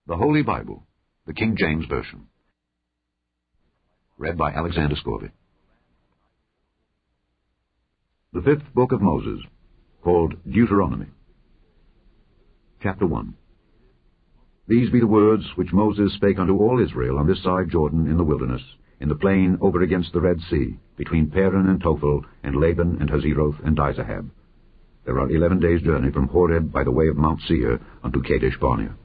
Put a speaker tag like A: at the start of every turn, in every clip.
A: The Holy Bible, the King James Version. Read by Alexander Scorby. The fifth book of Moses, called Deuteronomy. Chapter 1. These be the words which Moses spake unto all Israel on this side Jordan in the wilderness, in the plain over against the Red Sea, between Paran and Tophel, and Laban and Hazeroth and Dizahab. There are 11 days' journey from Horeb by the way of Mount Seir unto Kadesh Barnea.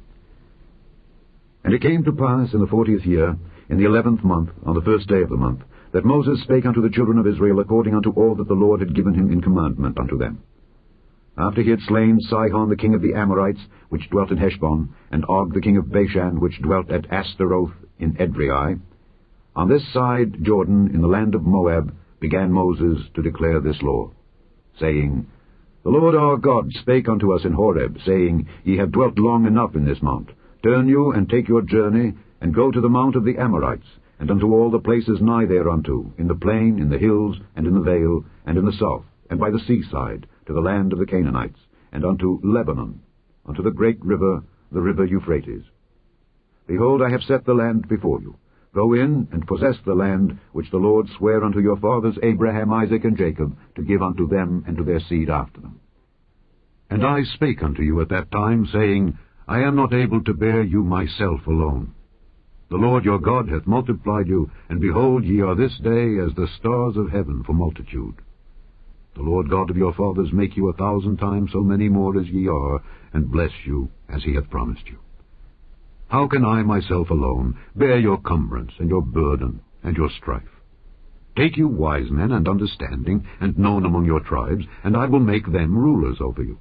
A: And it came to pass in the 40th year, in the 11th month, on the first day of the month, that Moses spake unto the children of Israel according unto all that the Lord had given him in commandment unto them. After he had slain Sihon the king of the Amorites, which dwelt in Heshbon, and Og the king of Bashan, which dwelt at Ashtaroth in Edrei, on this side Jordan, in the land of Moab, began Moses to declare this law, saying, The Lord our God spake unto us in Horeb, saying, Ye have dwelt long enough in this mount. Turn you, and take your journey, and go to the mount of the Amorites, and unto all the places nigh thereunto, in the plain, in the hills, and in the vale, and in the south, and by the seaside, to the land of the Canaanites, and unto Lebanon, unto the great river, the river Euphrates. Behold, I have set the land before you. Go in, and possess the land which the Lord sware unto your fathers Abraham, Isaac, and Jacob, to give unto them and to their seed after them. And I spake unto you at that time, saying, I am not able to bear you myself alone. The Lord your God hath multiplied you, and behold, ye are this day as the stars of heaven for multitude. The Lord God of your fathers make you 1,000 times so many more as ye are, and bless you as he hath promised you. How can I myself alone bear your cumbrance, and your burden, and your strife? Take you wise men and understanding, and known among your tribes, and I will make them rulers over you.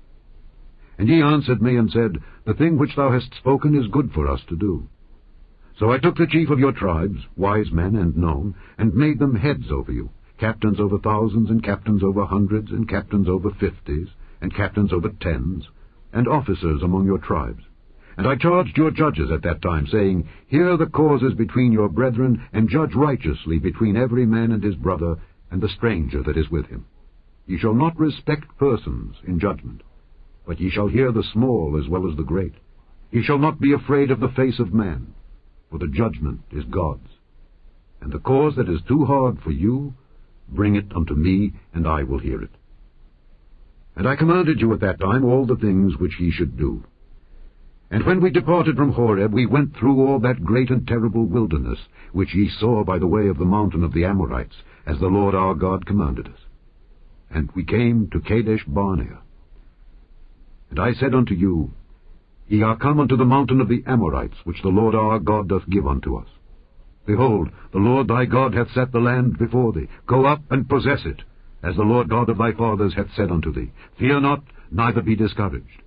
A: And ye answered me and said, The thing which thou hast spoken is good for us to do. So I took the chief of your tribes, wise men and known, and made them heads over you, captains over thousands, and captains over hundreds, and captains over 50s, and captains over 10s, and officers among your tribes. And I charged your judges at that time, saying, Hear the causes between your brethren, and judge righteously between every man and his brother, and the stranger that is with him. Ye shall not respect persons in judgment, but ye shall hear the small as well as the great. Ye shall not be afraid of the face of man, for the judgment is God's. And the cause that is too hard for you, bring it unto me, and I will hear it. And I commanded you at that time all the things which ye should do. And when we departed from Horeb, we went through all that great and terrible wilderness, which ye saw by the way of the mountain of the Amorites, as the Lord our God commanded us. And we came to Kadesh Barnea. And I said unto you, Ye are come unto the mountain of the Amorites, which the Lord our God doth give unto us. Behold, the Lord thy God hath set the land before thee. Go up and possess it, as the Lord God of thy fathers hath said unto thee. Fear not, neither be discouraged.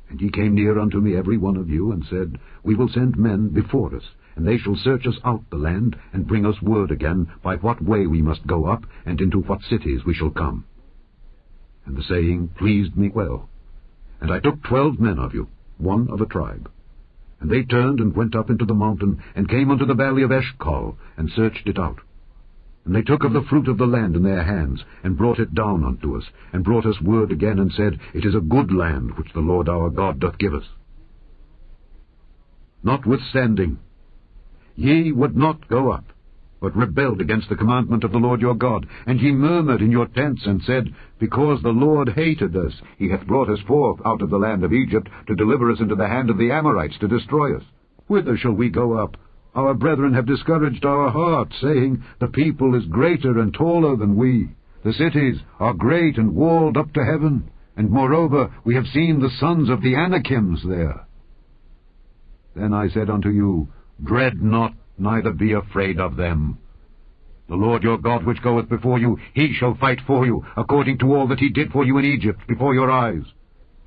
A: And ye came near unto me every one of you, and said, We will send men before us, and they shall search us out the land, and bring us word again by what way we must go up, and into what cities we shall come. And the saying pleased me well. And I took 12 men of you, one of a tribe. And they turned and went up into the mountain, and came unto the valley of Eshcol, and searched it out. And they took of the fruit of the land in their hands, and brought it down unto us, and brought us word again, and said, It is a good land which the Lord our God doth give us. Notwithstanding, ye would not go up, but rebelled against the commandment of the Lord your God. And ye murmured in your tents, and said, Because the Lord hated us, he hath brought us forth out of the land of Egypt, to deliver us into the hand of the Amorites, to destroy us. Whither shall we go up? Our brethren have discouraged our hearts, saying, The people is greater and taller than we. The cities are great and walled up to heaven. And moreover, we have seen the sons of the Anakims there. Then I said unto you, Dread not, neither be afraid of them. The Lord your God which goeth before you, he shall fight for you, according to all that he did for you in Egypt before your eyes.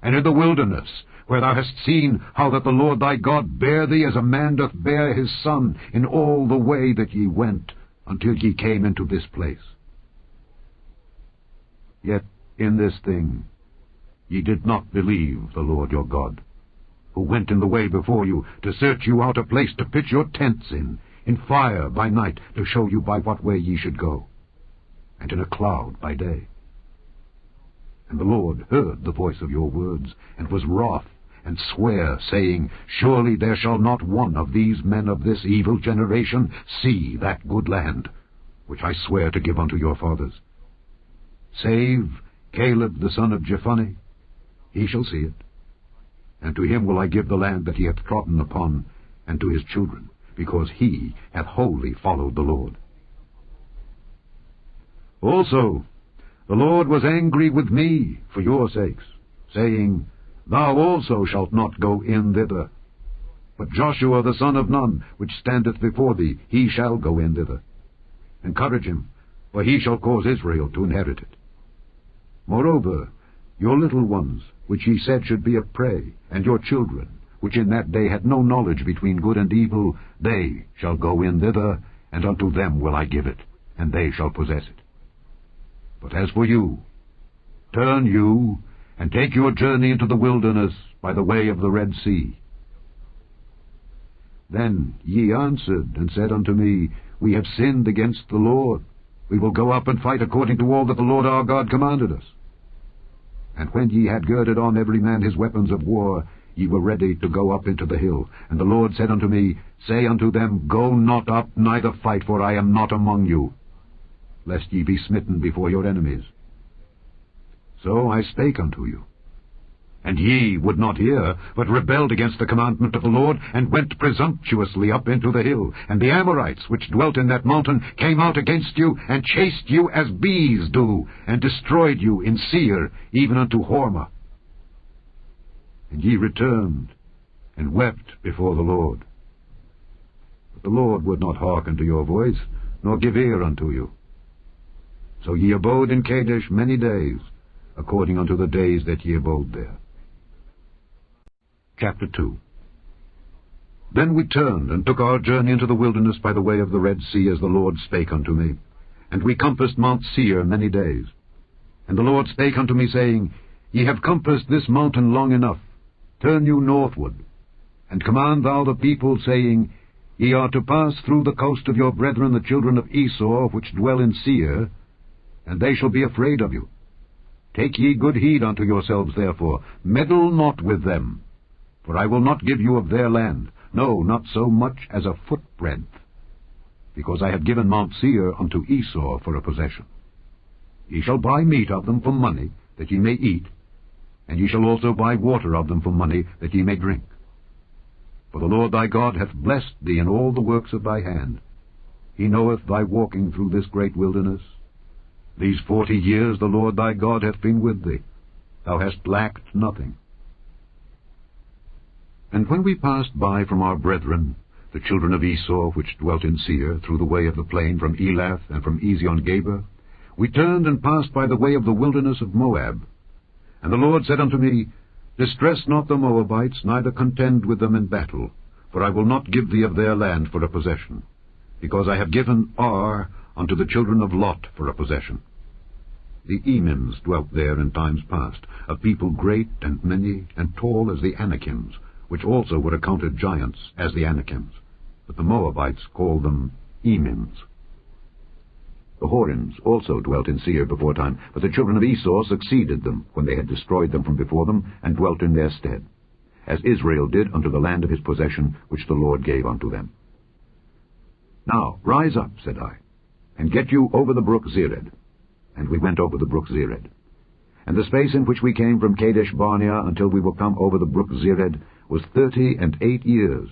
A: And in the wilderness, where thou hast seen how that the Lord thy God bare thee as a man doth bear his son, in all the way that ye went, until ye came into this place. Yet in this thing ye did not believe the Lord your God, who went in the way before you, to search you out a place to pitch your tents in fire by night, to show you by what way ye should go, and in a cloud by day. And the Lord heard the voice of your words, and was wroth, and swear, saying, Surely there shall not one of these men of this evil generation see that good land, which I swear to give unto your fathers. Save Caleb the son of Jephunneh, he shall see it. And to him will I give the land that he hath trodden upon, and to his children, because he hath wholly followed the Lord. Also, the Lord was angry with me for your sakes, saying, Thou also shalt not go in thither. But Joshua the son of Nun, which standeth before thee, he shall go in thither. Encourage him, for he shall cause Israel to inherit it. Moreover, your little ones, which ye said should be a prey, and your children, which in that day had no knowledge between good and evil, they shall go in thither, and unto them will I give it, and they shall possess it. But as for you, turn you, and take your journey into the wilderness by the way of the Red Sea. Then ye answered and said unto me, We have sinned against the Lord. We will go up and fight according to all that the Lord our God commanded us. And when ye had girded on every man his weapons of war, ye were ready to go up into the hill. And the Lord said unto me, Say unto them, Go not up, neither fight, for I am not among you, lest ye be smitten before your enemies. So I spake unto you. And ye would not hear, but rebelled against the commandment of the Lord, and went presumptuously up into the hill. And the Amorites, which dwelt in that mountain, came out against you, and chased you as bees do, and destroyed you in Seir, even unto Hormah. And ye returned, and wept before the Lord. But the Lord would not hearken to your voice, nor give ear unto you. So ye abode in Kadesh many days, according unto the days that ye abode there. Chapter 2. Then we turned, and took our journey into the wilderness by the way of the Red Sea, as the Lord spake unto me. And we compassed Mount Seir many days. And the Lord spake unto me, saying, Ye have compassed this mountain long enough. Turn you northward, and command thou the people, saying, Ye are to pass through the coast of your brethren the children of Esau, which dwell in Seir, and they shall be afraid of you. Take ye good heed unto yourselves, therefore, meddle not with them. For I will not give you of their land, no, not so much as a footbreadth, because I have given Mount Seir unto Esau for a possession. Ye shall buy meat of them for money, that ye may eat, and ye shall also buy water of them for money, that ye may drink. For the Lord thy God hath blessed thee in all the works of thy hand. He knoweth thy walking through this great wilderness. These 40 years the Lord thy God hath been with thee. Thou hast lacked nothing. And when we passed by from our brethren, the children of Esau, which dwelt in Seir, through the way of the plain from Elath and from Ezion-Geber, we turned and passed by the way of the wilderness of Moab. And the Lord said unto me, Distress not the Moabites, neither contend with them in battle, for I will not give thee of their land for a possession, because I have given Ar unto the children of Lot for a possession. The Emims dwelt there in times past, a people great and many, and tall as the Anakims, which also were accounted giants as the Anakims, but the Moabites called them Emims. The Horims also dwelt in Seir before time, but the children of Esau succeeded them, when they had destroyed them from before them, and dwelt in their stead, as Israel did unto the land of his possession, which the Lord gave unto them. Now rise up, said I, and get you over the brook Zered. And we went over the brook Zered. And the space in which we came from Kadesh Barnea until we were come over the brook Zered was 38 years,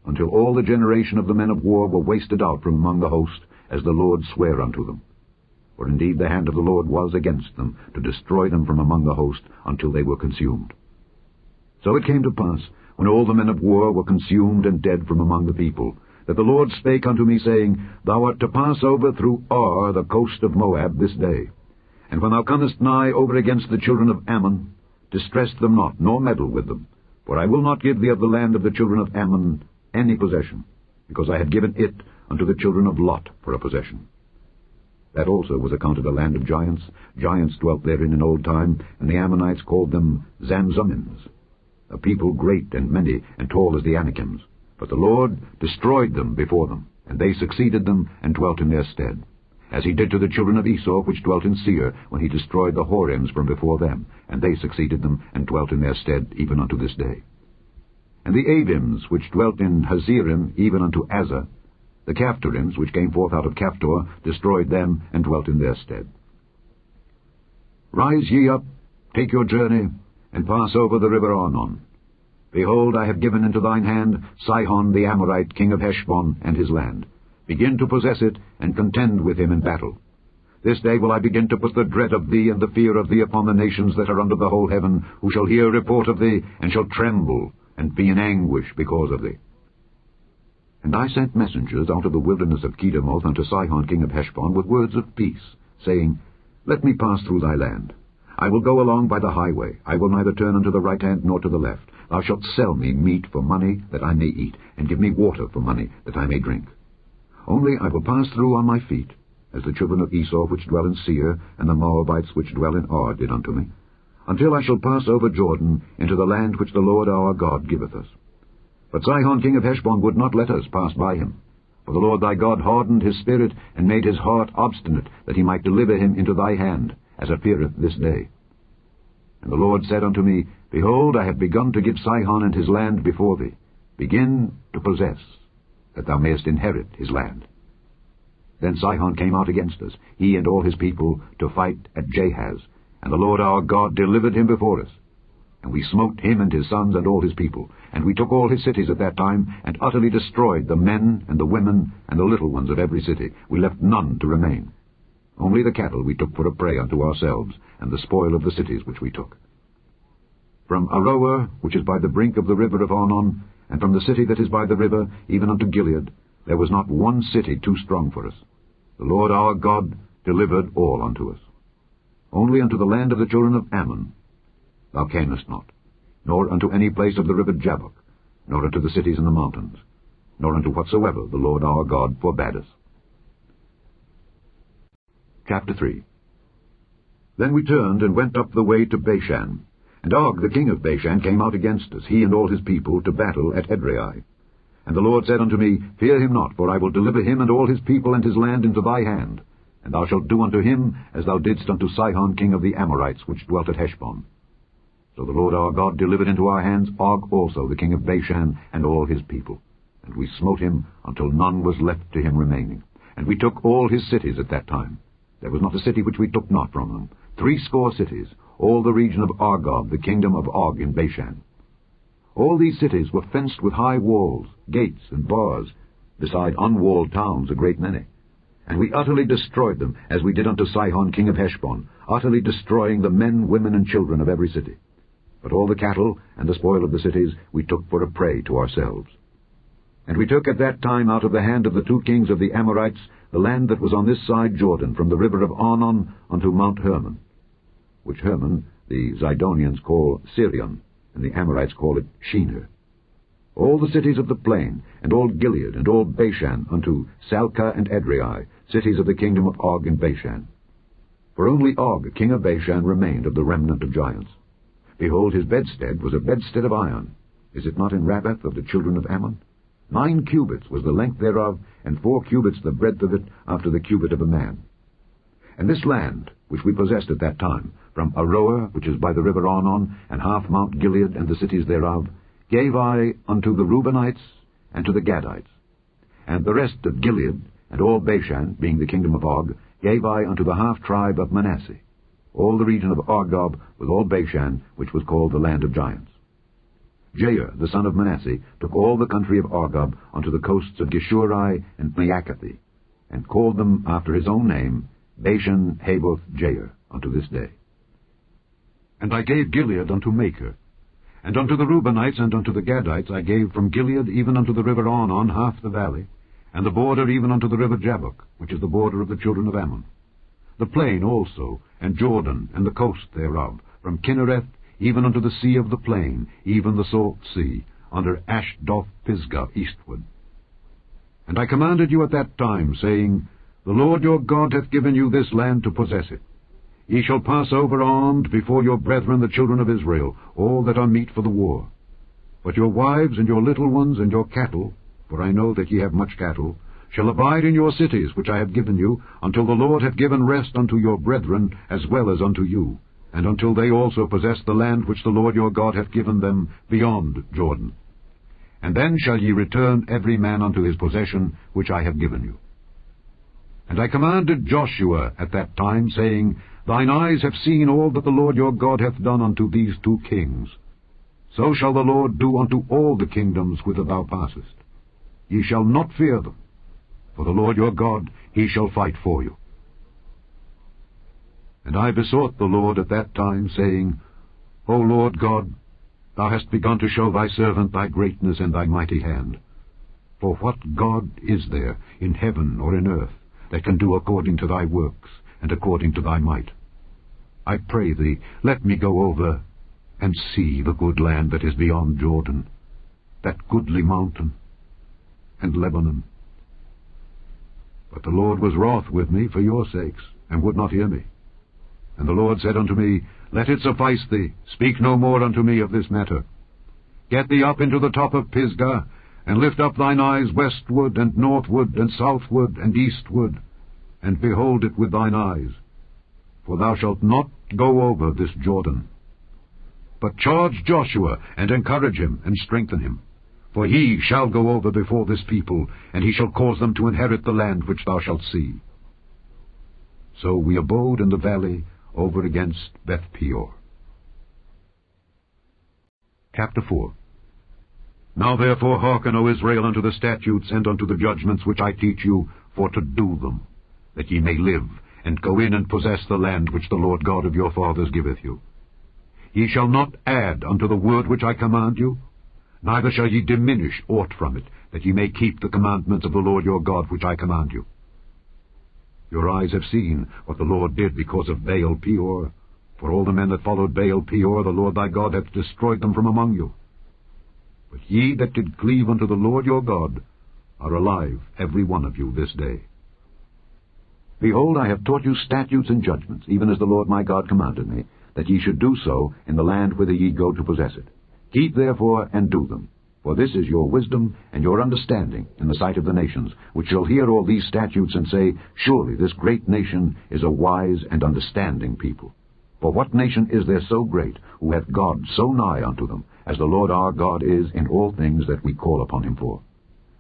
A: until all the generation of the men of war were wasted out from among the host, as the Lord sware unto them. For indeed the hand of the Lord was against them, to destroy them from among the host, until they were consumed. So it came to pass, when all the men of war were consumed and dead from among the people, that the Lord spake unto me, saying, Thou art to pass over through Ar, the coast of Moab, this day. And when thou comest nigh over against the children of Ammon, distress them not, nor meddle with them. For I will not give thee of the land of the children of Ammon any possession, because I have given it unto the children of Lot for a possession. That also was accounted a land of giants. Giants dwelt therein in old time, and the Ammonites called them Zamzummims, a people great and many, and tall as the Anakims. But the Lord destroyed them before them, and they succeeded them, and dwelt in their stead, as he did to the children of Esau, which dwelt in Seir, when he destroyed the Horims from before them, and they succeeded them, and dwelt in their stead, even unto this day. And the Avims, which dwelt in Hazerim, even unto Azza, the Caphtorims, which came forth out of Caphtor, destroyed them, and dwelt in their stead. Rise ye up, take your journey, and pass over the river Arnon. Behold, I have given into thine hand Sihon the Amorite, king of Heshbon, and his land. Begin to possess it, and contend with him in battle. This day will I begin to put the dread of thee and the fear of thee upon the nations that are under the whole heaven, who shall hear report of thee, and shall tremble, and be in anguish because of thee. And I sent messengers out of the wilderness of Kedemoth unto Sihon king of Heshbon with words of peace, saying, Let me pass through thy land. I will go along by the highway. I will neither turn unto the right hand nor to the left. Thou shalt sell me meat for money that I may eat, and give me water for money that I may drink. Only I will pass through on my feet, as the children of Esau which dwell in Seir, and the Moabites which dwell in Ar did unto me, until I shall pass over Jordan into the land which the Lord our God giveth us. But Sihon king of Heshbon would not let us pass by him. For the Lord thy God hardened his spirit, and made his heart obstinate, that he might deliver him into thy hand, as appeareth this day. And the Lord said unto me, Behold, I have begun to give Sihon and his land before thee. Begin to possess, that thou mayest inherit his land. Then Sihon came out against us, he and all his people, to fight at Jahaz, and the Lord our God delivered him before us. And we smote him and his sons and all his people, and we took all his cities at that time, and utterly destroyed the men and the women and the little ones of every city. We left none to remain. Only the cattle we took for a prey unto ourselves, and the spoil of the cities which we took. From Aroer, which is by the brink of the river of Arnon, and from the city that is by the river, even unto Gilead, there was not one city too strong for us. The Lord our God delivered all unto us. Only unto the land of the children of Ammon thou camest not, nor unto any place of the river Jabbok, nor unto the cities in the mountains, nor unto whatsoever the Lord our God forbade us. Chapter 3. Then we turned and went up the way to Bashan, and Og the king of Bashan came out against us, he and all his people, to battle at Edrei. And the Lord said unto me, Fear him not, for I will deliver him and all his people and his land into thy hand, and thou shalt do unto him as thou didst unto Sihon king of the Amorites, which dwelt at Heshbon. So the Lord our God delivered into our hands Og also, the king of Bashan, and all his people. And we smote him until none was left to him remaining. And we took all his cities at that time. There was not a city which we took not from them. 80 cities, all the region of Argob, the kingdom of Og in Bashan. All these cities were fenced with high walls, gates, and bars, beside unwalled towns a great many. And we utterly destroyed them, as we did unto Sihon king of Heshbon, utterly destroying the men, women, and children of every city. But all the cattle and the spoil of the cities we took for a prey to ourselves. And we took at that time out of the hand of the 2 kings of the Amorites the land that was on this side Jordan, from the river of Arnon unto Mount Hermon, which Hermon the Zidonians call Sirion, and the Amorites call it Shinir. All the cities of the plain, and all Gilead, and all Bashan, unto Salcah and Edrei, cities of the kingdom of Og in Bashan. For only Og, king of Bashan, remained of the remnant of giants. Behold, his bedstead was a bedstead of iron. Is it not in Rabbath of the children of Ammon? 9 cubits was the length thereof, and 4 cubits the breadth of it, after the cubit of a man. And this land, which we possessed at that time, from Aroer, which is by the river Arnon, and half Mount Gilead and the cities thereof, gave I unto the Reubenites and to the Gadites. And the rest of Gilead, and all Bashan, being the kingdom of Og, gave I unto the half-tribe of Manasseh, all the region of Argob, with all Bashan, which was called the land of giants. Jair, the son of Manasseh, took all the country of Argob unto the coasts of Geshuri and Maacathi, and called them after his own name, Bashan Haboth Jair, unto this day. And I gave Gilead unto Machir, and unto the Reubenites and unto the Gadites I gave from Gilead even unto the river Arnon half the valley, and the border even unto the river Jabbok, which is the border of the children of Ammon. The plain also, and Jordan, and the coast thereof, from Kinnereth even unto the sea of the plain, even the salt sea, under Ashdoth Pisgah eastward. And I commanded you at that time, saying, The Lord your God hath given you this land to possess it. Ye shall pass over armed before your brethren the children of Israel, all that are meet for the war. But your wives and your little ones and your cattle, for I know that ye have much cattle, shall abide in your cities which I have given you, until the Lord hath given rest unto your brethren as well as unto you, and until they also possess the land which the Lord your God hath given them beyond Jordan. and then shall ye return every man unto his possession which I have given you. And I commanded Joshua at that time, saying, Thine eyes have seen all that the Lord your God hath done unto these 2 kings. So shall the Lord do unto all the kingdoms whither thou passest. Ye shall not fear them, for the Lord your God, he shall fight for you. And I besought the Lord at that time, saying, O Lord God, thou hast begun to show thy servant thy greatness and thy mighty hand. For what God is there in heaven or in earth that can do according to thy works and according to thy might? I pray thee, let me go over and see the good land that is beyond Jordan, that goodly mountain, and Lebanon. But the Lord was wroth with me for your sakes, and would not hear me. And the Lord said unto me, Let it suffice thee, speak no more unto me of this matter. Get thee up into the top of Pisgah, and lift up thine eyes westward, and northward, and southward, and eastward, and behold it with thine eyes. For thou shalt not go over this Jordan. But charge Joshua, and encourage him, and strengthen him. For he shall go over before this people, and he shall cause them to inherit the land which thou shalt see. So we abode in the valley over against Beth-peor. Chapter 4. Now therefore hearken, O Israel, unto the statutes and unto the judgments which I teach you, for to do them, that ye may live, and go in and possess the land which the Lord God of your fathers giveth you. Ye shall not add unto the word which I command you, neither shall ye diminish aught from it, that ye may keep the commandments of the Lord your God which I command you. Your eyes have seen what the Lord did because of Baal-peor. For all the men that followed Baal-peor, the Lord thy God hath destroyed them from among you. But ye that did cleave unto the Lord your God are alive, every one of you, this day. Behold, I have taught you statutes and judgments, even as the Lord my God commanded me, that ye should do so in the land whither ye go to possess it. Keep therefore and do them. For this is your wisdom and your understanding in the sight of the nations, which shall hear all these statutes and say, Surely this great nation is a wise and understanding people. For what nation is there so great, who hath God so nigh unto them, as the Lord our God is in all things that we call upon him for?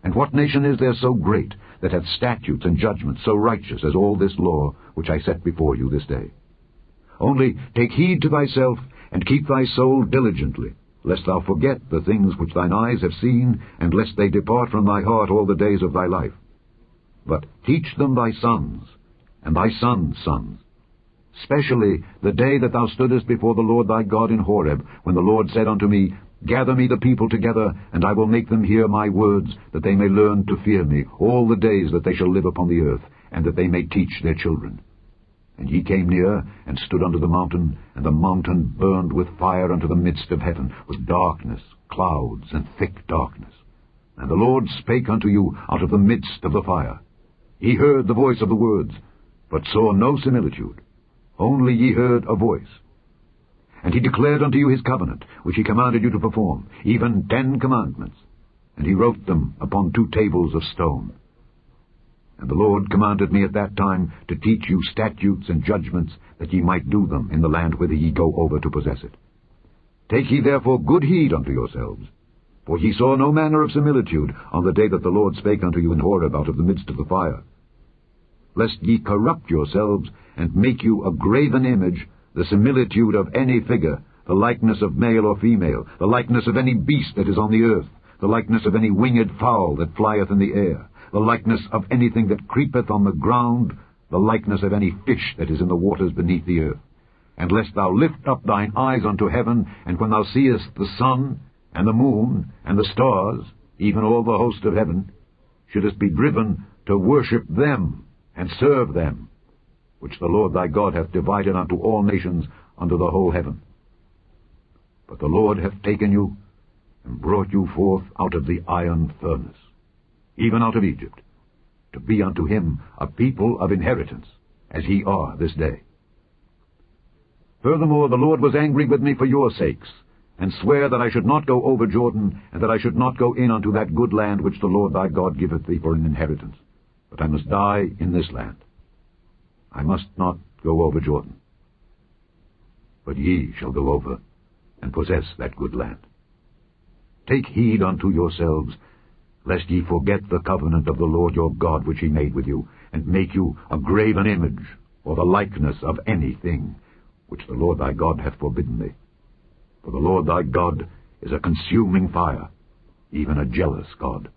A: And what nation is there so great, that hath statutes and judgments so righteous as all this law which I set before you this day? Only take heed to thyself, and keep thy soul diligently, lest thou forget the things which thine eyes have seen, and lest they depart from thy heart all the days of thy life. But teach them thy sons, and thy sons' sons, specially the day that thou stoodest before the Lord thy God in Horeb, when the Lord said unto me, Gather me the people together, and I will make them hear my words, that they may learn to fear me all the days that they shall live upon the earth, and that they may teach their children. And ye came near, and stood under the mountain, and the mountain burned with fire unto the midst of heaven, with darkness, clouds, and thick darkness. And the Lord spake unto you out of the midst of the fire. Ye heard the voice of the words, but saw no similitude. Only ye heard a voice. And he declared unto you his covenant, which he commanded you to perform, even 10 commandments. And he wrote them upon 2 tables of stone. And the Lord commanded me at that time to teach you statutes and judgments, that ye might do them in the land whither ye go over to possess it. Take ye therefore good heed unto yourselves, for ye saw no manner of similitude on the day that the Lord spake unto you in Horeb out of the midst of the fire. Lest ye corrupt yourselves, and make you a graven image, the similitude of any figure, the likeness of male or female, the likeness of any beast that is on the earth, the likeness of any winged fowl that flieth in the air, the likeness of anything that creepeth on the ground, the likeness of any fish that is in the waters beneath the earth. And lest thou lift up thine eyes unto heaven, and when thou seest the sun, and the moon, and the stars, even all the host of heaven, shouldest be driven to worship them, and serve them, which the Lord thy God hath divided unto all nations under the whole heaven. But the Lord hath taken you, and brought you forth out of the iron furnace, even out of Egypt, to be unto him a people of inheritance, as ye are this day. Furthermore, the Lord was angry with me for your sakes, and sware that I should not go over Jordan, and that I should not go in unto that good land which the Lord thy God giveth thee for an inheritance, but I must die in this land. I must not go over Jordan. But ye shall go over, and possess that good land. take heed unto yourselves, lest ye forget the covenant of the Lord your God which he made with you, and make you a graven image, or the likeness of anything, which the Lord thy God hath forbidden thee. For the Lord thy God is a consuming fire, even a jealous God.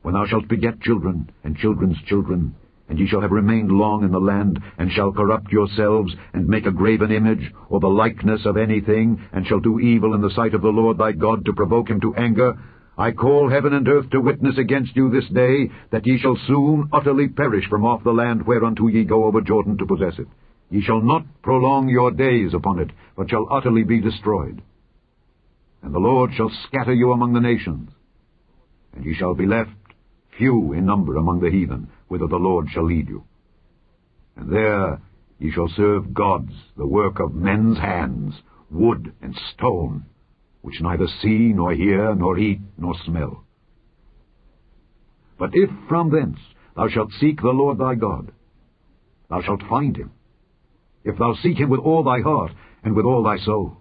A: When thou shalt beget children, and children's children, and ye shall have remained long in the land, and shall corrupt yourselves, and make a graven image, or the likeness of anything, and shall do evil in the sight of the Lord thy God, to provoke him to anger, I call heaven and earth to witness against you this day, that ye shall soon utterly perish from off the land whereunto ye go over Jordan to possess it. Ye shall not prolong your days upon it, but shall utterly be destroyed. And the Lord shall scatter you among the nations, and ye shall be left few in number among the heathen, whither the Lord shall lead you. And there ye shall serve gods, the work of men's hands, wood and stone, which neither see, nor hear, nor eat, nor smell. But if from thence thou shalt seek the Lord thy God, thou shalt find him, if thou seek him with all thy heart and with all thy soul.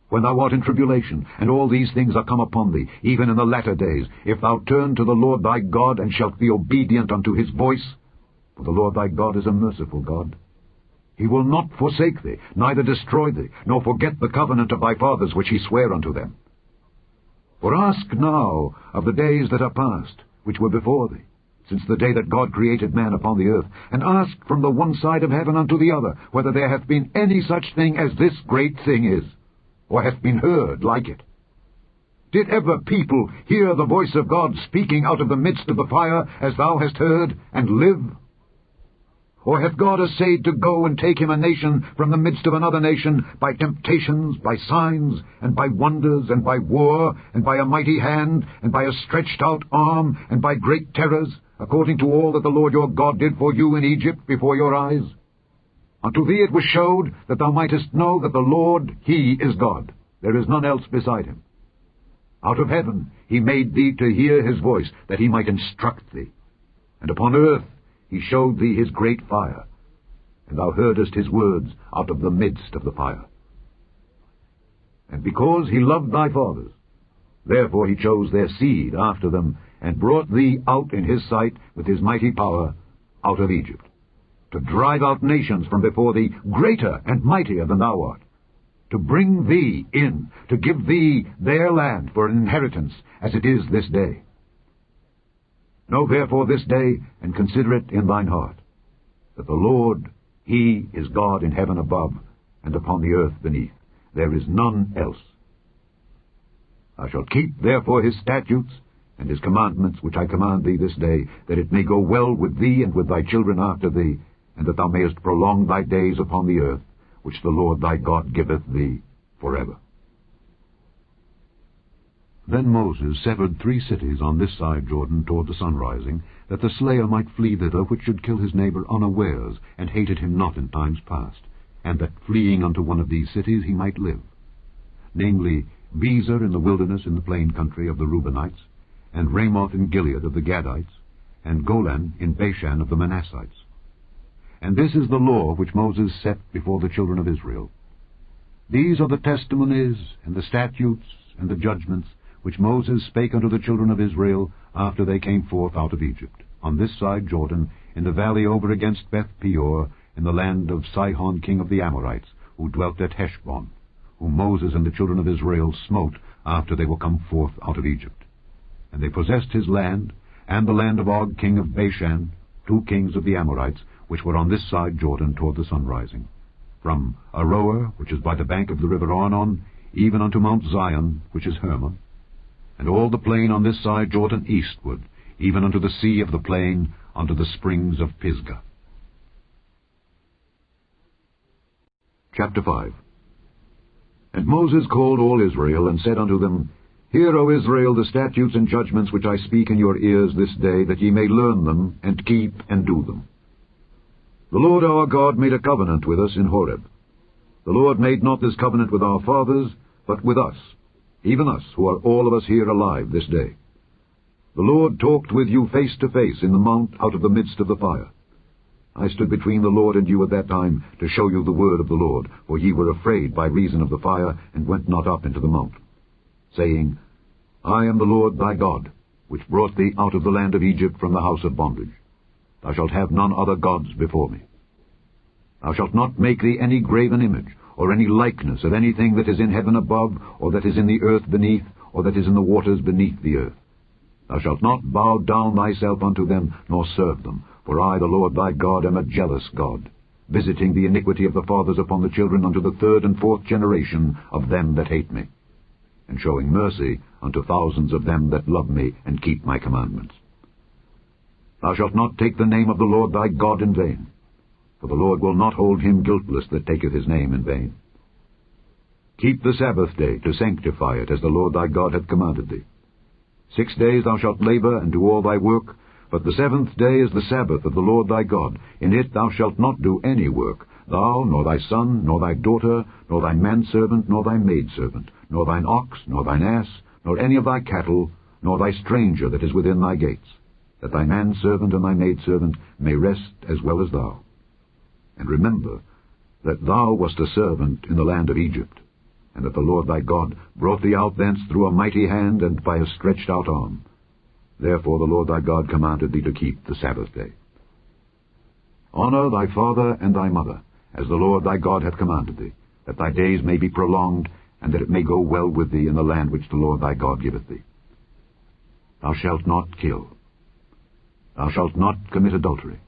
A: When thou art in tribulation, and all these things are come upon thee, even in the latter days, if thou turn to the Lord thy God, and shalt be obedient unto his voice, for the Lord thy God is a merciful God. He will not forsake thee, neither destroy thee, nor forget the covenant of thy fathers which he sware unto them. For ask now of the days that are past, which were before thee, since the day that God created man upon the earth, and ask from the one side of heaven unto the other, whether there hath been any such thing as this great thing is, or hath been heard like it. Did ever people hear the voice of God speaking out of the midst of the fire, as thou hast heard, and live? Or hath God essayed to go and take him a nation from the midst of another nation, by temptations, by signs, and by wonders, and by war, and by a mighty hand, and by a stretched out arm, and by great terrors, according to all that the Lord your God did for you in Egypt before your eyes? Unto thee it was showed, that thou mightest know that the Lord, he is God. There is none else beside him. Out of heaven he made thee to hear his voice, that he might instruct thee. And upon earth he showed thee his great fire, and thou heardest his words out of the midst of the fire. And because he loved thy fathers, therefore he chose their seed after them, and brought thee out in his sight with his mighty power out of Egypt, to drive out nations from before thee, greater and mightier than thou art, to bring thee in, to give thee their land for an inheritance, as it is this day. Know therefore this day, and consider it in thine heart, that the Lord, he is God in heaven above, and upon the earth beneath. There is none else. Thou shalt keep therefore his statutes, and his commandments, which I command thee this day, that it may go well with thee and with thy children after thee, and that thou mayest prolong thy days upon the earth, which the Lord thy God giveth thee forever.
B: Then Moses severed 3 cities on this side Jordan toward the sunrising, that the slayer might flee thither which should kill his neighbor unawares, and hated him not in times past, and that fleeing unto one of these cities he might live, namely Bezer in the wilderness in the plain country of the Reubenites, and Ramoth in Gilead of the Gadites, and Golan in Bashan of the Manassites. And this is the law which Moses set before the children of Israel. These are the testimonies, and the statutes, and the judgments, which Moses spake unto the children of Israel after they came forth out of Egypt, on this side Jordan, in the valley over against Beth Peor, in the land of Sihon king of the Amorites, who dwelt at Heshbon, whom Moses and the children of Israel smote after they were come forth out of Egypt. And they possessed his land, and the land of Og king of Bashan, 2 kings of the Amorites, which were on this side Jordan toward the sunrising, from Aroer, which is by the bank of the river Arnon, even unto Mount Zion, which is Hermon, and all the plain on this side Jordan eastward, even unto the sea of the plain, unto the springs of Pisgah.
A: Chapter 5. And Moses called all Israel, and said unto them, Hear, O Israel, the statutes and judgments which I speak in your ears this day, that ye may learn them, and keep and do them. The Lord our God made a covenant with us in Horeb. The Lord made not this covenant with our fathers, but with us, even us, who are all of us here alive this day. The Lord talked with you face to face in the mount out of the midst of the fire. I stood between the Lord and you at that time, to show you the word of the Lord, for ye were afraid by reason of the fire, and went not up into the mount. saying, I am the Lord thy God, which brought thee out of the land of Egypt from the house of bondage. Thou shalt have none other gods before me. Thou shalt not make thee any graven image, or any likeness of anything that is in heaven above, or that is in the earth beneath, or that is in the waters beneath the earth. Thou shalt not bow down thyself unto them, nor serve them. For I, the Lord thy God, am a jealous God, visiting the iniquity of the fathers upon the children unto the third and fourth generation of them that hate me, and showing mercy unto thousands of them that love me and keep my commandments. Thou shalt not take the name of the Lord thy God in vain, for the Lord will not hold him guiltless that taketh his name in vain. Keep the Sabbath day to sanctify it, as the Lord thy God hath commanded thee. 6 days thou shalt labor and do all thy work, but the 7th day is the Sabbath of the Lord thy God. In it thou shalt not do any work, thou, nor thy son, nor thy daughter, nor thy manservant, nor thy maidservant, nor thine ox, nor thine ass, nor any of thy cattle, nor thy stranger that is within thy gates, that thy manservant and thy maidservant may rest as well as thou. And remember that thou wast a servant in the land of Egypt, and that the Lord thy God brought thee out thence through a mighty hand and by a stretched out arm. Therefore the Lord thy God commanded thee to keep the Sabbath day. Honor thy father and thy mother, as the Lord thy God hath commanded thee, that thy days may be prolonged, and that it may go well with thee in the land which the Lord thy God giveth thee. Thou shalt not kill. Thou shalt not commit adultery.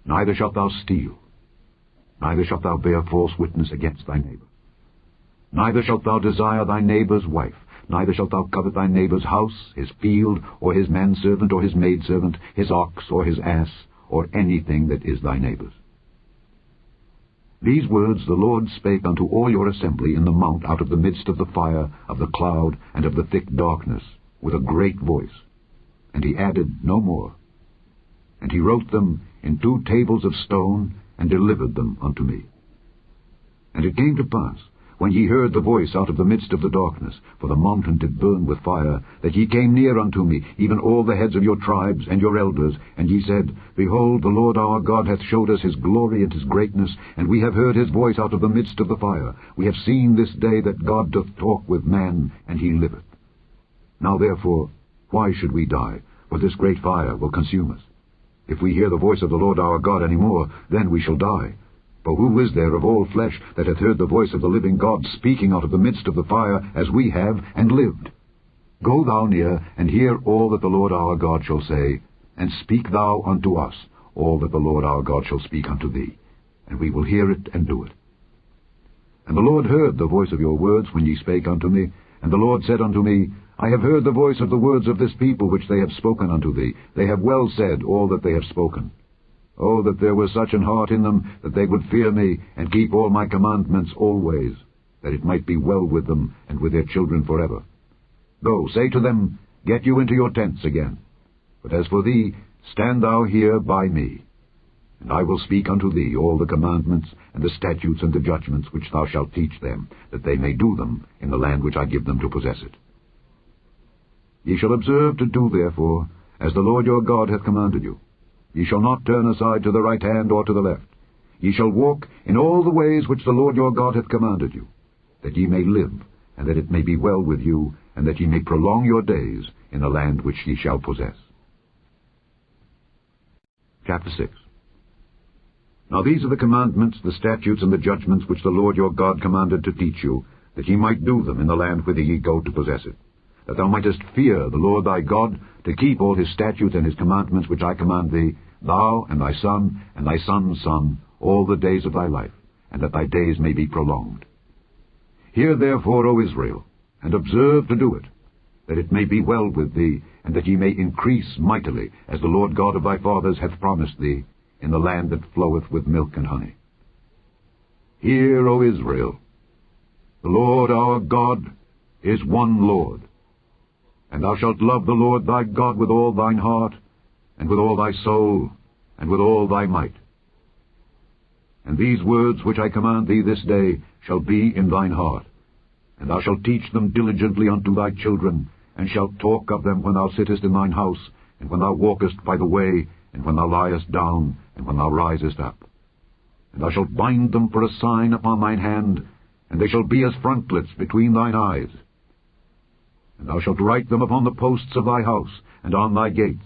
A: Neither shalt thou steal. Neither shalt thou bear false witness against thy neighbor. Neither shalt thou desire thy neighbor's wife. Neither shalt thou covet thy neighbor's house, his field, or his manservant, or his maidservant, his ox, or his ass, or anything that is thy neighbor's. These words the Lord spake unto all your assembly in the mount out of the midst of the fire, of the cloud, and of the thick darkness, with a great voice. And he added no more. And he wrote them in 2 tables of stone, and delivered them unto me. And it came to pass, when ye heard the voice out of the midst of the darkness, for the mountain did burn with fire, that ye came near unto me, even all the heads of your tribes and your elders, and ye said, Behold, the Lord our God hath showed us his glory and his greatness, and we have heard his voice out of the midst of the fire. We have seen this day that God doth talk with man, and he liveth. Now therefore, why should we die? For this great fire will consume us. If we hear the voice of the Lord our God any more, then we shall die. For who is there of all flesh that hath heard the voice of the living God speaking out of the midst of the fire, as we have, and lived? Go thou near, and hear all that the Lord our God shall say, and speak thou unto us all that the Lord our God shall speak unto thee, and we will hear it and do it. And the Lord heard the voice of your words when ye spake unto me, and the Lord said unto me, I have heard the voice of the words of this people which they have spoken unto thee. They have well said all that they have spoken. Oh, that there were such an heart in them, that they would fear me, and keep all my commandments always, that it might be well with them, and with their children forever. Go, say to them, Get you into your tents again. But as for thee, stand thou here by me. And I will speak unto thee all the commandments, and the statutes, and the judgments, which thou shalt teach them, that they may do them in the land which I give them to possess it. Ye shall observe to do, therefore, as the Lord your God hath commanded you. Ye shall not turn aside to the right hand or to the left. Ye shall walk in all the ways which the Lord your God hath commanded you, that ye may live, and that it may be well with you, and that ye may prolong your days in the land which ye shall possess. Chapter 6. Now these are the commandments, the statutes, and the judgments which the Lord your God commanded to teach you, that ye might do them in the land whither ye go to possess it, that thou mightest fear the Lord thy God, to keep all his statutes and his commandments which I command thee, thou and thy son and thy son's son, all the days of thy life, and that thy days may be prolonged. Hear therefore, O Israel, and observe to do it, that it may be well with thee, and that ye may increase mightily, as the Lord God of thy fathers hath promised thee, in the land that floweth with milk and honey. Hear, O Israel, the Lord our God is one Lord. And thou shalt love the Lord thy God with all thine heart, and with all thy soul, and with all thy might. And these words which I command thee this day shall be in thine heart, and thou shalt teach them diligently unto thy children, and shalt talk of them when thou sittest in thine house, and when thou walkest by the way, and when thou liest down, and when thou risest up. And thou shalt bind them for a sign upon thine hand, and they shall be as frontlets between thine eyes. and thou shalt write them upon the posts of thy house, and on thy gates.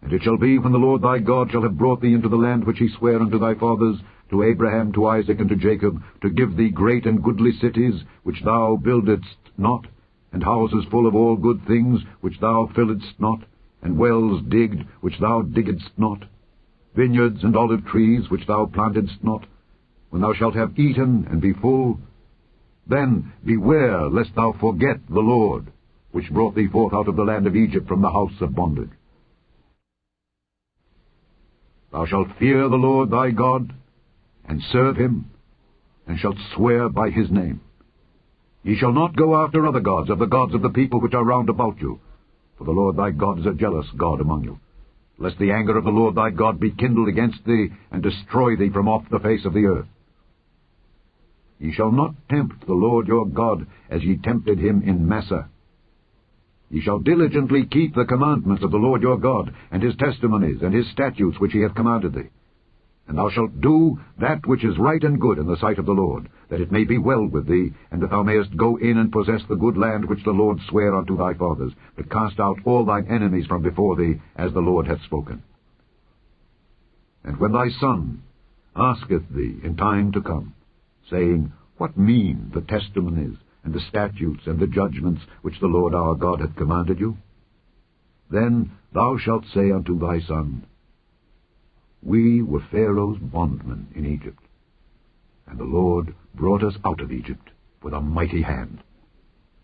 A: And it shall be, when the Lord thy God shall have brought thee into the land which he sware unto thy fathers, to Abraham, to Isaac, and to Jacob, to give thee great and goodly cities, which thou buildedst not, and houses full of all good things, which thou filledst not, and wells digged, which thou diggedst not, vineyards and olive trees, which thou plantedst not, when thou shalt have eaten and be full, then beware lest thou forget the Lord, which brought thee forth out of the land of Egypt from the house of bondage. Thou shalt fear the Lord thy God, and serve him, and shalt swear by his name. Ye shall not go after other gods, of the gods of the people which are round about you, for the Lord thy God is a jealous God among you, lest the anger of the Lord thy God be kindled against thee, and destroy thee from off the face of the earth. Ye shall not tempt the Lord your God, as ye tempted him in Massah. Ye shall diligently keep the commandments of the Lord your God, and his testimonies, and his statutes which he hath commanded thee. And thou shalt do that which is right and good in the sight of the Lord, that it may be well with thee, and that thou mayest go in and possess the good land which the Lord sware unto thy fathers, to cast out all thine enemies from before thee, as the Lord hath spoken. And when thy son asketh thee in time to come, saying, What mean the testimonies, and the statutes, and the judgments which the Lord our God hath commanded you? Then thou shalt say unto thy son, We were Pharaoh's bondmen in Egypt, and the Lord brought us out of Egypt with a mighty hand.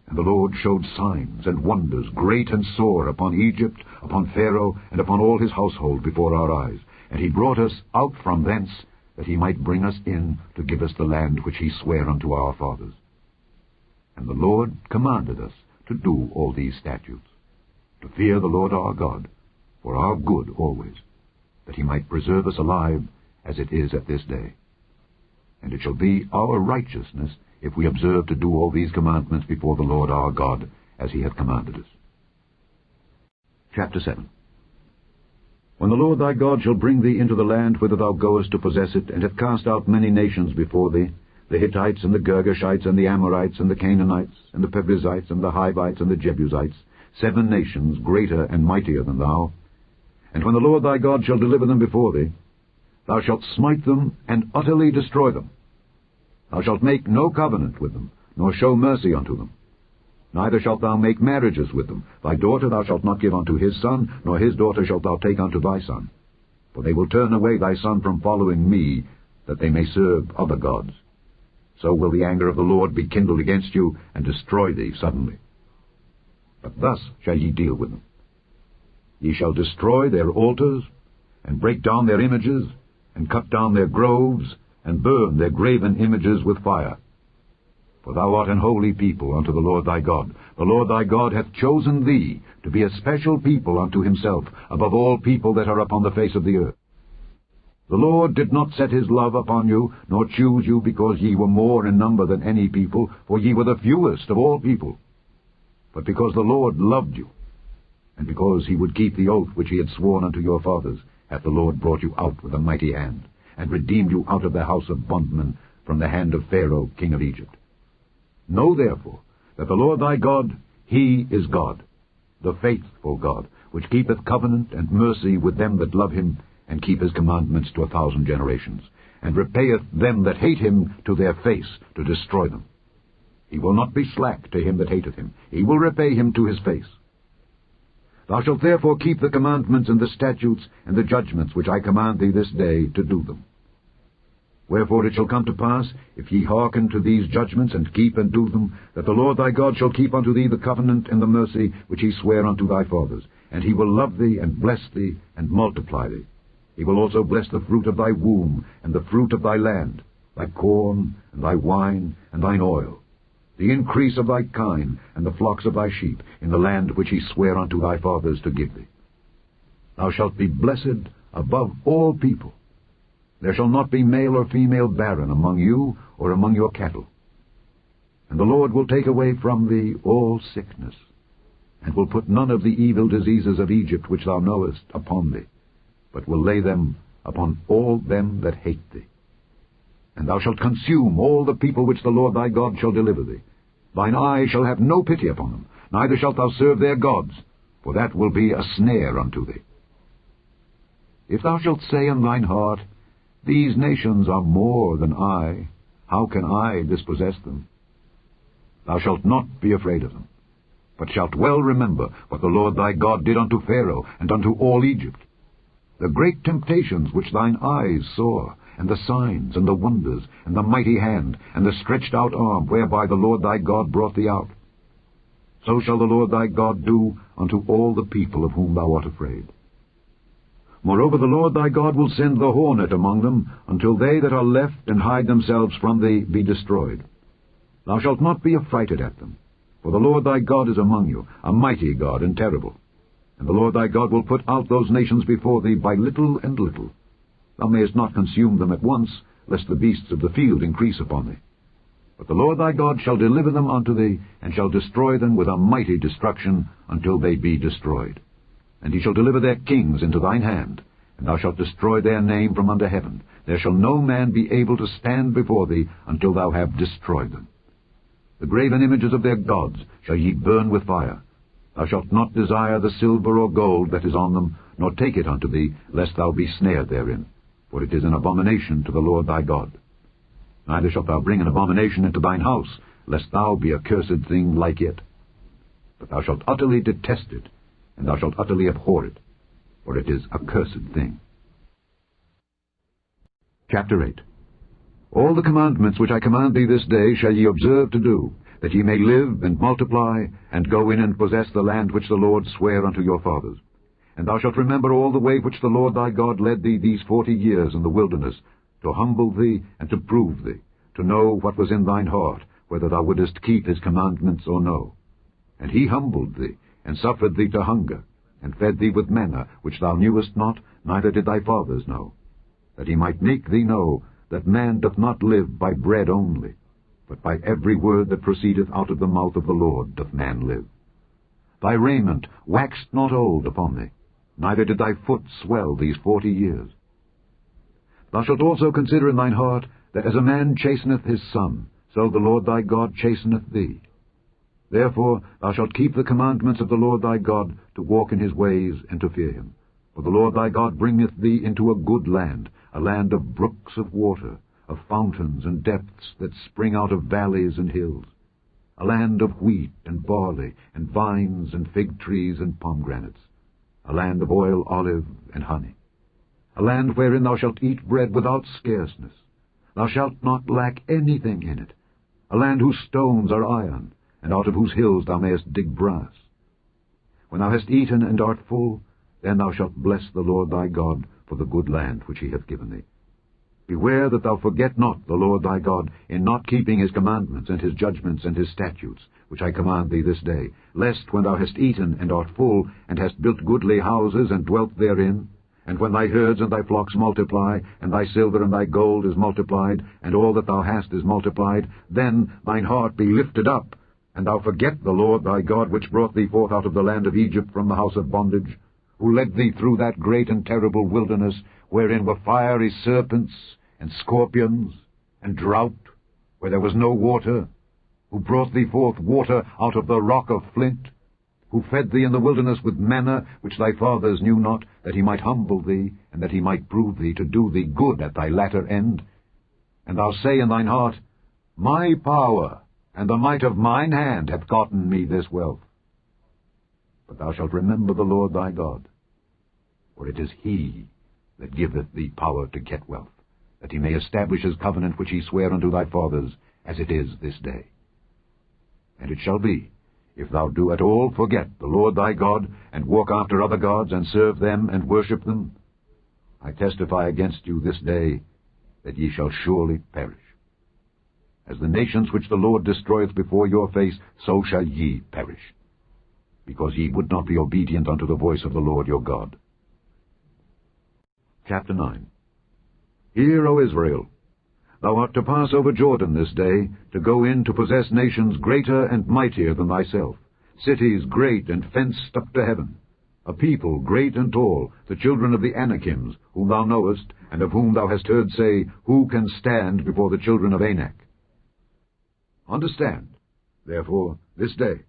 A: And the Lord showed signs and wonders great and sore upon Egypt, upon Pharaoh, and upon all his household before our eyes. And he brought us out from thence, that he might bring us in to give us the land which he sware unto our fathers. And the Lord commanded us to do all these statutes, to fear the Lord our God, for our good always, that he might preserve us alive, as it is at this day. And it shall be our righteousness, if we observe to do all these commandments before the Lord our God, as he hath commanded us. Chapter 7. When the Lord thy God shall bring thee into the land whither thou goest to possess it, and hath cast out many nations before thee, the Hittites, and the Girgashites, and the Amorites, and the Canaanites, and the Perizzites, and the Hivites, and the Jebusites, 7 nations greater and mightier than thou. And when the Lord thy God shall deliver them before thee, thou shalt smite them, and utterly destroy them. Thou shalt make no covenant with them, nor show mercy unto them. Neither shalt thou make marriages with them. Thy daughter thou shalt not give unto his son, nor his daughter shalt thou take unto thy son. For they will turn away thy son from following me, that they may serve other gods. So will the anger of the Lord be kindled against you, and destroy thee suddenly. But thus shall ye deal with them. Ye shall destroy their altars, and break down their images, and cut down their groves, and burn their graven images with fire. For thou art an holy people unto the Lord thy God. The Lord thy God hath chosen thee to be a special people unto himself, above all people that are upon the face of the earth. The Lord did not set his love upon you, nor choose you because ye were more in number than any people, for ye were the fewest of all people. But because the Lord loved you, and because he would keep the oath which he had sworn unto your fathers, hath the Lord brought you out with a mighty hand, and redeemed you out of the house of bondmen, from the hand of Pharaoh king of Egypt. Know therefore that the Lord thy God, he is God, the faithful God, which keepeth covenant and mercy with them that love him, and keep his commandments to 1,000 generations, and repayeth them that hate him to their face, to destroy them. He will not be slack to him that hateth him. He will repay him to his face. Thou shalt therefore keep the commandments and the statutes and the judgments which I command thee this day, to do them. Wherefore it shall come to pass, if ye hearken to these judgments, and keep and do them, that the Lord thy God shall keep unto thee the covenant and the mercy which he sware unto thy fathers, and he will love thee, and bless thee, and multiply thee. He will also bless the fruit of thy womb, and the fruit of thy land, thy corn, and thy wine, and thine oil, the increase of thy kine, and the flocks of thy sheep, in the land which he sware unto thy fathers to give thee. Thou shalt be blessed above all people. There shall not be male or female barren among you, or among your cattle. And the Lord will take away from thee all sickness, and will put none of the evil diseases of Egypt which thou knowest upon thee, but will lay them upon all them that hate thee. And thou shalt consume all the people which the Lord thy God shall deliver thee, Thine eye shall have no pity upon them, neither shalt thou serve their gods, for that will be a snare unto thee. If thou shalt say in thine heart, These nations are more than I, how can I dispossess them? Thou shalt not be afraid of them, but shalt well remember what the Lord thy God did unto Pharaoh and unto all Egypt, the great temptations which thine eyes saw, and the signs, and the wonders, and the mighty hand, and the stretched out arm, whereby the Lord thy God brought thee out. So shall the Lord thy God do unto all the people of whom thou art afraid. Moreover, the Lord thy God will send the hornet among them, until they that are left and hide themselves from thee be destroyed. Thou shalt not be affrighted at them, for the Lord thy God is among you, a mighty God and terrible. And the Lord thy God will put out those nations before thee by little and little. Thou mayest not consume them at once, lest the beasts of the field increase upon thee. But the Lord thy God shall deliver them unto thee, and shall destroy them with a mighty destruction, until they be destroyed. And he shall deliver their kings into thine hand, and thou shalt destroy their name from under heaven. There shall no man be able to stand before thee, until thou have destroyed them. The graven images of their gods shall ye burn with fire. Thou shalt not desire the silver or gold that is on them, nor take it unto thee, lest thou be snared therein, for it is an abomination to the Lord thy God. Neither shalt thou bring an abomination into thine house, lest thou be a cursed thing like it. But thou shalt utterly detest it, and thou shalt utterly abhor it, for it is a cursed thing. Chapter 8. All the commandments which I command thee this day shall ye observe to do, that ye may live and multiply, and go in and possess the land which the Lord sware unto your fathers. And thou shalt remember all the way which the Lord thy God led thee these 40 years in the wilderness, to humble thee and to prove thee, to know what was in thine heart, whether thou wouldest keep his commandments or no. And he humbled thee, and suffered thee to hunger, and fed thee with manna, which thou knewest not, neither did thy fathers know, that he might make thee know that man doth not live by bread only, but by every word that proceedeth out of the mouth of the Lord doth man live. Thy raiment waxed not old upon thee, neither did thy foot swell these 40 years. Thou shalt also consider in thine heart, that as a man chasteneth his son, so the Lord thy God chasteneth thee. Therefore thou shalt keep the commandments of the Lord thy God, to walk in his ways, and to fear him. For the Lord thy God bringeth thee into a good land, a land of brooks of water, of fountains and depths that spring out of valleys and hills, a land of wheat and barley, and vines and fig trees and pomegranates, a land of oil, olive, and honey, a land wherein thou shalt eat bread without scarceness. Thou shalt not lack anything in it, a land whose stones are iron, and out of whose hills thou mayest dig brass. When thou hast eaten and art full, then thou shalt bless the Lord thy God for the good land which he hath given thee. Beware that thou forget not the Lord thy God in not keeping his commandments and his judgments and his statutes, which I command thee this day, lest when thou hast eaten and art full, and hast built goodly houses and dwelt therein, and when thy herds and thy flocks multiply, and thy silver and thy gold is multiplied, and all that thou hast is multiplied, then thine heart be lifted up, and thou forget the Lord thy God, which brought thee forth out of the land of Egypt from the house of bondage, who led thee through that great and terrible wilderness, wherein were fiery serpents, and scorpions, and drought, where there was no water, who brought thee forth water out of the rock of flint, who fed thee in the wilderness with manna, which thy fathers knew not, that he might humble thee, and that he might prove thee to do thee good at thy latter end. And thou say in thine heart, My power and the might of mine hand hath gotten me this wealth. But thou shalt remember the Lord thy God, for it is he that giveth thee power to get wealth, that he may establish his covenant which he sware unto thy fathers, as it is this day. And it shall be, if thou do at all forget the Lord thy God, and walk after other gods, and serve them, and worship them, I testify against you this day, that ye shall surely perish. As the nations which the Lord destroyeth before your face, so shall ye perish, because ye would not be obedient unto the voice of the Lord your God. Chapter 9. Hear, O Israel, thou art to pass over Jordan this day, to go in to possess nations greater and mightier than thyself, cities great and fenced up to heaven, a people great and tall, the children of the Anakims, whom thou knowest, and of whom thou hast heard say, Who can stand before the children of Anak? Understand, therefore, this day,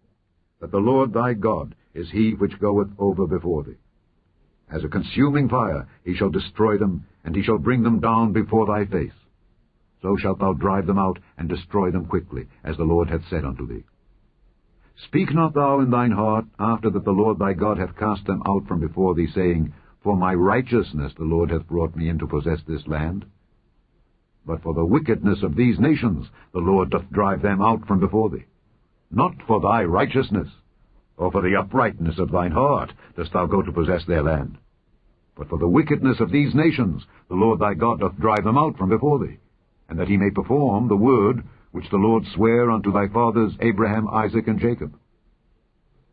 A: that the Lord thy God is he which goeth over before thee. As a consuming fire he shall destroy them, and he shall bring them down before thy face. So shalt thou drive them out, and destroy them quickly, as the Lord hath said unto thee. Speak not thou in thine heart, after that the Lord thy God hath cast them out from before thee, saying, For my righteousness the Lord hath brought me in to possess this land. But for the wickedness of these nations the Lord doth drive them out from before thee. Not for thy righteousness, or for the uprightness of thine heart dost thou go to possess their land. But for the wickedness of these nations the Lord thy God doth drive them out from before thee, and that he may perform the word which the Lord sware unto thy fathers Abraham, Isaac, and Jacob.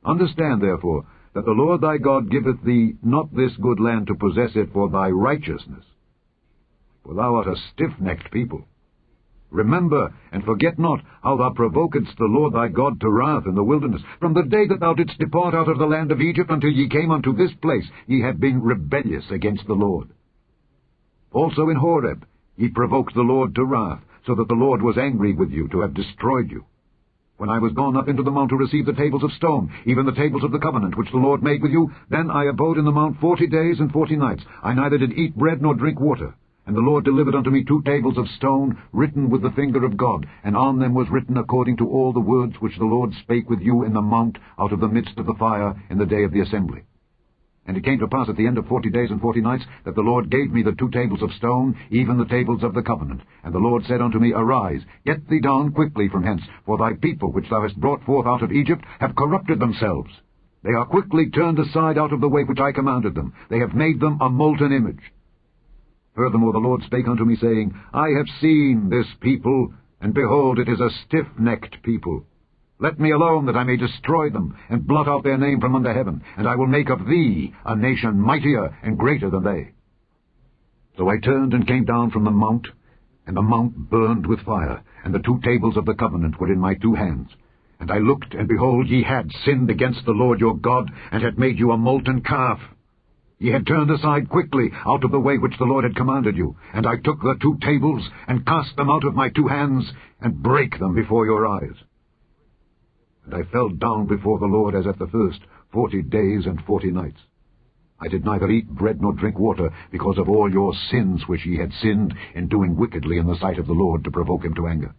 A: Understand, therefore, that the Lord thy God giveth thee not this good land to possess it for thy righteousness. For thou art a stiff-necked people. Remember, and forget not, how thou provokedst the Lord thy God to wrath in the wilderness. From the day that thou didst depart out of the land of Egypt until ye came unto this place, ye have been rebellious against the Lord. Also in Horeb ye provoked the Lord to wrath, so that the Lord was angry with you to have destroyed you. When I was gone up into the mount to receive the tables of stone, even the tables of the covenant which the Lord made with you, then I abode in the mount 40 days and 40 nights. I neither did eat bread nor drink water. And the Lord delivered unto me 2 tables of stone, written with the finger of God, and on them was written according to all the words which the Lord spake with you in the mount out of the midst of the fire in the day of the assembly. And it came to pass at the end of 40 days and 40 nights, that the Lord gave me the 2 tables of stone, even the tables of the covenant. And the Lord said unto me, Arise, get thee down quickly from hence, for thy people which thou hast brought forth out of Egypt have corrupted themselves. They are quickly turned aside out of the way which I commanded them. They have made them a molten image. Furthermore the Lord spake unto me, saying, I have seen this people, and behold, it is a stiff-necked people. Let me alone, that I may destroy them, and blot out their name from under heaven, and I will make of thee a nation mightier and greater than they. So I turned and came down from the mount, and the mount burned with fire, and the 2 tables of the covenant were in my 2 hands. And I looked, and behold, ye had sinned against the Lord your God, and had made you a molten calf. Ye had turned aside quickly out of the way which the Lord had commanded you. And I took the 2 tables, and cast them out of my 2 hands, and brake them before your eyes. And I fell down before the Lord as at the first, 40 days and 40 nights. I did neither eat bread nor drink water, because of all your sins which ye had sinned in doing wickedly in the sight of the Lord, to provoke him to anger.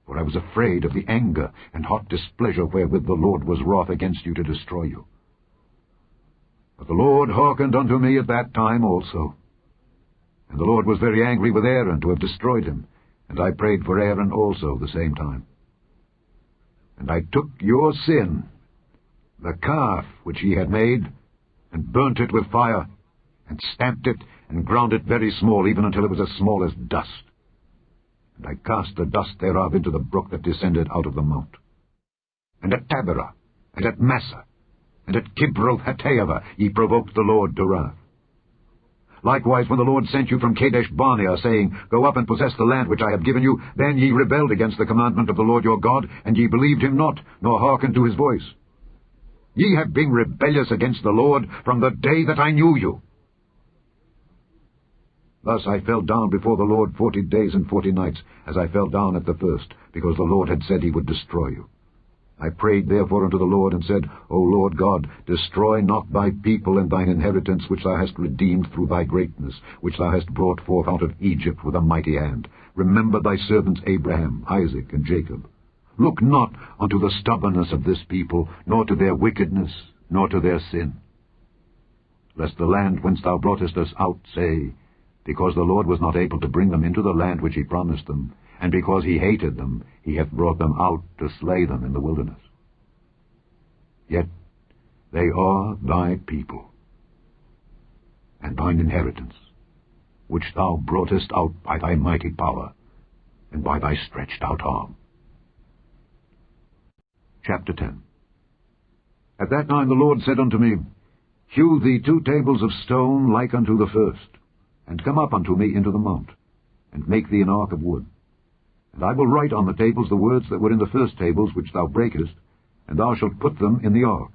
A: For I was afraid of the anger and hot displeasure wherewith the Lord was wroth against you to destroy you. But the Lord hearkened unto me at that time also. And the Lord was very angry with Aaron to have destroyed him, and I prayed for Aaron also the same time. And I took your sin, the calf which ye had made, and burnt it with fire, and stamped it, and ground it very small, even until it was as small as dust. And I cast the dust thereof into the brook that descended out of the mount. And at Taberah, and at Massa, and at Kibroth-Hattaavah ye provoked the Lord to wrath. Likewise, when the Lord sent you from Kadesh-Barnea, saying, Go up and possess the land which I have given you, then ye rebelled against the commandment of the Lord your God, and ye believed him not, nor hearkened to his voice. Ye have been rebellious against the Lord from the day that I knew you. Thus I fell down before the Lord 40 days and 40 nights, as I fell down at the first, because the Lord had said he would destroy you. I prayed therefore unto the Lord, and said, O Lord God, destroy not thy people and thine inheritance, which thou hast redeemed through thy greatness, which thou hast brought forth out of Egypt with a mighty hand. Remember thy servants Abraham, Isaac, and Jacob. Look not unto the stubbornness of this people, nor to their wickedness, nor to their sin. Lest the land whence thou broughtest us out say, Because the Lord was not able to bring them into the land which he promised them, and because he hated them, he hath brought them out to slay them in the wilderness. Yet they are thy people, and thine inheritance, which thou broughtest out by thy mighty power, and by thy stretched out arm. Chapter 10. At that time the Lord said unto me, Hew thee 2 tables of stone like unto the first, and come up unto me into the mount, and make thee an ark of wood. And I will write on the tables the words that were in the first tables which thou breakest, and thou shalt put them in the ark.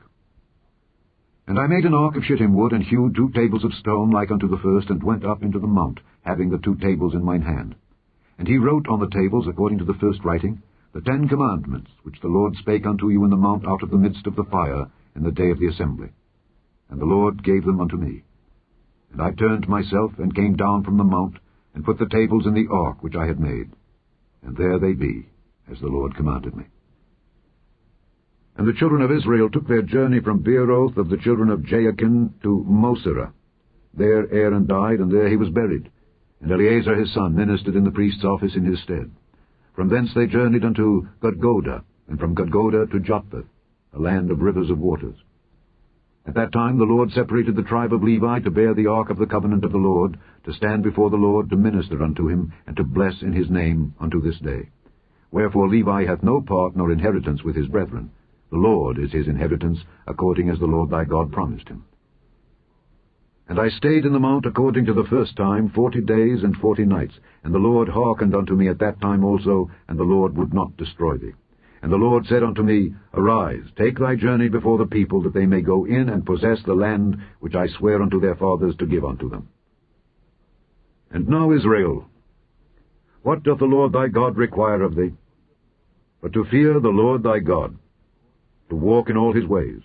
A: And I made an ark of shittim wood, and hewed 2 tables of stone like unto the first, and went up into the mount, having the 2 tables in mine hand. And he wrote on the tables, according to the first writing, the 10 commandments which the Lord spake unto you in the mount out of the midst of the fire in the day of the assembly. And the Lord gave them unto me. And I turned myself, and came down from the mount, and put the tables in the ark which I had made. And there they be, as the Lord commanded me. And the children of Israel took their journey from Beeroth of the children of Jaakan to Moserah. There Aaron died, and there he was buried. And Eleazar his son ministered in the priest's office in his stead. From thence they journeyed unto Gudgodah, and from Gudgodah to Jopheth, a land of rivers of waters. At that time the Lord separated the tribe of Levi to bear the ark of the covenant of the Lord, to stand before the Lord, to minister unto him, and to bless in his name unto this day. Wherefore Levi hath no part nor inheritance with his brethren. The Lord is his inheritance, according as the Lord thy God promised him. And I stayed in the mount according to the first time 40 days and 40 nights, and the Lord hearkened unto me at that time also, and the Lord would not destroy thee. And the Lord said unto me, Arise, take thy journey before the people, that they may go in and possess the land which I swear unto their fathers to give unto them. And now, Israel, what doth the Lord thy God require of thee? But to fear the Lord thy God, to walk in all his ways,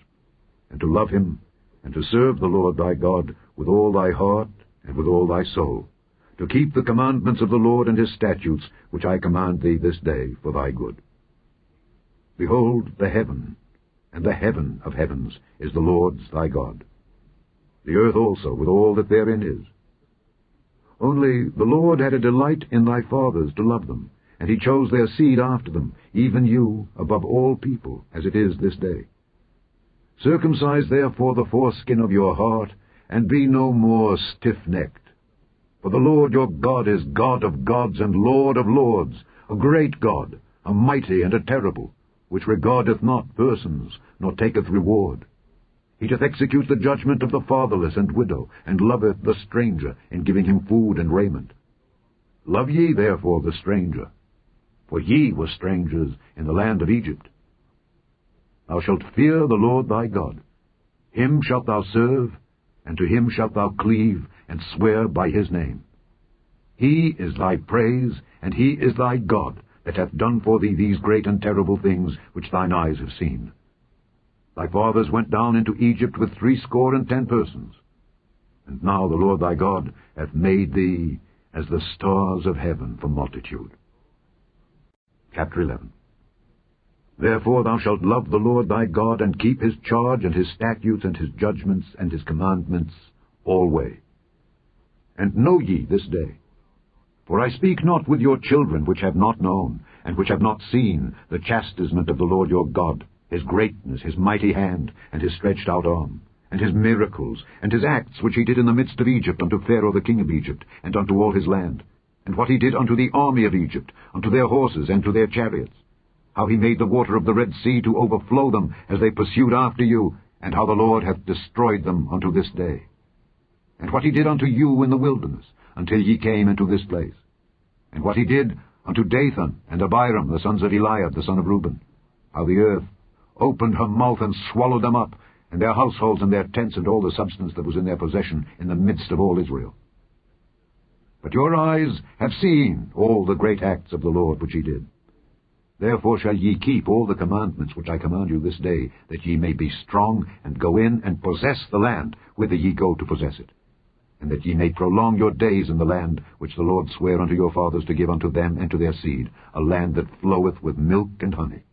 A: and to love him, and to serve the Lord thy God with all thy heart and with all thy soul, to keep the commandments of the Lord and his statutes, which I command thee this day for thy good. Behold, the heaven, and the heaven of heavens, is the Lord's thy God. The earth also, with all that therein is. Only the Lord had a delight in thy fathers to love them, and he chose their seed after them, even you, above all people, as it is this day. Circumcise therefore the foreskin of your heart, and be no more stiff-necked. For the Lord your God is God of gods and Lord of lords, a great God, a mighty and a terrible, which regardeth not persons, nor taketh reward. He doth execute the judgment of the fatherless and widow, and loveth the stranger, in giving him food and raiment. Love ye therefore the stranger, for ye were strangers in the land of Egypt. Thou shalt fear the Lord thy God. Him shalt thou serve, and to him shalt thou cleave, and swear by his name. He is thy praise, and he is thy God, that hath done for thee these great and terrible things which thine eyes have seen. Thy fathers went down into Egypt with 70 persons. And now the Lord thy God hath made thee as the stars of heaven for multitude. Chapter 11. Therefore thou shalt love the Lord thy God, and keep his charge, and his statutes, and his judgments, and his commandments alway. And know ye this day, for I speak not with your children which have not known, and which have not seen the chastisement of the Lord your God, his greatness, his mighty hand, and his stretched out arm, and his miracles, and his acts which he did in the midst of Egypt unto Pharaoh the king of Egypt, and unto all his land, and what he did unto the army of Egypt, unto their horses, and to their chariots, how he made the water of the Red Sea to overflow them as they pursued after you, and how the Lord hath destroyed them unto this day. And what he did unto you in the wilderness, until ye came into this place. And what he did unto Dathan and Abiram, the sons of Eliab, the son of Reuben, how the earth opened her mouth and swallowed them up, and their households and their tents and all the substance that was in their possession in the midst of all Israel. But your eyes have seen all the great acts of the Lord which he did. Therefore shall ye keep all the commandments which I command you this day, that ye may be strong, and go in and possess the land whither ye go to possess it, and that ye may prolong your days in the land which the Lord sware unto your fathers to give unto them and to their seed, a land that floweth with milk and honey.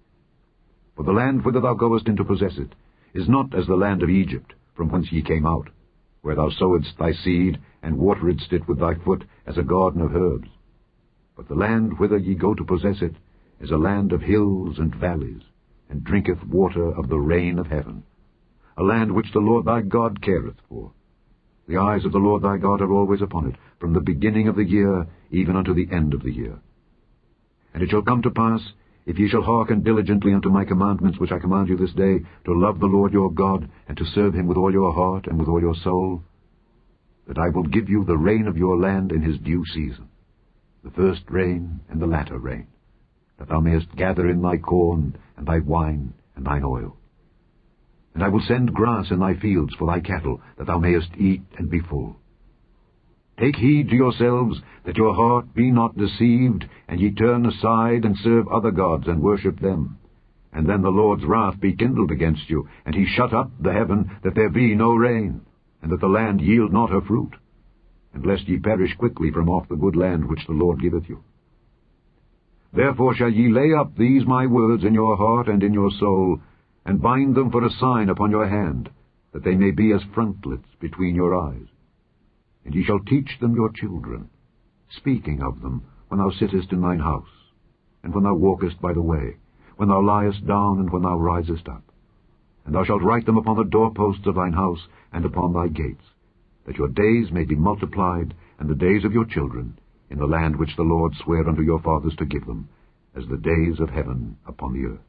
A: For the land whither thou goest in to possess it is not as the land of Egypt, from whence ye came out, where thou sowedst thy seed, and wateredst it with thy foot as a garden of herbs. But the land whither ye go to possess it is a land of hills and valleys, and drinketh water of the rain of heaven, a land which the Lord thy God careth for. The eyes of the Lord thy God are always upon it, from the beginning of the year even unto the end of the year. And it shall come to pass, if ye shall hearken diligently unto my commandments which I command you this day, to love the Lord your God, and to serve him with all your heart and with all your soul, that I will give you the rain of your land in his due season, the first rain and the latter rain, that thou mayest gather in thy corn, and thy wine, and thine oil. And I will send grass in thy fields for thy cattle, that thou mayest eat and be full. Take heed to yourselves, that your heart be not deceived, and ye turn aside and serve other gods, and worship them. And then the Lord's wrath be kindled against you, and he shut up the heaven, that there be no rain, and that the land yield not her fruit, and lest ye perish quickly from off the good land which the Lord giveth you. Therefore shall ye lay up these my words in your heart and in your soul, and bind them for a sign upon your hand, that they may be as frontlets between your eyes. And ye shall teach them your children, speaking of them when thou sittest in thine house, and when thou walkest by the way, when thou liest down, and when thou risest up. And thou shalt write them upon the doorposts of thine house, and upon thy gates, that your days may be multiplied, and the days of your children, in the land which the Lord sware unto your fathers to give them, as the days of heaven upon the earth.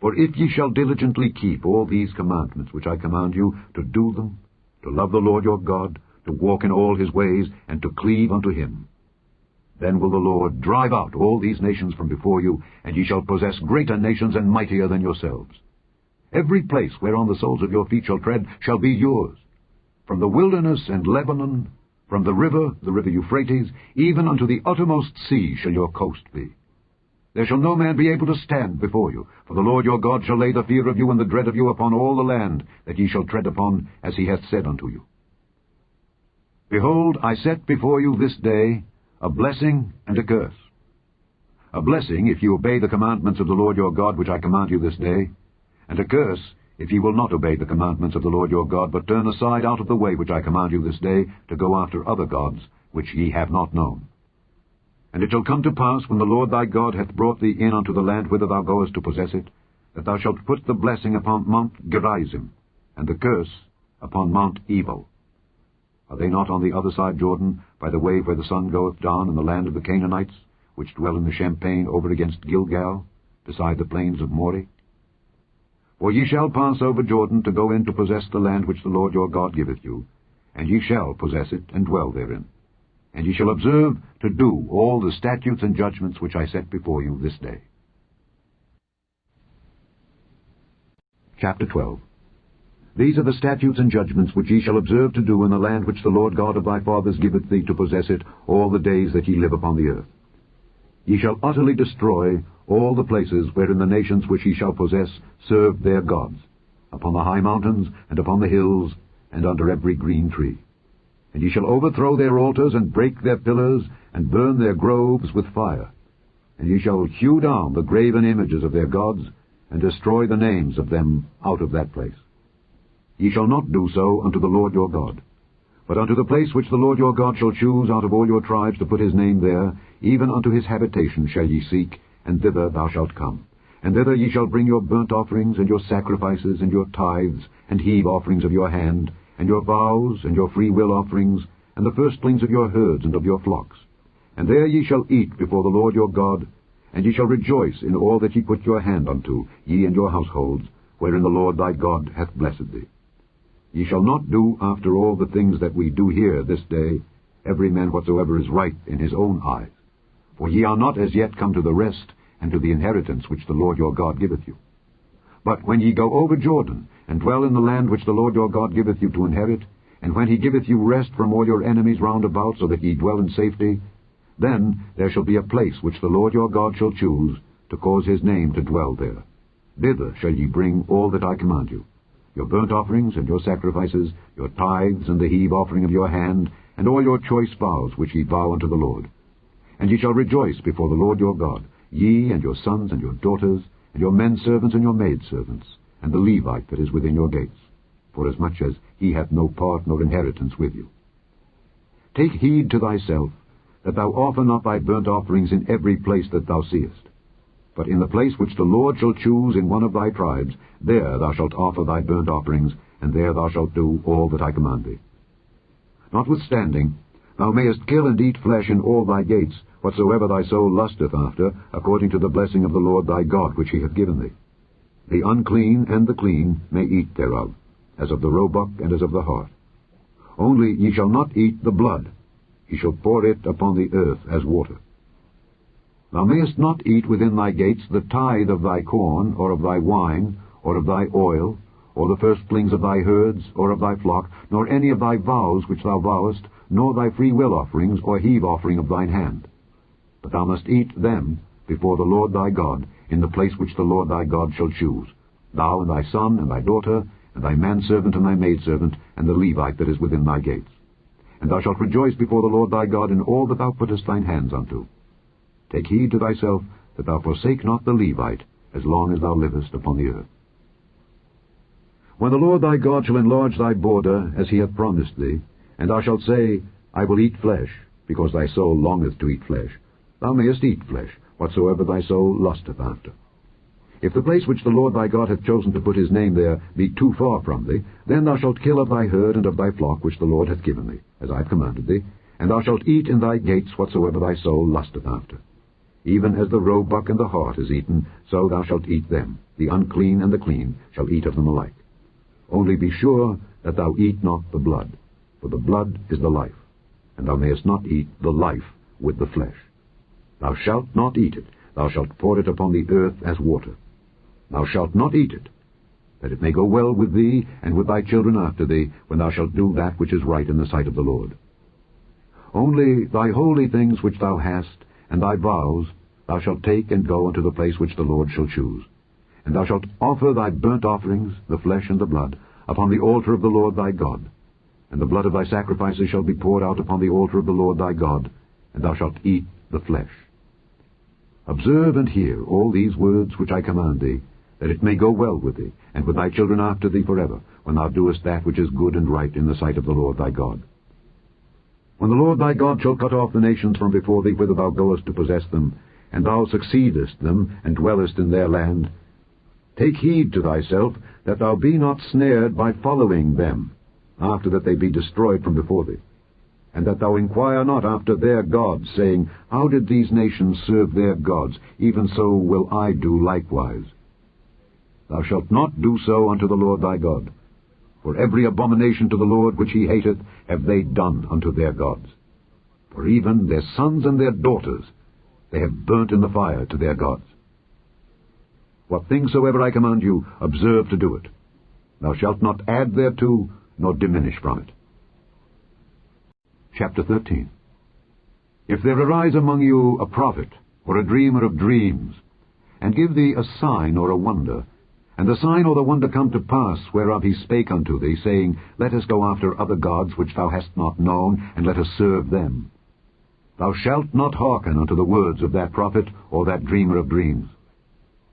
A: For if ye shall diligently keep all these commandments which I command you, to do them, to love the Lord your God, to walk in all his ways, and to cleave unto him, then will the Lord drive out all these nations from before you, and ye shall possess greater nations and mightier than yourselves. Every place whereon the soles of your feet shall tread shall be yours. From the wilderness and Lebanon, from the river Euphrates, even unto the uttermost sea shall your coast be. There shall no man be able to stand before you, for the Lord your God shall lay the fear of you and the dread of you upon all the land that ye shall tread upon, as he hath said unto you. Behold, I set before you this day a blessing and a curse. A blessing, if ye obey the commandments of the Lord your God, which I command you this day, and a curse, if ye will not obey the commandments of the Lord your God, but turn aside out of the way which I command you this day, to go after other gods, which ye have not known. And it shall come to pass, when the Lord thy God hath brought thee in unto the land whither thou goest to possess it, that thou shalt put the blessing upon Mount Gerizim, and the curse upon Mount Ebal. Are they not on the other side Jordan, by the way where the sun goeth down, in the land of the Canaanites, which dwell in the champaign over against Gilgal, beside the plains of Moreh? For ye shall pass over Jordan to go in to possess the land which the Lord your God giveth you, and ye shall possess it and dwell therein. And ye shall observe to do all the statutes and judgments which I set before you this day. Chapter 12. These are the statutes and judgments which ye shall observe to do in the land which the Lord God of thy fathers giveth thee to possess it all the days that ye live upon the earth. Ye shall utterly destroy all the places wherein the nations which ye shall possess serve their gods, upon the high mountains, and upon the hills, and under every green tree. And ye shall overthrow their altars, and break their pillars, and burn their groves with fire. And ye shall hew down the graven images of their gods, and destroy the names of them out of that place. Ye shall not do so unto the Lord your God, but unto the place which the Lord your God shall choose out of all your tribes to put his name there, even unto his habitation shall ye seek, and thither thou shalt come. And thither ye shall bring your burnt offerings, and your sacrifices, and your tithes, and heave offerings of your hand, and your vows, and your freewill offerings, and the firstlings of your herds and of your flocks. And there ye shall eat before the Lord your God, and ye shall rejoice in all that ye put your hand unto, ye and your households, wherein the Lord thy God hath blessed thee. Ye shall not do after all the things that we do here this day, every man whatsoever is right in his own eyes. For ye are not as yet come to the rest, and to the inheritance which the Lord your God giveth you. But when ye go over Jordan, and dwell in the land which the Lord your God giveth you to inherit, and when he giveth you rest from all your enemies round about, so that ye dwell in safety, then there shall be a place which the Lord your God shall choose, to cause his name to dwell there. Thither shall ye bring all that I command you, your burnt offerings and your sacrifices, your tithes and the heave offering of your hand, and all your choice vows which ye vow unto the Lord. And ye shall rejoice before the Lord your God, ye and your sons and your daughters, and your men servants and your maidservants, and the Levite that is within your gates, forasmuch as he hath no part nor inheritance with you. Take heed to thyself, that thou offer not thy burnt offerings in every place that thou seest. But in the place which the Lord shall choose in one of thy tribes, there thou shalt offer thy burnt offerings, and there thou shalt do all that I command thee. Notwithstanding, thou mayest kill and eat flesh in all thy gates, whatsoever thy soul lusteth after, according to the blessing of the Lord thy God which he hath given thee. The unclean and the clean may eat thereof, as of the roebuck and as of the hart. Only ye shall not eat the blood. Ye shall pour it upon the earth as water. Thou mayest not eat within thy gates the tithe of thy corn, or of thy wine, or of thy oil,
B: or the firstlings of thy herds, or of thy flock, nor any of thy vows which thou vowest, nor thy freewill offerings, or heave offering of thine hand. But thou must eat them before the Lord thy God, in the place which the Lord thy God shall choose, thou and thy son and thy daughter, and thy manservant and thy maidservant, and the Levite that is within thy gates. And thou shalt rejoice before the Lord thy God in all that thou puttest thine hands unto. Take heed to thyself that thou forsake not the Levite, as long as thou livest upon the earth. When the Lord thy God shall enlarge thy border, as he hath promised thee, and thou shalt say, I will eat flesh, because thy soul longeth to eat flesh, thou mayest eat flesh, whatsoever thy soul lusteth after. If the place which the Lord thy God hath chosen to put his name there be too far from thee, then thou shalt kill of thy herd and of thy flock which the Lord hath given thee, as I have commanded thee, and thou shalt eat in thy gates whatsoever thy soul lusteth after. Even as the roebuck and the hart is eaten, so thou shalt eat them. The unclean and the clean shall eat of them alike. Only be sure that thou eat not the blood, for the blood is the life, and thou mayest not eat the life with the flesh. Thou shalt not eat it, thou shalt pour it upon the earth as water. Thou shalt not eat it, that it may go well with thee and with thy children after thee, when thou shalt do that which is right in the sight of the Lord. Only thy holy things which thou hast, and thy vows, thou shalt take and go unto the place which the Lord shall choose. And thou shalt offer thy burnt offerings, the flesh and the blood, upon the altar of the Lord thy God. And the blood of thy sacrifices shall be poured out upon the altar of the Lord thy God, and thou shalt eat the flesh. Observe and hear all these words which I command thee, that it may go well with thee, and with thy children after thee forever, when thou doest that which is good and right in the sight of the Lord thy God. When the Lord thy God shall cut off the nations from before thee whither thou goest to possess them, and thou succeedest them, and dwellest in their land, take heed to thyself that thou be not snared by following them, after that they be destroyed from before thee, and that thou inquire not after their gods, saying, How did these nations serve their gods? Even so will I do likewise. Thou shalt not do so unto the Lord thy God, for every abomination to the Lord which he hateth have they done unto their gods. For even their sons and their daughters they have burnt in the fire to their gods. What things soever I command you, observe to do it. Thou shalt not add thereto, nor diminish from it. Chapter 13. If there arise among you a prophet, or a dreamer of dreams, and give thee a sign or a wonder, and the sign or the wonder come to pass, whereof he spake unto thee, saying, Let us go after other gods which thou hast not known, and let us serve them. Thou shalt not hearken unto the words of that prophet or that dreamer of dreams.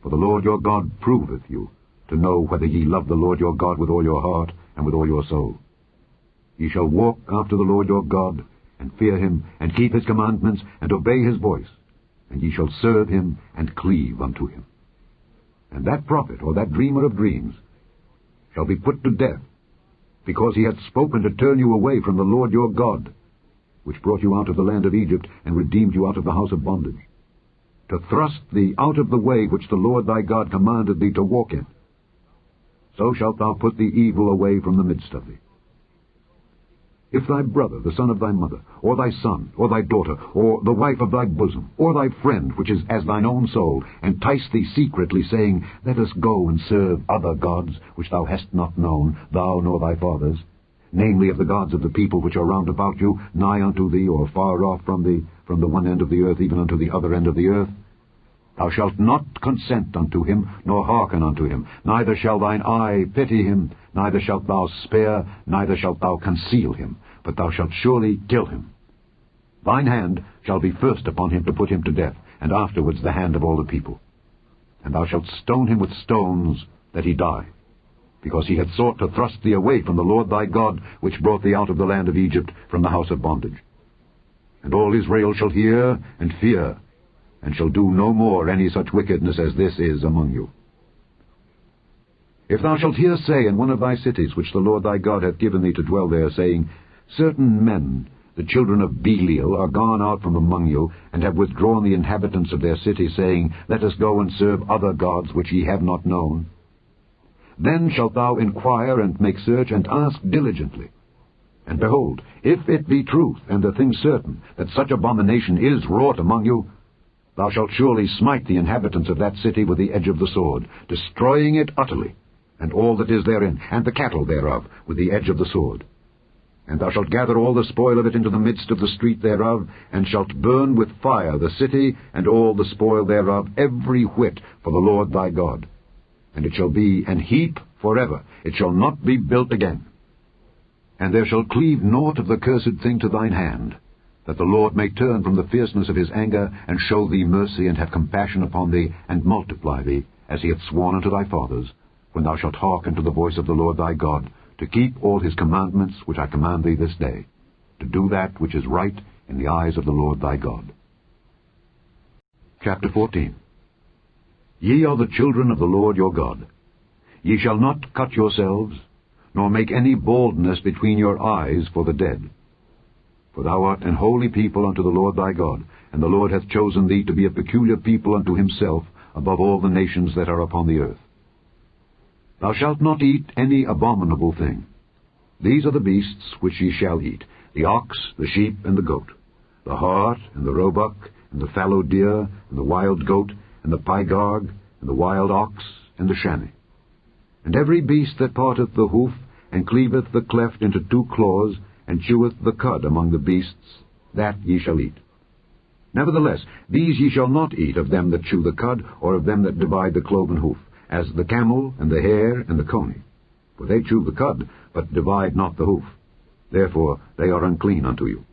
B: For the Lord your God proveth you, to know whether ye love the Lord your God with all your heart and with all your soul. Ye shall walk after the Lord your God, and fear him, and keep his commandments, and obey his voice, and ye shall serve him, and cleave unto him. And that prophet, or that dreamer of dreams, shall be put to death, because he hath spoken to turn you away from the Lord your God, which brought you out of the land of Egypt, and redeemed you out of the house of bondage, to thrust thee out of the way which the Lord thy God commanded thee to walk in. So shalt thou put the evil away from the midst of thee. If thy brother, the son of thy mother, or thy son, or thy daughter, or the wife of thy bosom, or thy friend, which is as thine own soul, entice thee secretly, saying, Let us go and serve other gods, which thou hast not known, thou nor thy fathers, namely of the gods of the people which are round about you, nigh unto thee, or far off from thee, from the one end of the earth even unto the other end of the earth, thou shalt not consent unto him, nor hearken unto him, neither shall thine eye pity him, neither shalt thou spare, neither shalt thou conceal him, but thou shalt surely kill him. Thine hand shall be first upon him to put him to death, and afterwards the hand of all the people. And thou shalt stone him with stones, that he die, because he hath sought to thrust thee away from the Lord thy God, which brought thee out of the land of Egypt, from the house of bondage. And all Israel shall hear and fear, and shall do no more any such wickedness as this is among you. If thou shalt hear say in one of thy cities, which the Lord thy God hath given thee to dwell there, saying, Certain men, the children of Belial, are gone out from among you, and have withdrawn the inhabitants of their city, saying, Let us go and serve other gods which ye have not known. Then shalt thou inquire and make search, and ask diligently. And behold, if it be truth, and the thing certain, that such abomination is wrought among you, thou shalt surely smite the inhabitants of that city with the edge of the sword, destroying it utterly,
A: and all that is therein, and the cattle thereof, with the edge of the sword. And thou shalt gather all the spoil of it into the midst of the street thereof, and shalt burn with fire the city, and all the spoil thereof, every whit, for the Lord thy God. And it shall be an heap forever, it shall not be built again. And there shall cleave naught of the cursed thing to thine hand, that the Lord may turn from the fierceness of his anger, and show thee mercy, and have compassion upon thee, and multiply thee, as he hath sworn unto thy fathers, when thou shalt hearken to the voice of the Lord thy God, to keep all his commandments which I command thee this day, to do that which is right in the eyes of the Lord thy God. Chapter 14. Ye are the children of the Lord your God. Ye shall not cut yourselves, nor make any baldness between your eyes for the dead. For thou art an holy people unto the Lord thy God, and the Lord hath chosen thee to be a peculiar people unto himself above all the nations that are upon the earth. Thou shalt not eat any abominable thing. These are the beasts which ye shall eat, the ox, the sheep, and the goat, the hart, and the roebuck, and the fallow deer, and the wild goat, and the pygarg, and the wild ox, and the chamois. And every beast that parteth the hoof, and cleaveth the cleft into two claws, and cheweth the cud among the beasts, that ye shall eat. Nevertheless, these ye shall not eat of them that chew the cud, or of them that divide the cloven hoof, as the camel, and the hare, and the coney. For they chew the cud, but divide not the hoof. Therefore they are unclean unto you.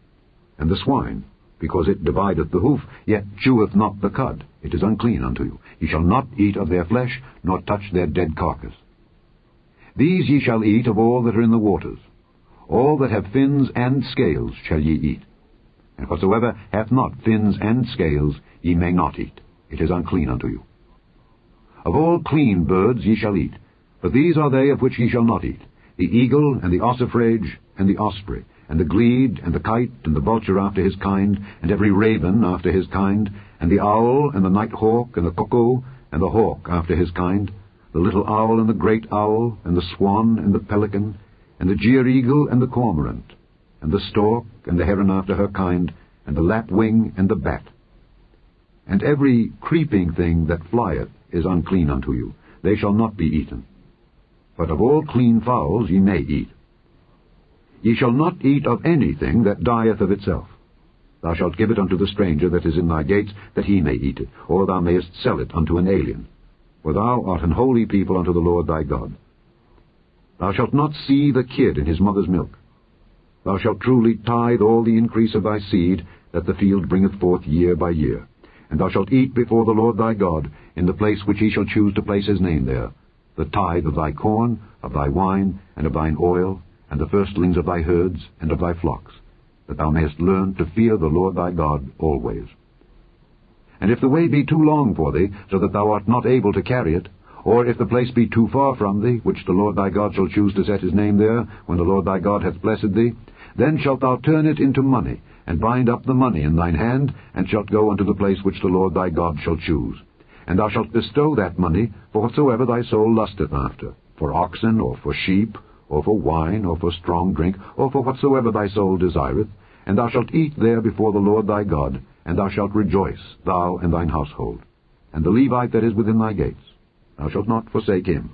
A: And the swine, because it divideth the hoof, yet cheweth not the cud, it is unclean unto you. Ye shall not eat of their flesh, nor touch their dead carcass. These ye shall eat of all that are in the waters. All that have fins and scales shall ye eat. And whatsoever hath not fins and scales ye may not eat. It is unclean unto you. Of all clean birds ye shall eat, but these are they of which ye shall not eat: the eagle, and the ossifrage, and the osprey, and the glede, and the kite, and the vulture after his kind, and every raven after his kind, and the owl, and the night hawk, and the cuckoo, and the hawk after his kind, the little owl, and the great owl, and the swan, and the pelican, and the jeer-eagle, and the cormorant, and the stork, and the heron after her kind, and the lapwing, and the bat. And every creeping thing that flieth is unclean unto you. They shall not be eaten. But of all clean fowls ye may eat. Ye shall not eat of anything that dieth of itself. Thou shalt give it unto the stranger that is in thy gates, that he may eat it, or thou mayest sell it unto an alien. For thou art an holy people unto the Lord thy God. Thou shalt not see the kid in his mother's milk. Thou shalt truly tithe all the increase of thy seed, that the field bringeth forth year by year. And thou shalt eat before the Lord thy God, in the place which he shall choose to place his name there, the tithe of thy corn, of thy wine, and of thine oil, and the firstlings of thy herds, and of thy flocks, that thou mayest learn to fear the Lord thy God always. And if the way be too long for thee, so that thou art not able to carry it, or if the place be too far from thee, which the Lord thy God shall choose to set his name there, when the Lord thy God hath blessed thee, then shalt thou turn it into money, and bind up the money in thine hand, and shalt go unto the place which the Lord thy God shall choose. And thou shalt bestow that money for whatsoever thy soul lusteth after, for oxen, or for sheep, or for wine, or for strong drink, or for whatsoever thy soul desireth, and thou shalt eat there before the Lord thy God, and thou shalt rejoice, thou and thine household. And the Levite that is within thy gates, thou shalt not forsake him,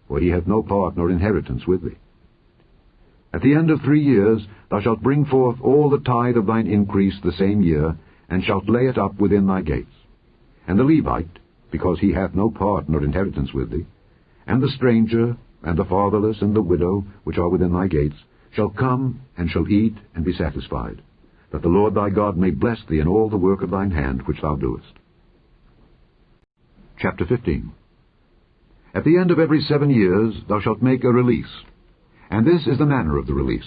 A: for he hath no part nor inheritance with thee. At the end of 3 years thou shalt bring forth all the tithe of thine increase the same year, and shalt lay it up within thy gates. And the Levite, because he hath no part nor inheritance with thee, and the stranger, and the fatherless, and the widow, which are within thy gates, shall come, and shall eat, and be satisfied, that the Lord thy God may bless thee in all the work of thine hand which thou doest. Chapter 15. At the end of every 7 years thou shalt make a release. And this is the manner of the release.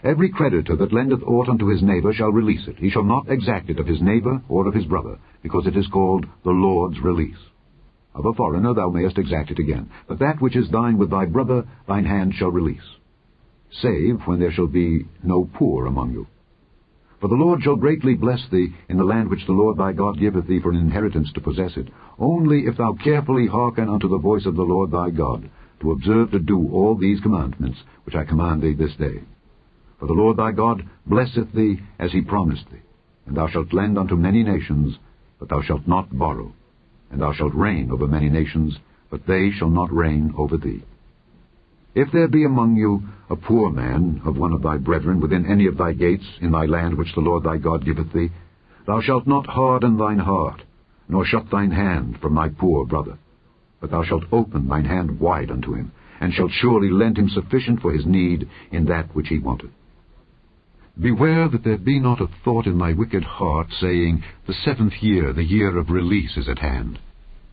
A: Every creditor that lendeth aught unto his neighbor shall release it. He shall not exact it of his neighbor or of his brother, because it is called the Lord's release. Of a foreigner thou mayest exact it again, but that which is thine with thy brother thine hand shall release, save when there shall be no poor among you. For the Lord shall greatly bless thee in the land which the Lord thy God giveth thee for an inheritance to possess it, only if thou carefully hearken unto the voice of the Lord thy God, to observe to do all these commandments which I command thee this day. For the Lord thy God blesseth thee as he promised thee, and thou shalt lend unto many nations, but thou shalt not borrow, and thou shalt reign over many nations, but they shall not reign over thee. If there be among you a poor man of one of thy brethren within any of thy gates in thy land which the Lord thy God giveth thee, thou shalt not harden thine heart, nor shut thine hand from thy poor brother, but thou shalt open thine hand wide unto him, and shalt surely lend him sufficient for his need in that which he wanteth. Beware that there be not a thought in thy wicked heart, saying, The 7th year, the year of release, is at hand.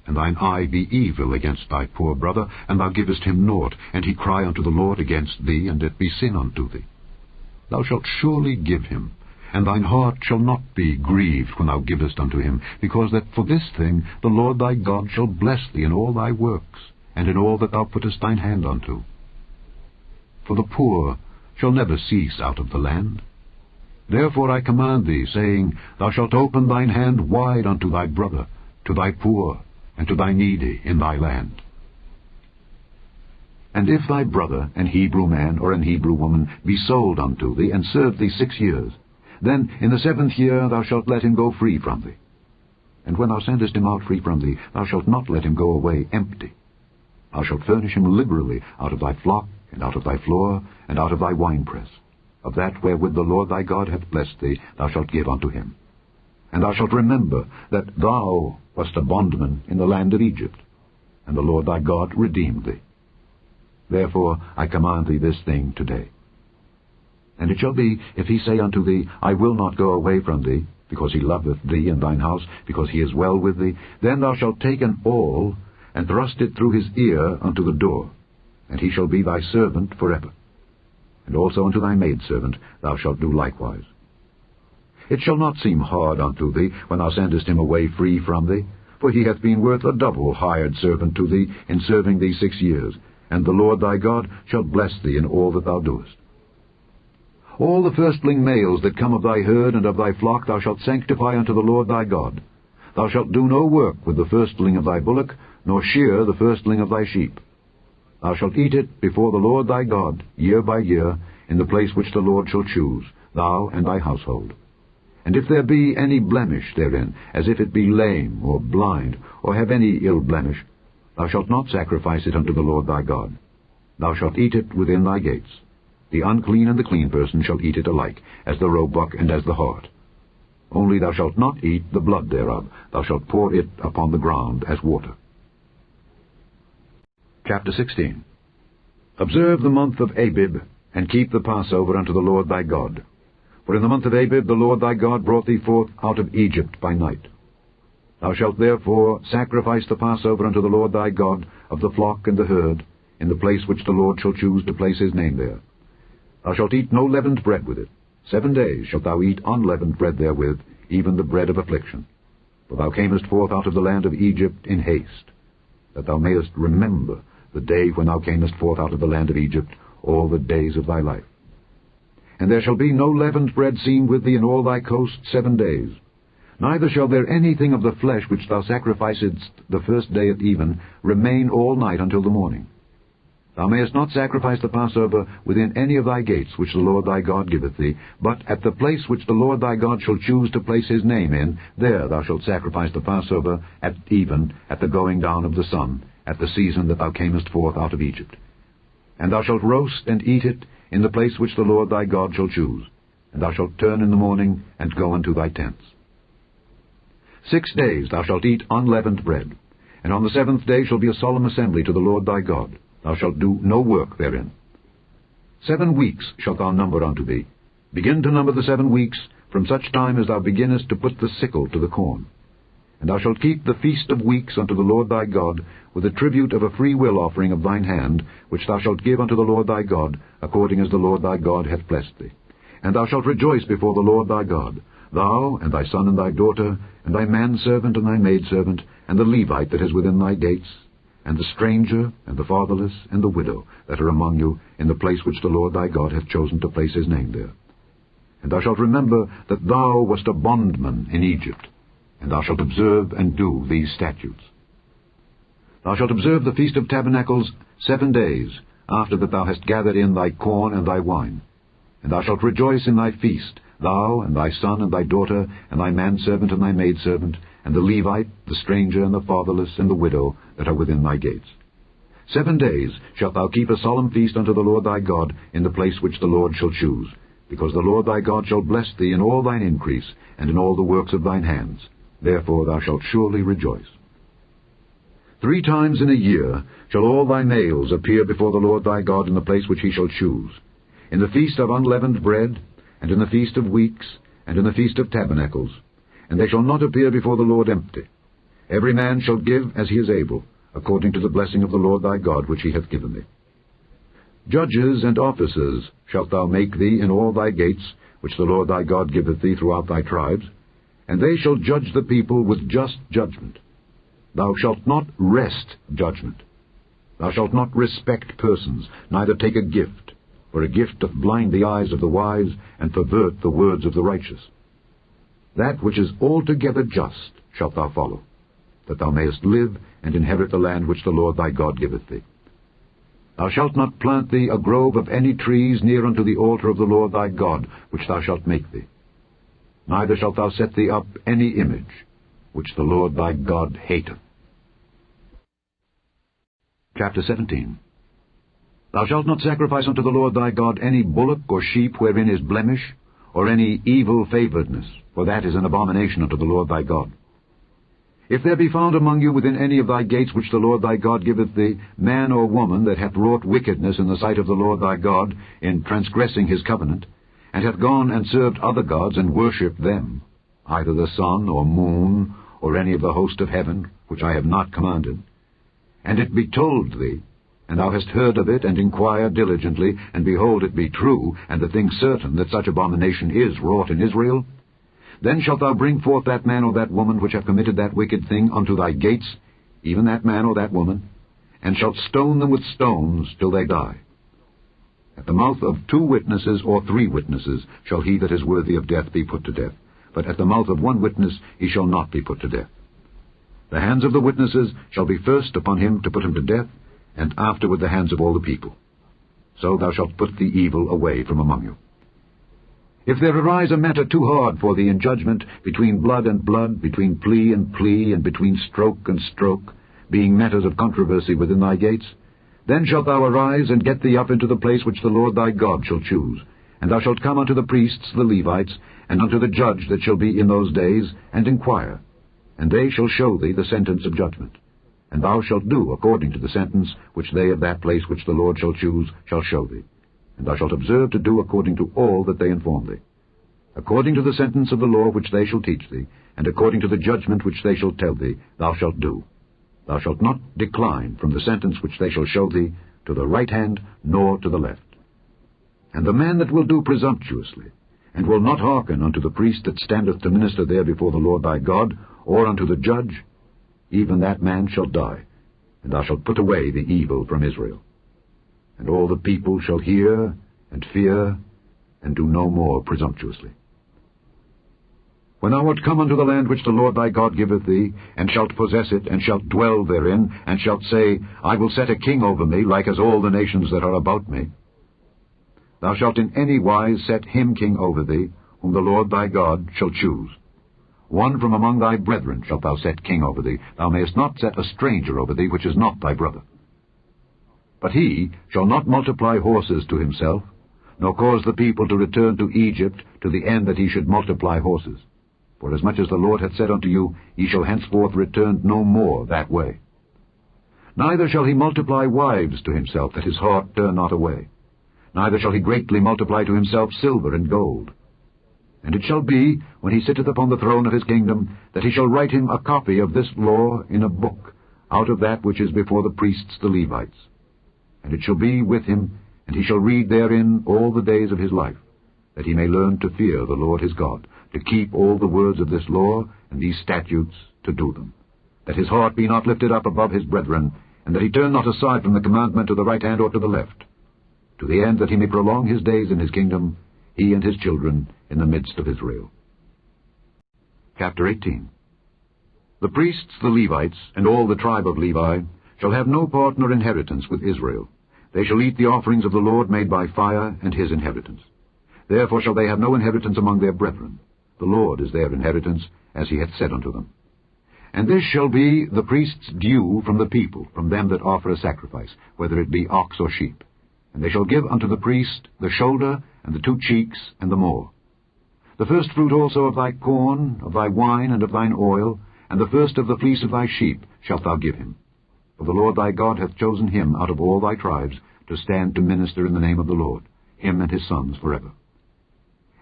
A: And thine eye be evil against thy poor brother, and thou givest him naught, and he cry unto the Lord against thee, and it be sin unto thee. Thou shalt surely give him, and thine heart shall not be grieved when thou givest unto him, because that for this thing the Lord thy God shall bless thee in all thy works, and in all that thou puttest thine hand unto. For the poor shall never cease out of the land. Therefore I command thee, saying, Thou shalt open thine hand wide unto thy brother, to thy poor, and to thy needy in thy land. And if thy brother, an Hebrew man or an Hebrew woman, be sold unto thee, and serve thee 6 years, then in the 7th year thou shalt let him go free from thee. And when thou sendest him out free from thee, thou shalt not let him go away empty. Thou shalt furnish him liberally out of thy flock, and out of thy floor, and out of thy winepress. Of that wherewith the Lord thy God hath blessed thee, thou shalt give unto him. And thou shalt remember that thou wast a bondman in the land of Egypt, and the Lord thy God redeemed thee. Therefore I command thee this thing today. And it shall be, if he say unto thee, I will not go away from thee, because he loveth thee and thine house, because he is well with thee, then thou shalt take an awl, and thrust it through his ear unto the door, and he shall be thy servant forever. And also unto thy maidservant thou shalt do likewise. It shall not seem hard unto thee when thou sendest him away free from thee, for he hath been worth a double hired servant to thee in serving thee 6 years, and the Lord thy God shall bless thee in all that thou doest. All the firstling males that come of thy herd and of thy flock thou shalt sanctify unto the Lord thy God. Thou shalt do no work with the firstling of thy bullock, nor shear the firstling of thy sheep. Thou shalt eat it before the Lord thy God, year by year, in the place which the Lord shall choose, thou and thy household. And if there be any blemish therein, as if it be lame, or blind, or have any ill blemish, thou shalt not sacrifice it unto the Lord thy God. Thou shalt eat it within thy gates. The unclean and the clean person shall eat it alike, as the roebuck and as the hart. Only thou shalt not eat the blood thereof, thou shalt pour it upon the ground as water. Chapter 16. Observe the month of Abib, and keep the Passover unto the Lord thy God. For in the month of Abib the Lord thy God brought thee forth out of Egypt by night. Thou shalt therefore sacrifice the Passover unto the Lord thy God of the flock and the herd, in the place which the Lord shall choose to place his name there. Thou shalt eat no leavened bread with it. 7 days shalt thou eat unleavened bread therewith, even the bread of affliction. For thou camest forth out of the land of Egypt in haste, that thou mayest remember the day when thou camest forth out of the land of Egypt, all the days of thy life. And there shall be no leavened bread seen with thee in all thy coast 7 days. Neither shall there anything of the flesh which thou sacrificedst the first day at even remain all night until the morning. Thou mayest not sacrifice the Passover within any of thy gates which the Lord thy God giveth thee, but at the place which the Lord thy God shall choose to place his name in, there thou shalt sacrifice the Passover at even, at the going down of the sun, at the season that thou camest forth out of Egypt. And thou shalt roast and eat it in the place which the Lord thy God shall choose, and thou shalt turn in the morning and go unto thy tents. 6 days thou shalt eat unleavened bread, and on the 7th day shall be a solemn assembly to the Lord thy God. Thou shalt do no work therein. 7 weeks shalt thou number unto thee. Begin to number the 7 weeks, from such time as thou beginnest to put the sickle to the corn. And thou shalt keep the feast of weeks unto the Lord thy God, with a tribute of a freewill offering of thine hand, which thou shalt give unto the Lord thy God, according as the Lord thy God hath blessed thee. And thou shalt rejoice before the Lord thy God, thou, and thy son and thy daughter, and thy manservant and thy maidservant, and the Levite that is within thy gates, and the stranger, and the fatherless, and the widow that are among you, in the place which the Lord thy God hath chosen to place his name there. And thou shalt remember that thou wast a bondman in Egypt, and thou shalt observe and do these statutes. Thou shalt observe the Feast of Tabernacles 7 days, after that thou hast gathered in thy corn and thy wine. And thou shalt rejoice in thy feast, thou, and thy son, and thy daughter, and thy manservant, and thy maidservant, and the Levite, the stranger, and the fatherless, and the widow, that are within thy gates. 7 days shalt thou keep a solemn feast unto the Lord thy God in the place which the Lord shall choose, because the Lord thy God shall bless thee in all thine increase, and in all the works of thine hands. Therefore thou shalt surely rejoice. 3 times in a year shall all thy males appear before the Lord thy God in the place which he shall choose, in the feast of unleavened bread, and in the feast of weeks, and in the feast of tabernacles. And they shall not appear before the Lord empty. Every man shall give as he is able, according to the blessing of the Lord thy God which he hath given thee. Judges and officers shalt thou make thee in all thy gates, which the Lord thy God giveth thee throughout thy tribes, and they shall judge the people with just judgment. Thou shalt not wrest judgment. Thou shalt not respect persons, neither take a gift, for a gift doth blind the eyes of the wise, and pervert the words of the righteous. That which is altogether just shalt thou follow, that thou mayest live and inherit the land which the Lord thy God giveth thee. Thou shalt not plant thee a grove of any trees near unto the altar of the Lord thy God, which thou shalt make thee. Neither shalt thou set thee up any image, which the Lord thy God hateth. Chapter 17. Thou shalt not sacrifice unto the Lord thy God any bullock or sheep wherein is blemish, or any evil favouredness, for that is an abomination unto the Lord thy God. If there be found among you within any of thy gates which the Lord thy God giveth thee, man or woman that hath wrought wickedness in the sight of the Lord thy God, in transgressing his covenant, and hath gone and served other gods and worshipped them, either the sun or moon, or any of the host of heaven, which I have not commanded, and it be told thee, and thou hast heard of it, and inquired diligently, and behold, it be true, and the thing certain, that such abomination is wrought in Israel, then shalt thou bring forth that man or that woman which have committed that wicked thing unto thy gates, even that man or that woman, and shalt stone them with stones till they die. At the mouth of 2 witnesses or 3 witnesses shall he that is worthy of death be put to death, but at the mouth of 1 witness he shall not be put to death. The hands of the witnesses shall be first upon him to put him to death, and afterward the hands of all the people. So thou shalt put the evil away from among you. If there arise a matter too hard for thee in judgment, between blood and blood, between plea, and between stroke and stroke, being matters of controversy within thy gates, then shalt thou arise and get thee up into the place which the Lord thy God shall choose, and thou shalt come unto the priests the Levites, and unto the judge that shall be in those days, and inquire, and they shall show thee the sentence of judgment. And thou shalt do according to the sentence which they of that place which the Lord shall choose shall show thee. And thou shalt observe to do according to all that they inform thee. According to the sentence of the law which they shall teach thee, and according to the judgment which they shall tell thee, thou shalt do. Thou shalt not decline from the sentence which they shall show thee, to the right hand, nor to the left. And the man that will do presumptuously, and will not hearken unto the priest that standeth to minister there before the Lord thy God, or unto the judge, even that man shall die, and thou shalt put away the evil from Israel. And all the people shall hear, and fear, and do no more presumptuously. When thou art come unto the land which the Lord thy God giveth thee, and shalt possess it, and shalt dwell therein, and shalt say, I will set a king over me, like as all the nations that are about me, thou shalt in any wise set him king over thee, whom the Lord thy God shall choose. 1 from among thy brethren shalt thou set king over thee. Thou mayest not set a stranger over thee, which is not thy brother. But he shall not multiply horses to himself, nor cause the people to return to Egypt, to the end that he should multiply horses. For as much as the Lord hath said unto you, ye shall henceforth return no more that way. Neither shall he multiply wives to himself, that his heart turn not away. Neither shall he greatly multiply to himself silver and gold. And it shall be, when he sitteth upon the throne of his kingdom, that he shall write him a copy of this law in a book, out of that which is before the priests the Levites. And it shall be with him, and he shall read therein all the days of his life, that he may learn to fear the Lord his God, to keep all the words of this law and these statutes, to do them, that his heart be not lifted up above his brethren, and that he turn not aside from the commandment to the right hand or to the left, to the end that he may prolong his days in his kingdom, he and his children, in the midst of Israel. Chapter 18. The priests, the Levites, and all the tribe of Levi, shall have no part nor inheritance with Israel. They shall eat the offerings of the Lord made by fire, and his inheritance. Therefore shall they have no inheritance among their brethren. The Lord is their inheritance, as he hath said unto them. And this shall be the priest's due from the people, from them that offer a sacrifice, whether it be ox or sheep. And they shall give unto the priest the shoulder, and the 2 cheeks, and the maw. The first fruit also of thy corn, of thy wine, and of thine oil, and the first of the fleece of thy sheep shalt thou give him. For the Lord thy God hath chosen him out of all thy tribes to stand to minister in the name of the Lord, him and his sons forever.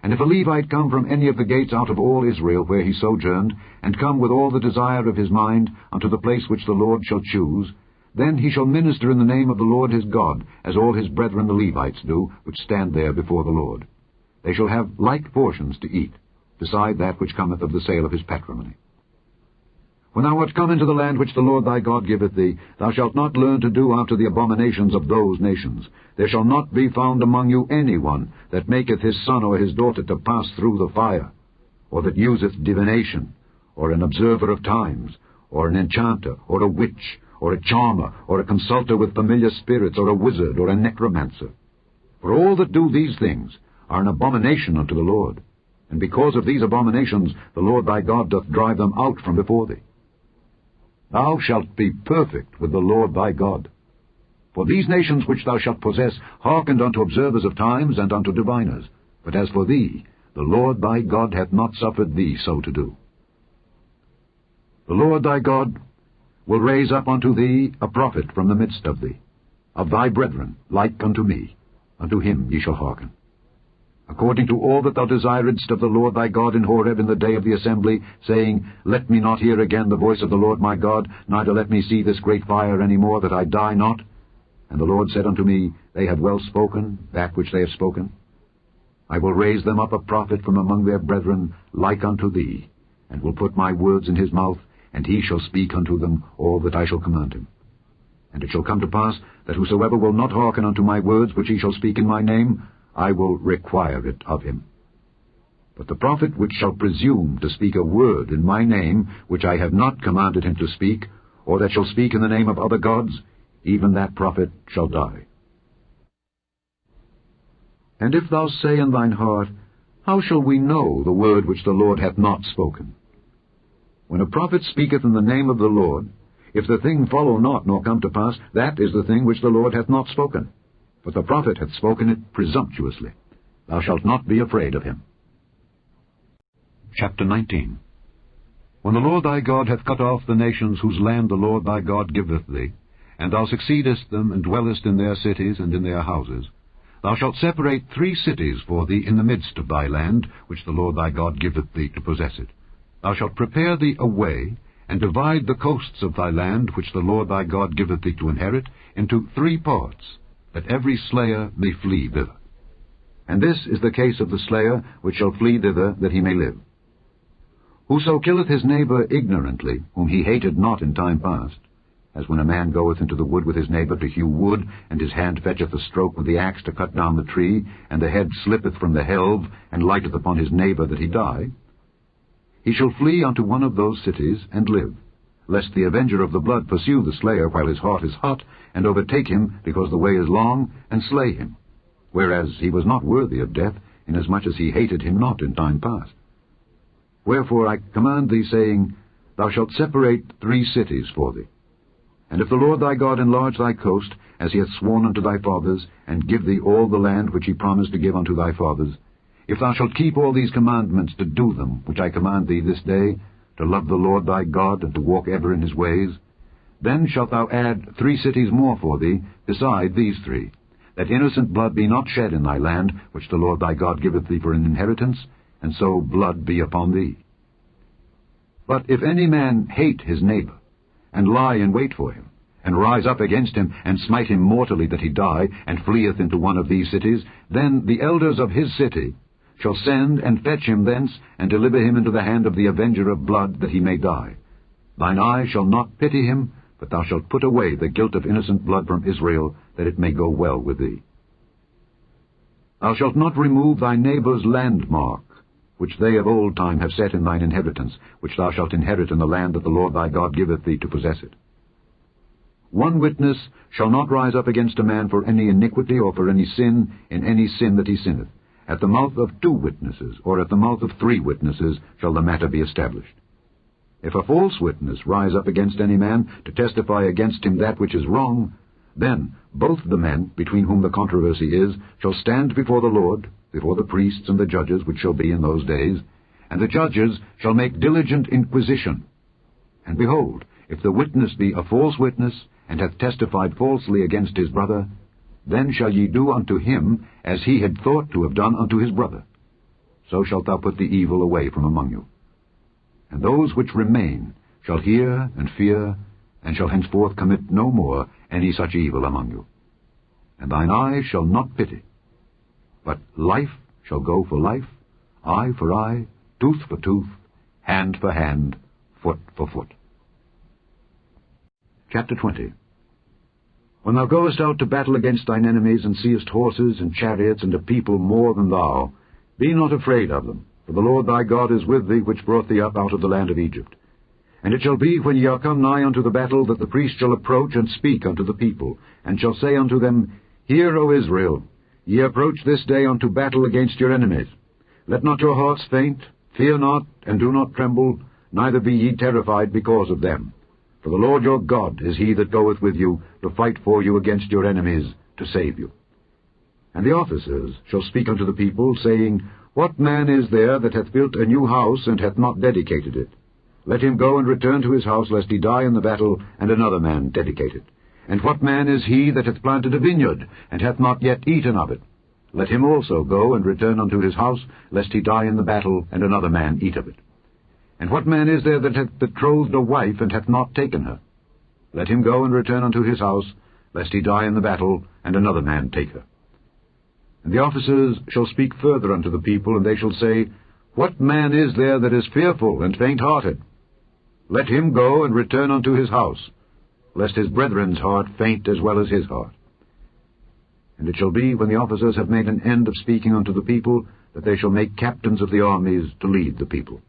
A: And if a Levite come from any of the gates out of all Israel where he sojourned, and come with all the desire of his mind unto the place which the Lord shall choose, then he shall minister in the name of the Lord his God, as all his brethren the Levites do, which stand there before the Lord. They shall have like portions to eat, beside that which cometh of the sale of his patrimony. When thou art come into the land which the Lord thy God giveth thee, thou shalt not learn to do after the abominations of those nations. There shall not be found among you any one that maketh his son or his daughter to pass through the fire, or that useth divination, or an observer of times, or an enchanter, or a witch, or a charmer, or a consulter with familiar spirits, or a wizard, or a necromancer. For all that do these things are an abomination unto the Lord, and because of these abominations the Lord thy God doth drive them out from before thee. Thou shalt be perfect with the Lord thy God. For these nations which thou shalt possess hearkened unto observers of times and unto diviners. But as for thee, the Lord thy God hath not suffered thee so to do. The Lord thy God will raise up unto thee a prophet from the midst of thee, of thy brethren, like unto me. Unto him ye shall hearken. According to all that thou desiredst of the Lord thy God in Horeb in the day of the assembly, saying, Let me not hear again the voice of the Lord my God, neither let me see this great fire any more, that I die not. And the Lord said unto me, They have well spoken, that which they have spoken. I will raise them up a prophet from among their brethren, like unto thee, and will put my words in his mouth, and he shall speak unto them all that I shall command him. And it shall come to pass, that whosoever will not hearken unto my words which he shall speak in my name, I will require it of him. But the prophet which shall presume to speak a word in my name, which I have not commanded him to speak, or that shall speak in the name of other gods, even that prophet shall die. And if thou say in thine heart, How shall we know the word which the Lord hath not spoken? When a prophet speaketh in the name of the Lord, if the thing follow not nor come to pass, that is the thing which the Lord hath not spoken. But the prophet hath spoken it presumptuously. Thou shalt not be afraid of him. Chapter 19. When the Lord thy God hath cut off the nations whose land the Lord thy God giveth thee, and thou succeedest them, and dwellest in their cities and in their houses, thou shalt separate 3 cities for thee in the midst of thy land, which the Lord thy God giveth thee to possess it. Thou shalt prepare thee a way, and divide the coasts of thy land, which the Lord thy God giveth thee to inherit, into 3 parts, that every slayer may flee thither. And this is the case of the slayer which shall flee thither, that he may live. Whoso killeth his neighbor ignorantly, whom he hated not in time past, as when a man goeth into the wood with his neighbor to hew wood, and his hand fetcheth a stroke with the axe to cut down the tree, and the head slippeth from the helve, and lighteth upon his neighbor that he die, he shall flee unto one of those cities, and live, lest the avenger of the blood pursue the slayer while his heart is hot, and overtake him, because the way is long, and slay him, whereas he was not worthy of death, inasmuch as he hated him not in time past. Wherefore I command thee, saying, Thou shalt separate 3 cities for thee. And if the Lord thy God enlarge thy coast, as he hath sworn unto thy fathers, and give thee all the land which he promised to give unto thy fathers, if thou shalt keep all these commandments to do them, which I command thee this day, to love the Lord thy God, and to walk ever in his ways, then shalt thou add 3 cities more for thee, beside these 3, that innocent blood be not shed in thy land, which the Lord thy God giveth thee for an inheritance, and so blood be upon thee. But if any man hate his neighbor, and lie in wait for him, and rise up against him, and smite him mortally that he die, and fleeth into one of these cities, then the elders of his city shall send and fetch him thence, and deliver him into the hand of the avenger of blood, that he may die. Thine eye shall not pity him, but thou shalt put away the guilt of innocent blood from Israel, that it may go well with thee. Thou shalt not remove thy neighbour's landmark, which they of old time have set in thine inheritance, which thou shalt inherit in the land that the Lord thy God giveth thee to possess it. 1 witness shall not rise up against a man for any iniquity or for any sin in any sin that he sinneth. At the mouth of 2 witnesses, or at the mouth of 3 witnesses, shall the matter be established. If a false witness rise up against any man to testify against him that which is wrong, then both the men between whom the controversy is shall stand before the Lord, before the priests and the judges which shall be in those days, and the judges shall make diligent inquisition. And behold, if the witness be a false witness, and hath testified falsely against his brother, then shall ye do unto him as he had thought to have done unto his brother. So shalt thou put the evil away from among you. And those which remain shall hear and fear, and shall henceforth commit no more any such evil among you. And thine eye shall not pity, but life shall go for life, eye for eye, tooth for tooth, hand for hand, foot for foot. Chapter 20. When thou goest out to battle against thine enemies, and seest horses and chariots and a people more than thou, be not afraid of them, for the Lord thy God is with thee, which brought thee up out of the land of Egypt. And it shall be, when ye are come nigh unto the battle, that the priest shall approach and speak unto the people, and shall say unto them, Hear, O Israel, ye approach this day unto battle against your enemies. Let not your hearts faint, fear not, and do not tremble, neither be ye terrified because of them. For the Lord your God is he that goeth with you to fight for you against your enemies, to save you. And the officers shall speak unto the people, saying, What man is there that hath built a new house, and hath not dedicated it? Let him go and return to his house, lest he die in the battle, and another man dedicate it. And what man is he that hath planted a vineyard, and hath not yet eaten of it? Let him also go and return unto his house, lest he die in the battle, and another man eat of it. And what man is there that hath betrothed a wife, and hath not taken her? Let him go and return unto his house, lest he die in the battle, and another man take her. And the officers shall speak further unto the people, and they shall say, What man is there that is fearful and faint-hearted? Let him go and return unto his house, lest his brethren's heart faint as well as his heart. And it shall be, when the officers have made an end of speaking unto the people, that they shall make captains of the armies to lead the people.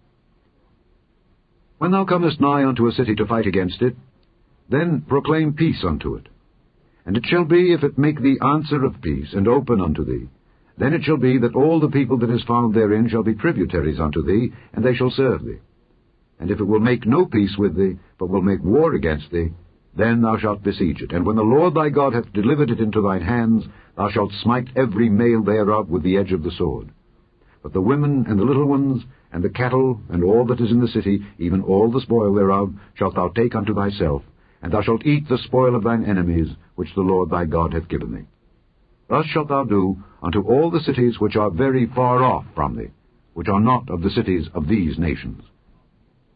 A: When thou comest nigh unto a city to fight against it, then proclaim peace unto it. And it shall be, if it make thee answer of peace, and open unto thee, then it shall be that all the people that is found therein shall be tributaries unto thee, and they shall serve thee. And if it will make no peace with thee, but will make war against thee, then thou shalt besiege it. And when the Lord thy God hath delivered it into thine hands, thou shalt smite every male thereof with the edge of the sword. But the women and the little ones, and the cattle, and all that is in the city, even all the spoil thereof, shalt thou take unto thyself, and thou shalt eat the spoil of thine enemies, which the Lord thy God hath given thee. Thus shalt thou do unto all the cities which are very far off from thee, which are not of the cities of these nations.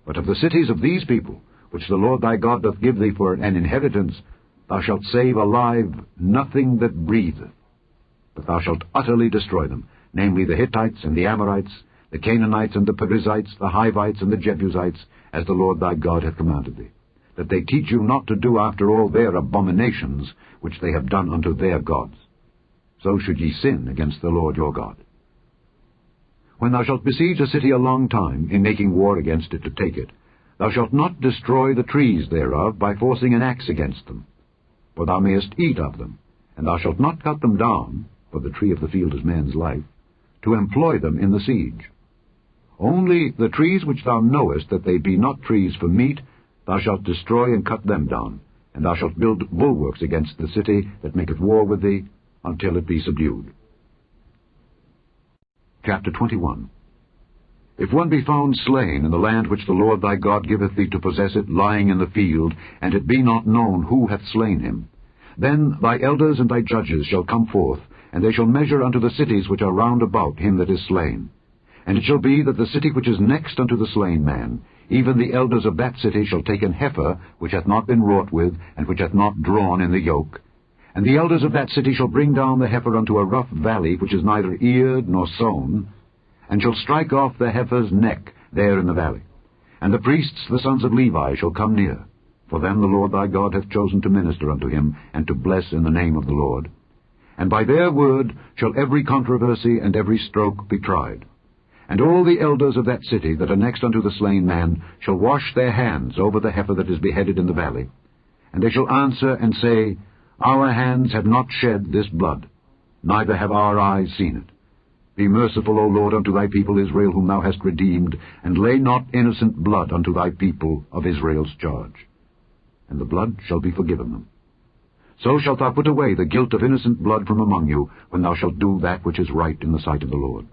A: But of the cities of these people, which the Lord thy God doth give thee for an inheritance, thou shalt save alive nothing that breatheth, but thou shalt utterly destroy them, namely the Hittites and the Amorites, the Canaanites and the Perizzites, the Hivites and the Jebusites, as the Lord thy God hath commanded thee, that they teach you not to do after all their abominations, which they have done unto their gods. So should ye sin against the Lord your God. When thou shalt besiege a city a long time, in making war against it to take it, thou shalt not destroy the trees thereof by forcing an axe against them, for thou mayest eat of them, and thou shalt not cut them down, for the tree of the field is man's life, to employ them in the siege. Only the trees which thou knowest that they be not trees for meat, thou shalt destroy and cut them down, and thou shalt build bulwarks against the city that maketh war with thee, until it be subdued. Chapter 21. If one be found slain in the land which the Lord thy God giveth thee to possess it, lying in the field, and it be not known who hath slain him, then thy elders and thy judges shall come forth, and they shall measure unto the cities which are round about him that is slain. And it shall be that the city which is next unto the slain man, even the elders of that city shall take an heifer which hath not been wrought with, and which hath not drawn in the yoke. And the elders of that city shall bring down the heifer unto a rough valley, which is neither eared nor sown, and shall strike off the heifer's neck there in the valley. And the priests, the sons of Levi, shall come near, for them the Lord thy God hath chosen to minister unto him, and to bless in the name of the Lord. And by their word shall every controversy and every stroke be tried. And all the elders of that city that are next unto the slain man shall wash their hands over the heifer that is beheaded in the valley. And they shall answer and say, Our hands have not shed this blood, neither have our eyes seen it. Be merciful, O Lord, unto thy people Israel, whom thou hast redeemed, and lay not innocent blood unto thy people of Israel's charge. And the blood shall be forgiven them. So shalt thou put away the guilt of innocent blood from among you, when thou shalt do that which is right in the sight of the Lord.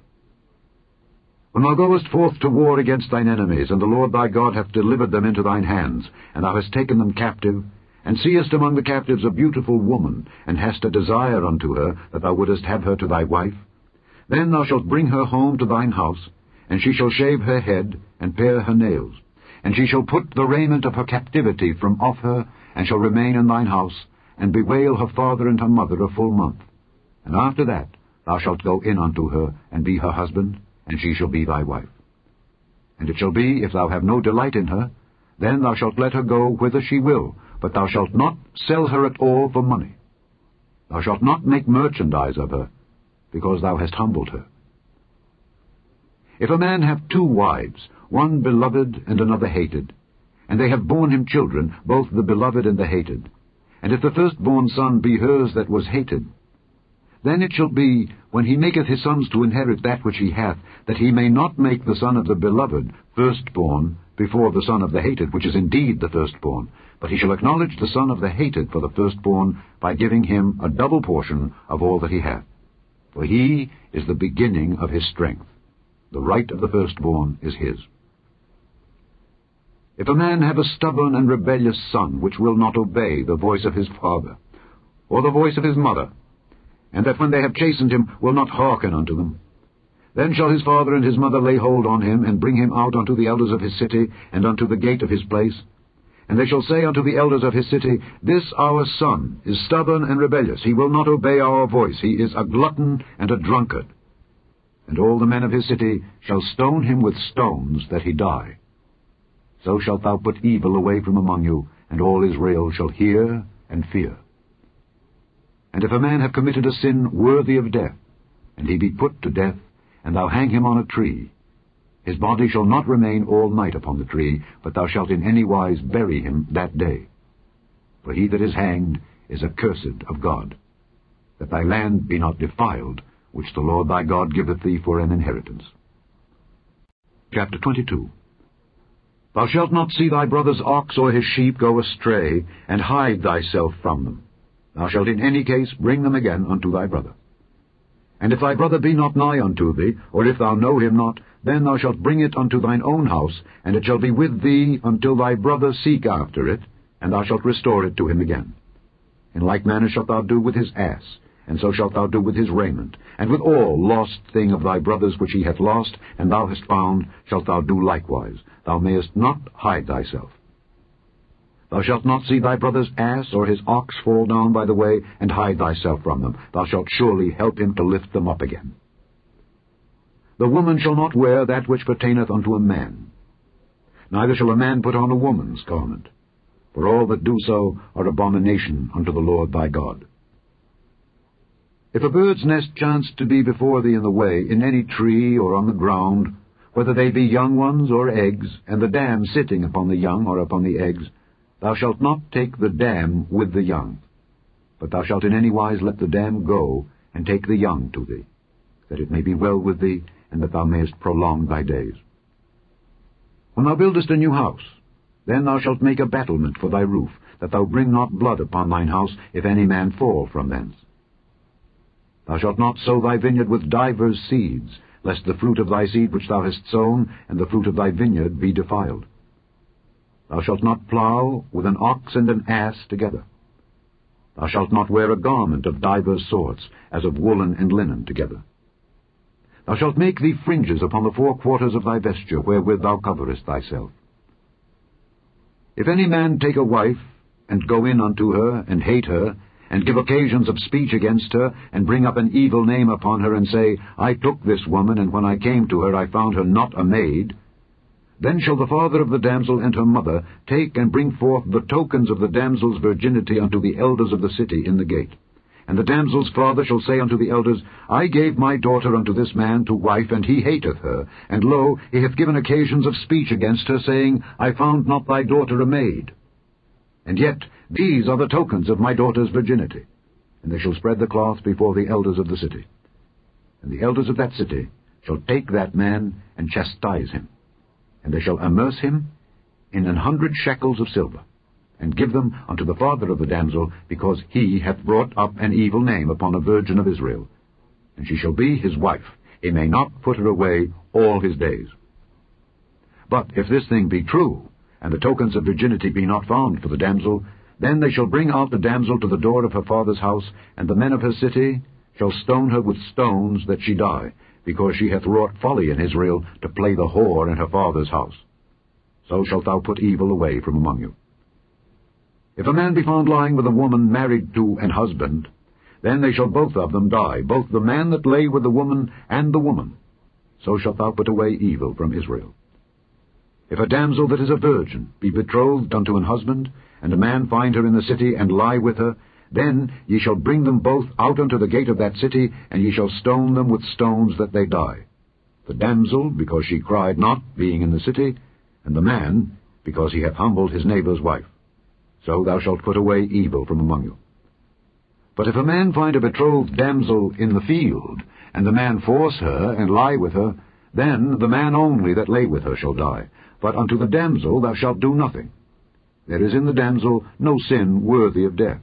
A: When thou goest forth to war against thine enemies, and the Lord thy God hath delivered them into thine hands, and thou hast taken them captive, and seest among the captives a beautiful woman, and hast a desire unto her, that thou wouldest have her to thy wife, then thou shalt bring her home to thine house, and she shall shave her head, and pare her nails, and she shall put the raiment of her captivity from off her, and shall remain in thine house, and bewail her father and her mother a full month. And after that thou shalt go in unto her, and be her husband, and she shall be thy wife. And it shall be, if thou have no delight in her, then thou shalt let her go whither she will, but thou shalt not sell her at all for money. Thou shalt not make merchandise of her, because thou hast humbled her. If a man have 2 wives, one beloved and another hated, and they have borne him children, both the beloved and the hated, and if the firstborn son be hers that was hated, then it shall be, when he maketh his sons to inherit that which he hath, that he may not make the son of the beloved firstborn before the son of the hated, which is indeed the firstborn, but he shall acknowledge the son of the hated for the firstborn, by giving him a double portion of all that he hath. For he is the beginning of his strength. The right of the firstborn is his. If a man have a stubborn and rebellious son, which will not obey the voice of his father, or the voice of his mother, and that when they have chastened him will not hearken unto them, then shall his father and his mother lay hold on him, and bring him out unto the elders of his city, and unto the gate of his place. And they shall say unto the elders of his city, This our son is stubborn and rebellious. He will not obey our voice. He is a glutton and a drunkard. And all the men of his city shall stone him with stones, that he die. So shalt thou put evil away from among you, and all Israel shall hear and fear. And if a man have committed a sin worthy of death, and he be put to death, and thou hang him on a tree, his body shall not remain all night upon the tree, but thou shalt in any wise bury him that day. For he that is hanged is accursed of God, that thy land be not defiled, which the Lord thy God giveth thee for an inheritance. Chapter 22. Thou shalt not see thy brother's ox or his sheep go astray, and hide thyself from them. Thou shalt in any case bring them again unto thy brother. And if thy brother be not nigh unto thee, or if thou know him not, then thou shalt bring it unto thine own house, and it shall be with thee until thy brother seek after it, and thou shalt restore it to him again. In like manner shalt thou do with his ass, and so shalt thou do with his raiment, and with all lost thing of thy brother's which he hath lost, and thou hast found, shalt thou do likewise. Thou mayest not hide thyself. Thou shalt not see thy brother's ass or his ox fall down by the way, and hide thyself from them. Thou shalt surely help him to lift them up again. The woman shall not wear that which pertaineth unto a man, neither shall a man put on a woman's garment, for all that do so are abomination unto the Lord thy God. If a bird's nest chance to be before thee in the way, in any tree or on the ground, whether they be young ones or eggs, and the dam sitting upon the young or upon the eggs, thou shalt not take the dam with the young, but thou shalt in any wise let the dam go, and take the young to thee, that it may be well with thee, and that thou mayest prolong thy days. When thou buildest a new house, then thou shalt make a battlement for thy roof, that thou bring not blood upon thine house, if any man fall from thence. Thou shalt not sow thy vineyard with divers seeds, lest the fruit of thy seed which thou hast sown, and the fruit of thy vineyard be defiled. Thou shalt not plow with an ox and an ass together. Thou shalt not wear a garment of divers sorts, as of woolen and linen together. Thou shalt make thee fringes upon the 4 quarters of thy vesture, wherewith thou coverest thyself. If any man take a wife, and go in unto her, and hate her, and give occasions of speech against her, and bring up an evil name upon her, and say, I took this woman, and when I came to her I found her not a maid, then shall the father of the damsel and her mother take and bring forth the tokens of the damsel's virginity unto the elders of the city in the gate. And the damsel's father shall say unto the elders, I gave my daughter unto this man to wife, and he hateth her. And lo, he hath given occasions of speech against her, saying, I found not thy daughter a maid. And yet these are the tokens of my daughter's virginity. And they shall spread the cloth before the elders of the city. And the elders of that city shall take that man and chastise him, and they shall amerce him in 100 shekels of silver, and give them unto the father of the damsel, because he hath brought up an evil name upon a virgin of Israel. And she shall be his wife. He may not put her away all his days. But if this thing be true, and the tokens of virginity be not found for the damsel, then they shall bring out the damsel to the door of her father's house, and the men of her city shall stone her with stones that she die, because she hath wrought folly in Israel, to play the whore in her father's house. So shalt thou put evil away from among you. If a man be found lying with a woman married to an husband, then they shall both of them die, both the man that lay with the woman and the woman. So shalt thou put away evil from Israel. If a damsel that is a virgin be betrothed unto an husband, and a man find her in the city, and lie with her, then ye shall bring them both out unto the gate of that city, and ye shall stone them with stones that they die. The damsel, because she cried not, being in the city, and the man, because he hath humbled his neighbour's wife. So thou shalt put away evil from among you. But if a man find a betrothed damsel in the field, and the man force her, and lie with her, then the man only that lay with her shall die. But unto the damsel thou shalt do nothing. There is in the damsel no sin worthy of death.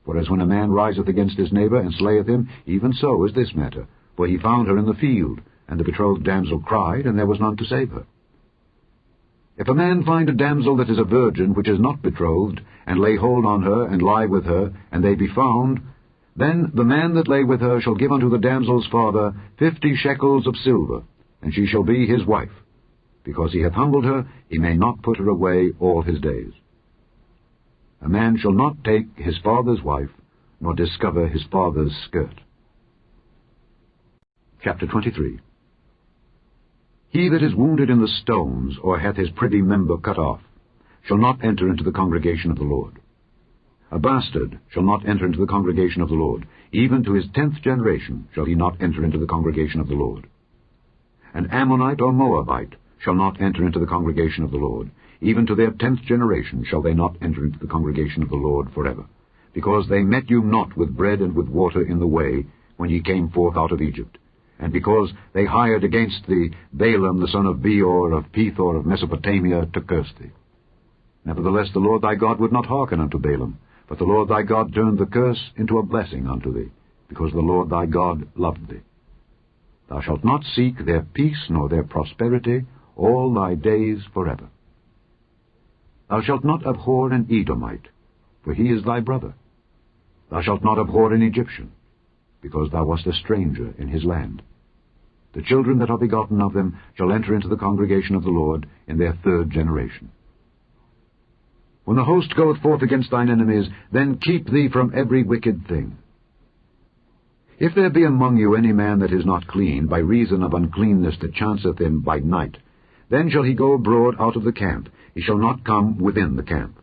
A: For as when a man riseth against his neighbour, and slayeth him, even so is this matter. For he found her in the field, and the betrothed damsel cried, and there was none to save her. If a man find a damsel that is a virgin, which is not betrothed, and lay hold on her, and lie with her, and they be found, then the man that lay with her shall give unto the damsel's father 50 shekels of silver, and she shall be his wife. Because he hath humbled her, he may not put her away all his days. A man shall not take his father's wife, nor discover his father's skirt. Chapter 23. He that is wounded in the stones, or hath his privy member cut off, shall not enter into the congregation of the Lord. A bastard shall not enter into the congregation of the Lord. Even to his 10th generation shall he not enter into the congregation of the Lord. An Ammonite or Moabite shall not enter into the congregation of the Lord. Even to their 10th generation shall they not enter into the congregation of the Lord forever. Because they met you not with bread and with water in the way, when ye came forth out of Egypt. And because they hired against thee Balaam the son of Beor of Pethor of Mesopotamia to curse thee. Nevertheless the Lord thy God would not hearken unto Balaam, but the Lord thy God turned the curse into a blessing unto thee, because the Lord thy God loved thee. Thou shalt not seek their peace nor their prosperity all thy days forever. Thou shalt not abhor an Edomite, for he is thy brother. Thou shalt not abhor an Egyptian, because thou wast a stranger in his land. The children that are begotten of them shall enter into the congregation of the Lord in their 3rd generation. When the host goeth forth against thine enemies, then keep thee from every wicked thing. If there be among you any man that is not clean, by reason of uncleanness that chanceth him by night, then shall he go abroad out of the camp. He shall not come within the camp.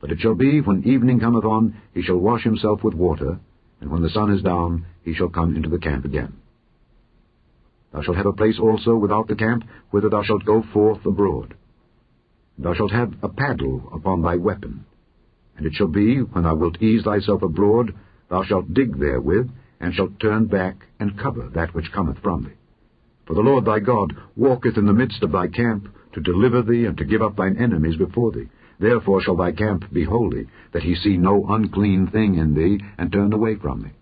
A: But it shall be, when evening cometh on, he shall wash himself with water, and when the sun is down, he shall come into the camp again. Thou shalt have a place also without the camp, whither thou shalt go forth abroad. Thou shalt have a paddle upon thy weapon. And it shall be, when thou wilt ease thyself abroad, thou shalt dig therewith, and shalt turn back and cover that which cometh from thee. For the Lord thy God walketh in the midst of thy camp, to deliver thee and to give up thine enemies before thee. Therefore shall thy camp be holy, that he see no unclean thing in thee, and turn away from thee.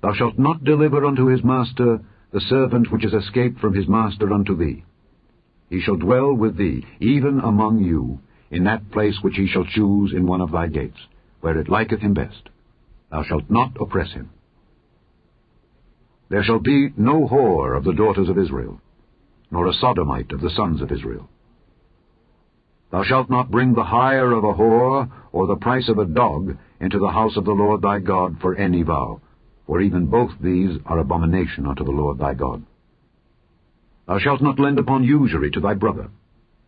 A: Thou shalt not deliver unto his master the servant which is escaped from his master unto thee. He shall dwell with thee, even among you, in that place which he shall choose in one of thy gates, where it liketh him best. Thou shalt not oppress him. There shall be no whore of the daughters of Israel, nor a sodomite of the sons of Israel. Thou shalt not bring the hire of a whore, or the price of a dog, into the house of the Lord thy God for any vow, for even both these are abomination unto the Lord thy God. Thou shalt not lend upon usury to thy brother,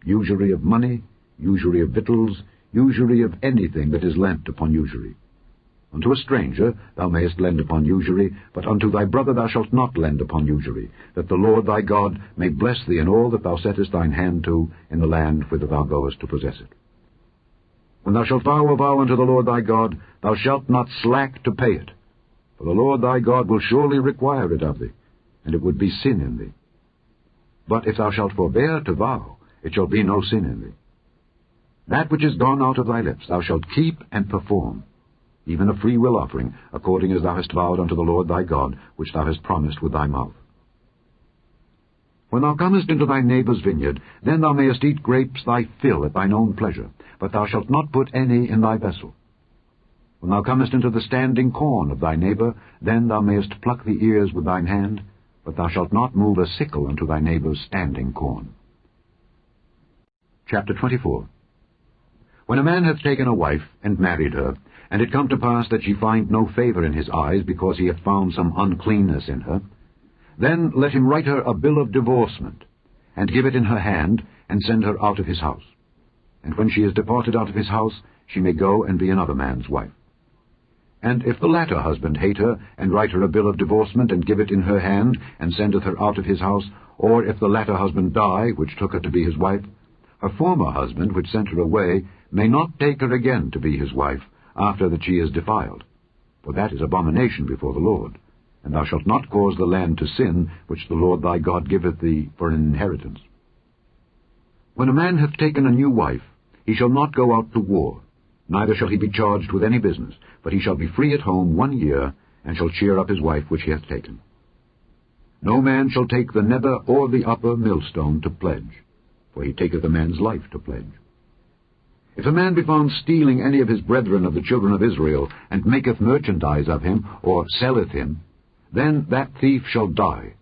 A: usury of money, usury of victuals, usury of anything that is lent upon usury. Unto a stranger thou mayest lend upon usury, but unto thy brother thou shalt not lend upon usury, that the Lord thy God may bless thee in all that thou settest thine hand to in the land whither thou goest to possess it. When thou shalt vow a vow unto the Lord thy God, thou shalt not slack to pay it. For the Lord thy God will surely require it of thee, and it would be sin in thee. But if thou shalt forbear to vow, it shall be no sin in thee. That which is gone out of thy lips thou shalt keep and perform, even a freewill offering, according as thou hast vowed unto the Lord thy God, which thou hast promised with thy mouth. When thou comest into thy neighbour's vineyard, then thou mayest eat grapes thy fill at thine own pleasure, but thou shalt not put any in thy vessel. When thou comest into the standing corn of thy neighbour, then thou mayest pluck the ears with thine hand, but thou shalt not move a sickle unto thy neighbour's standing corn. Chapter 24. When a man hath taken a wife, and married her, and it come to pass that she find no favour in his eyes, because he hath found some uncleanness in her, then let him write her a bill of divorcement, and give it in her hand, and send her out of his house. And when she is departed out of his house, she may go and be another man's wife. And if the latter husband hate her, and write her a bill of divorcement, and give it in her hand, and sendeth her out of his house, or if the latter husband die, which took her to be his wife, her former husband, which sent her away, may not take her again to be his wife, after that she is defiled. For that is abomination before the Lord. And thou shalt not cause the land to sin, which the Lord thy God giveth thee for an inheritance. When a man hath taken a new wife, he shall not go out to war, neither shall he be charged with any business, but he shall be free at home 1 year, and shall cheer up his wife which he hath taken. No man shall take the nether or the upper millstone to pledge, for he taketh a man's life to pledge. If a man be found stealing any of his brethren of the children of Israel, and maketh merchandise of him, or selleth him, then that thief shall die,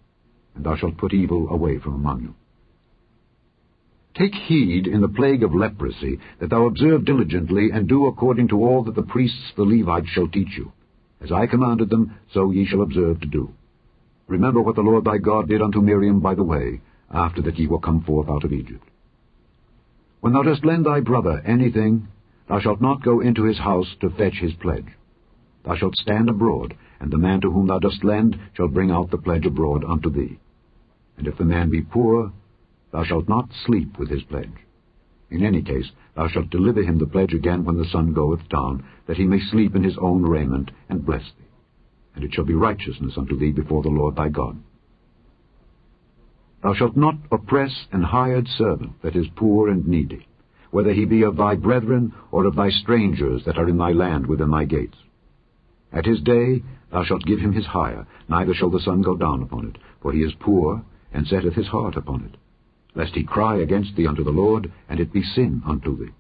A: and thou shalt put evil away from among you. Take heed in the plague of leprosy, that thou observe diligently, and do according to all that the priests the Levites shall teach you. As I commanded them, so ye shall observe to do. Remember what the Lord thy God did unto Miriam by the way, after that ye were come forth out of Egypt. When thou dost lend thy brother anything, thou shalt not go into his house to fetch his pledge. Thou shalt stand abroad, and the man to whom thou dost lend shall bring out the pledge abroad unto thee. And if the man be poor, thou shalt not sleep with his pledge. In any case, thou shalt deliver him the pledge again when the sun goeth down, that he may sleep in his own raiment, and bless thee. And it shall be righteousness unto thee before the Lord thy God. Thou shalt not oppress an hired servant that is poor and needy, whether he be of thy brethren or of thy strangers that are in thy land within thy gates. At his day thou shalt give him his hire, neither shall the sun go down upon it, for he is poor, and setteth his heart upon it, lest he cry against thee unto the Lord, and it be sin unto thee.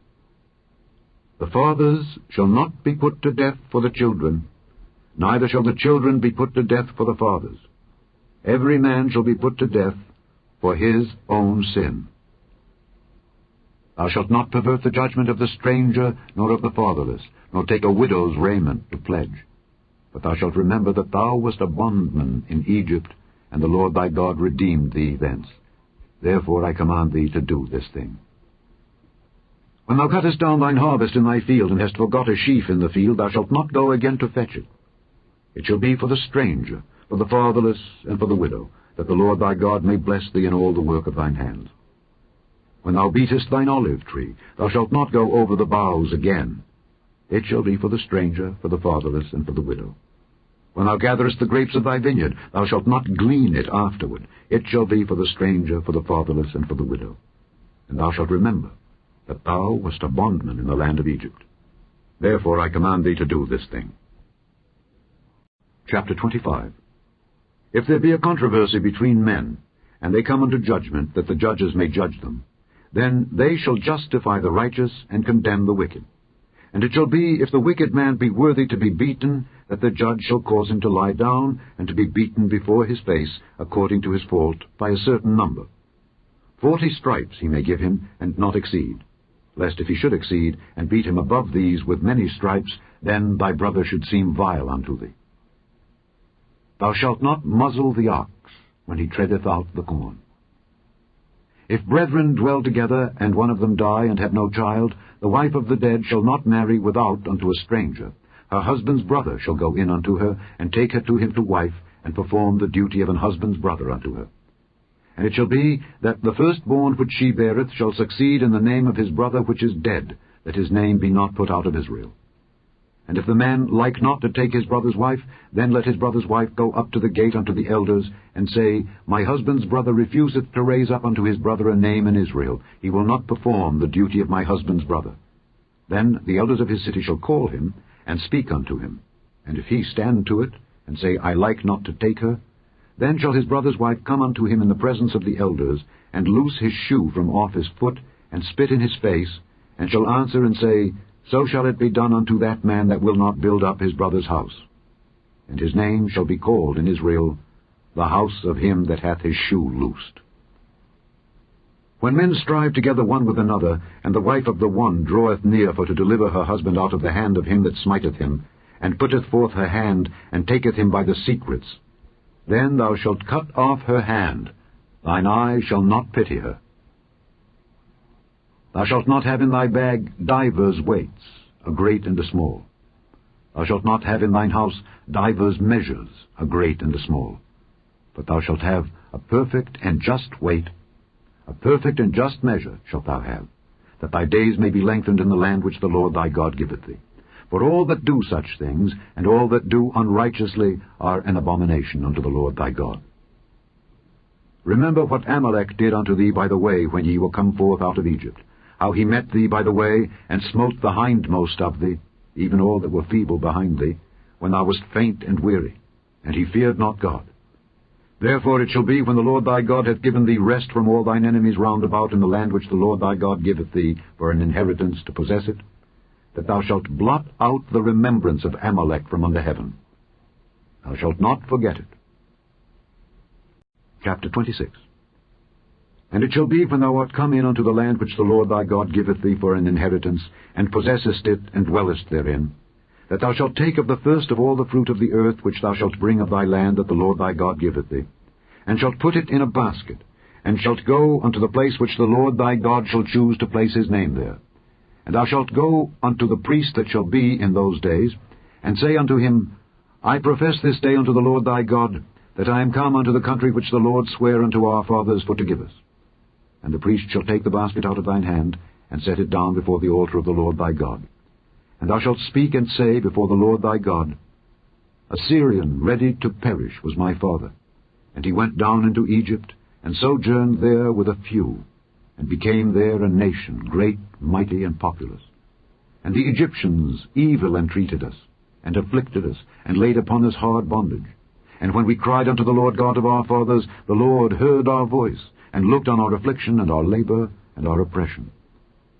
A: The fathers shall not be put to death for the children, neither shall the children be put to death for the fathers. Every man shall be put to death for his own sin. Thou shalt not pervert the judgment of the stranger, nor of the fatherless, nor take a widow's raiment to pledge. But thou shalt remember that thou wast a bondman in Egypt, and the Lord thy God redeemed thee thence. Therefore I command thee to do this thing. When thou cuttest down thine harvest in thy field, and hast forgot a sheaf in the field, thou shalt not go again to fetch it. It shall be for the stranger, for the fatherless, and for the widow, that the Lord thy God may bless thee in all the work of thine hands. When thou beatest thine olive tree, thou shalt not go over the boughs again. It shall be for the stranger, for the fatherless, and for the widow. When thou gatherest the grapes of thy vineyard, thou shalt not glean it afterward. It shall be for the stranger, for the fatherless, and for the widow. And thou shalt remember that thou wast a bondman in the land of Egypt. Therefore I command thee to do this thing. Chapter 25. If there be a controversy between men, and they come unto judgment, that the judges may judge them, then they shall justify the righteous, and condemn the wicked. And it shall be, if the wicked man be worthy to be beaten, that the judge shall cause him to lie down, and to be beaten before his face, according to his fault, by a certain number. 40 stripes he may give him, and not exceed. Lest if he should exceed, and beat him above these with many stripes, then thy brother should seem vile unto thee. Thou shalt not muzzle the ox when he treadeth out the corn. If brethren dwell together, and one of them die, and have no child, the wife of the dead shall not marry without unto a stranger. Her husband's brother shall go in unto her, and take her to him to wife, and perform the duty of an husband's brother unto her. And it shall be, that the firstborn which she beareth shall succeed in the name of his brother which is dead, that his name be not put out of Israel. And if the man like not to take his brother's wife, then let his brother's wife go up to the gate unto the elders, and say, My husband's brother refuseth to raise up unto his brother a name in Israel. He will not perform the duty of my husband's brother. Then the elders of his city shall call him, and speak unto him. And if he stand to it, and say, I like not to take her, then shall his brother's wife come unto him in the presence of the elders, and loose his shoe from off his foot, and spit in his face, and shall answer and say, So shall it be done unto that man that will not build up his brother's house. And his name shall be called in Israel, the house of him that hath his shoe loosed. When men strive together one with another, and the wife of the one draweth near for to deliver her husband out of the hand of him that smiteth him, and putteth forth her hand, and taketh him by the secrets, then thou shalt cut off her hand, thine eye shall not pity her. Thou shalt not have in thy bag divers weights, a great and a small. Thou shalt not have in thine house divers measures, a great and a small. But thou shalt have a perfect and just weight, a perfect and just measure shalt thou have, that thy days may be lengthened in the land which the Lord thy God giveth thee. For all that do such things, and all that do unrighteously, are an abomination unto the Lord thy God. Remember what Amalek did unto thee by the way when ye were come forth out of Egypt, how he met thee by the way, and smote the hindmost of thee, even all that were feeble behind thee, when thou wast faint and weary, and he feared not God. Therefore it shall be, when the Lord thy God hath given thee rest from all thine enemies round about in the land which the Lord thy God giveth thee for an inheritance to possess it, that thou shalt blot out the remembrance of Amalek from under heaven. Thou shalt not forget it. Chapter 26. And it shall be, when thou art come in unto the land which the Lord thy God giveth thee for an inheritance, and possessest it, and dwellest therein, that thou shalt take of the first of all the fruit of the earth which thou shalt bring of thy land that the Lord thy God giveth thee, and shalt put it in a basket, and shalt go unto the place which the Lord thy God shall choose to place his name there. And thou shalt go unto the priest that shall be in those days, and say unto him, I profess this day unto the Lord thy God, that I am come unto the country which the Lord sware unto our fathers for to give us. And the priest shall take the basket out of thine hand, and set it down before the altar of the Lord thy God. And thou shalt speak and say before the Lord thy God, A Syrian ready to perish was my father, and he went down into Egypt, and sojourned there with a few, and became there a nation, great, mighty, and populous. And the Egyptians evil entreated us, and afflicted us, and laid upon us hard bondage. And when we cried unto the Lord God of our fathers, the Lord heard our voice, and looked on our affliction, and our labor, and our oppression.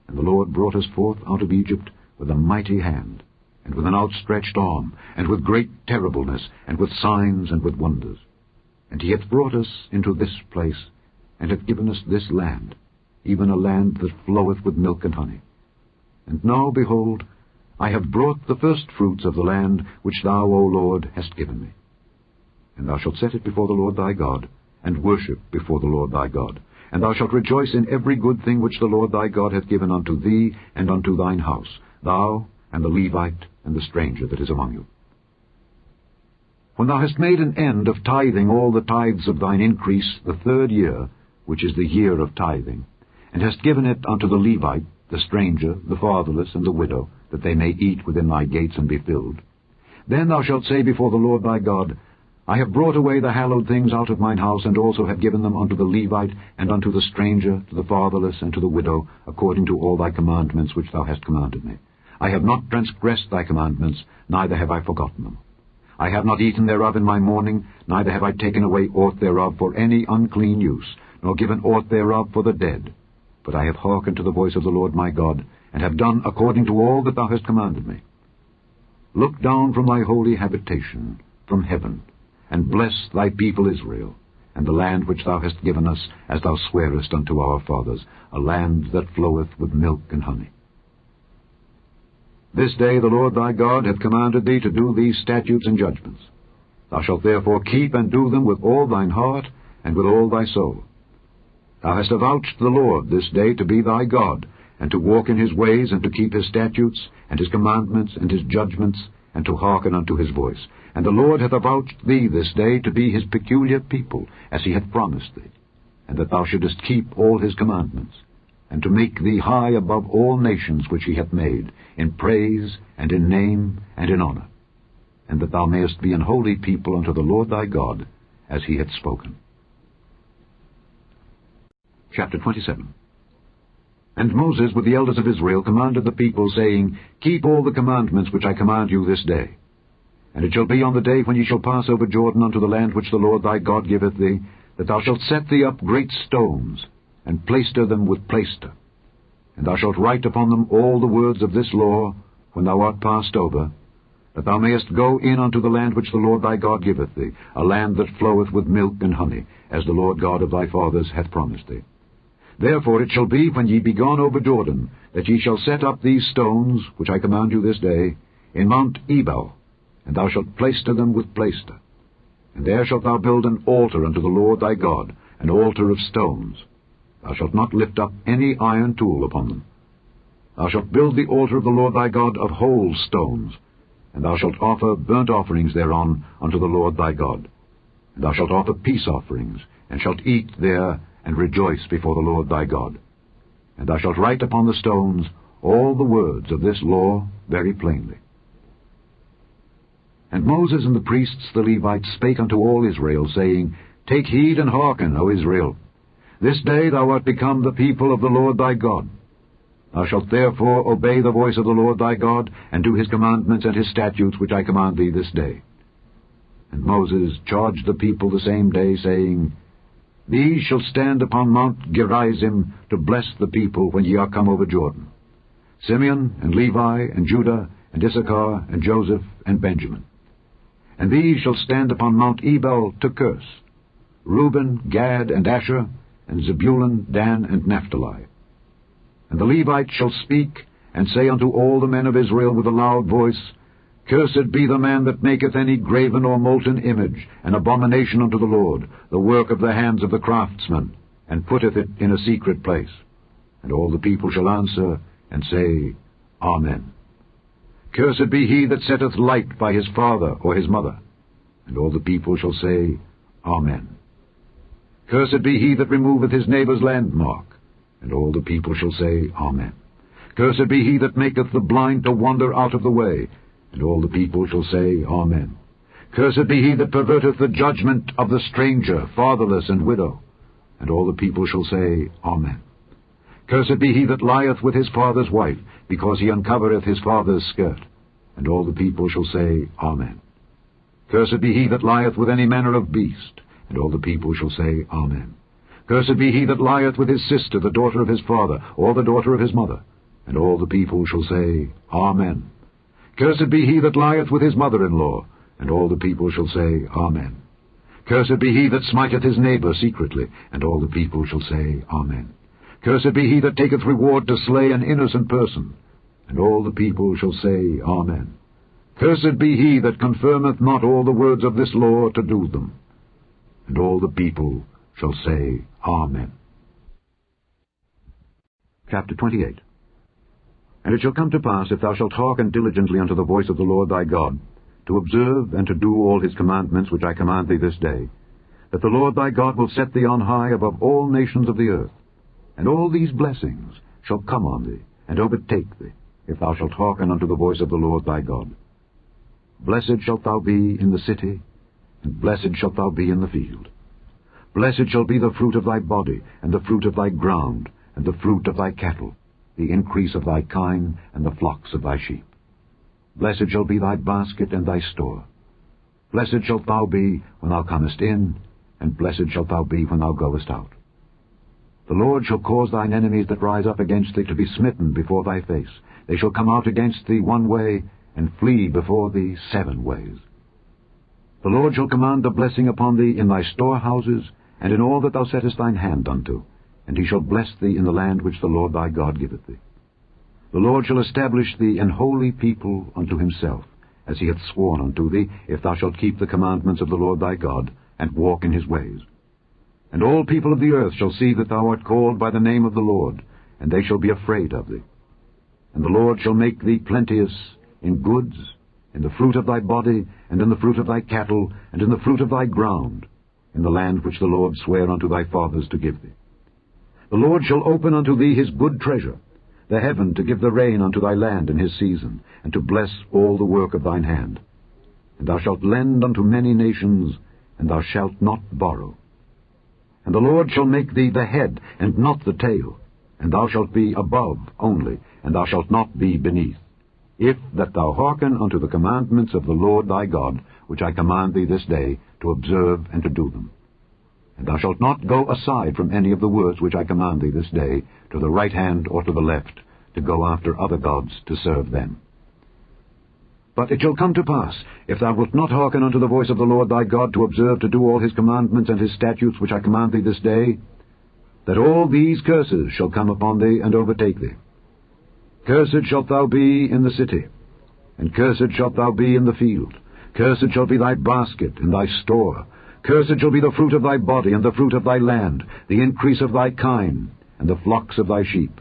A: And the Lord brought us forth out of Egypt with a mighty hand, and with an outstretched arm, and with great terribleness, and with signs, and with wonders. And he hath brought us into this place, and hath given us this land, even a land that floweth with milk and honey. And now, behold, I have brought the first fruits of the land which thou, O Lord, hast given me. And thou shalt set it before the Lord thy God, and worship before the Lord thy God. And thou shalt rejoice in every good thing which the Lord thy God hath given unto thee and unto thine house, thou and the Levite and the stranger that is among you. When thou hast made an end of tithing all the tithes of thine increase the third year, which is the year of tithing, and hast given it unto the Levite, the stranger, the fatherless, and the widow, that they may eat within thy gates and be filled, then thou shalt say before the Lord thy God, I have brought away the hallowed things out of mine house, and also have given them unto the Levite, and unto the stranger, to the fatherless, and to the widow, according to all thy commandments which thou hast commanded me. I have not transgressed thy commandments, neither have I forgotten them. I have not eaten thereof in my mourning, neither have I taken away aught thereof for any unclean use, nor given aught thereof for the dead. But I have hearkened to the voice of the Lord my God, and have done according to all that thou hast commanded me. Look down from thy holy habitation, from heaven, and bless thy people Israel, and the land which thou hast given us, as thou swarest unto our fathers, a land that floweth with milk and honey. This day the Lord thy God hath commanded thee to do these statutes and judgments. Thou shalt therefore keep and do them with all thine heart and with all thy soul. Thou hast avouched the Lord this day to be thy God, and to walk in his ways, and to keep his statutes, and his commandments, and his judgments, and to hearken unto his voice. And the Lord hath avouched thee this day to be his peculiar people, as he hath promised thee, and that thou shouldest keep all his commandments, and to make thee high above all nations which he hath made, in praise, and in name, and in honour, and that thou mayest be an holy people unto the Lord thy God, as he hath spoken. Chapter 27. And Moses with the elders of Israel commanded the people, saying, Keep all the commandments which I command you this day. And it shall be on the day when ye shall pass over Jordan unto the land which the Lord thy God giveth thee, that thou shalt set thee up great stones, and plaister them with plaister. And thou shalt write upon them all the words of this law, when thou art passed over, that thou mayest go in unto the land which the Lord thy God giveth thee, a land that floweth with milk and honey, as the Lord God of thy fathers hath promised thee. Therefore it shall be, when ye be gone over Jordan, that ye shall set up these stones, which I command you this day, in Mount Ebal, and thou shalt plaister them with plaister. And there shalt thou build an altar unto the Lord thy God, an altar of stones. Thou shalt not lift up any iron tool upon them. Thou shalt build the altar of the Lord thy God of whole stones, and thou shalt offer burnt offerings thereon unto the Lord thy God. And thou shalt offer peace offerings, and shalt eat there, and rejoice before the Lord thy God. And thou shalt write upon the stones all the words of this law very plainly. And Moses and the priests the Levites spake unto all Israel, saying, Take heed and hearken, O Israel. This day thou art become the people of the Lord thy God. Thou shalt therefore obey the voice of the Lord thy God, and do his commandments and his statutes which I command thee this day. And Moses charged the people the same day, saying, These shall stand upon Mount Gerizim to bless the people when ye are come over Jordan, Simeon, and Levi, and Judah, and Issachar, and Joseph, and Benjamin. And these shall stand upon Mount Ebal to curse, Reuben, Gad, and Asher, and Zebulun, Dan, and Naphtali. And the Levites shall speak, and say unto all the men of Israel with a loud voice, Cursed be the man that maketh any graven or molten image, an abomination unto the Lord, the work of the hands of the craftsman, and putteth it in a secret place. And all the people shall answer, and say, Amen. Cursed be he that setteth light by his father or his mother. And all the people shall say, Amen. Cursed be he that removeth his neighbour's landmark. And all the people shall say, Amen. Cursed be he that maketh the blind to wander out of the way. And all the people shall say, Amen. Cursed be he that perverteth the judgment of the stranger, fatherless, and widow. And all the people shall say, Amen. Cursed be he that lieth with his father's wife, because he uncovereth his father's skirt. And all the people shall say, Amen. Cursed be he that lieth with any manner of beast. And all the people shall say, Amen. Cursed be he that lieth with his sister, the daughter of his father, or the daughter of his mother. And all the people shall say, Amen. Cursed be he that lieth with his mother-in-law. And all the people shall say, Amen. Cursed be he that smiteth his neighbour secretly. And all the people shall say, Amen. Cursed be he that taketh reward to slay an innocent person. And all the people shall say, Amen. Cursed be he that confirmeth not all the words of this law to do them. And all the people shall say, Amen. Chapter 28. And it shall come to pass, if thou shalt hearken diligently unto the voice of the Lord thy God, to observe and to do all his commandments which I command thee this day, that the Lord thy God will set thee on high above all nations of the earth, and all these blessings shall come on thee, and overtake thee, if thou shalt hearken unto the voice of the Lord thy God. Blessed shalt thou be in the city, and blessed shalt thou be in the field. Blessed shall be the fruit of thy body, and the fruit of thy ground, and the fruit of thy cattle, the increase of thy kine, and the flocks of thy sheep. Blessed shall be thy basket and thy store. Blessed shalt thou be when thou comest in, and blessed shalt thou be when thou goest out. The Lord shall cause thine enemies that rise up against thee to be smitten before thy face. They shall come out against thee one way, and flee before thee 7 ways. The Lord shall command a blessing upon thee in thy storehouses, and in all that thou settest thine hand unto, and he shall bless thee in the land which the Lord thy God giveth thee. The Lord shall establish thee an holy people unto himself, as he hath sworn unto thee, if thou shalt keep the commandments of the Lord thy God, and walk in his ways. And all people of the earth shall see that thou art called by the name of the Lord, and they shall be afraid of thee. And the Lord shall make thee plenteous in goods, in the fruit of thy body, and in the fruit of thy cattle, and in the fruit of thy ground, in the land which the Lord sware unto thy fathers to give thee. The Lord shall open unto thee his good treasure, the heaven to give the rain unto thy land in his season, and to bless all the work of thine hand. And thou shalt lend unto many nations, and thou shalt not borrow. And the Lord shall make thee the head, and not the tail, and thou shalt be above only, and thou shalt not be beneath, if that thou hearken unto the commandments of the Lord thy God, which I command thee this day, to observe and to do them. And thou shalt not go aside from any of the words which I command thee this day, to the right hand or to the left, to go after other gods to serve them. But it shall come to pass, if thou wilt not hearken unto the voice of the Lord thy God, to observe to do all his commandments and his statutes which I command thee this day, that all these curses shall come upon thee and overtake thee. Cursed shalt thou be in the city, and cursed shalt thou be in the field. Cursed shall be thy basket and thy store. Cursed shall be the fruit of thy body, and the fruit of thy land, the increase of thy kine, and the flocks of thy sheep.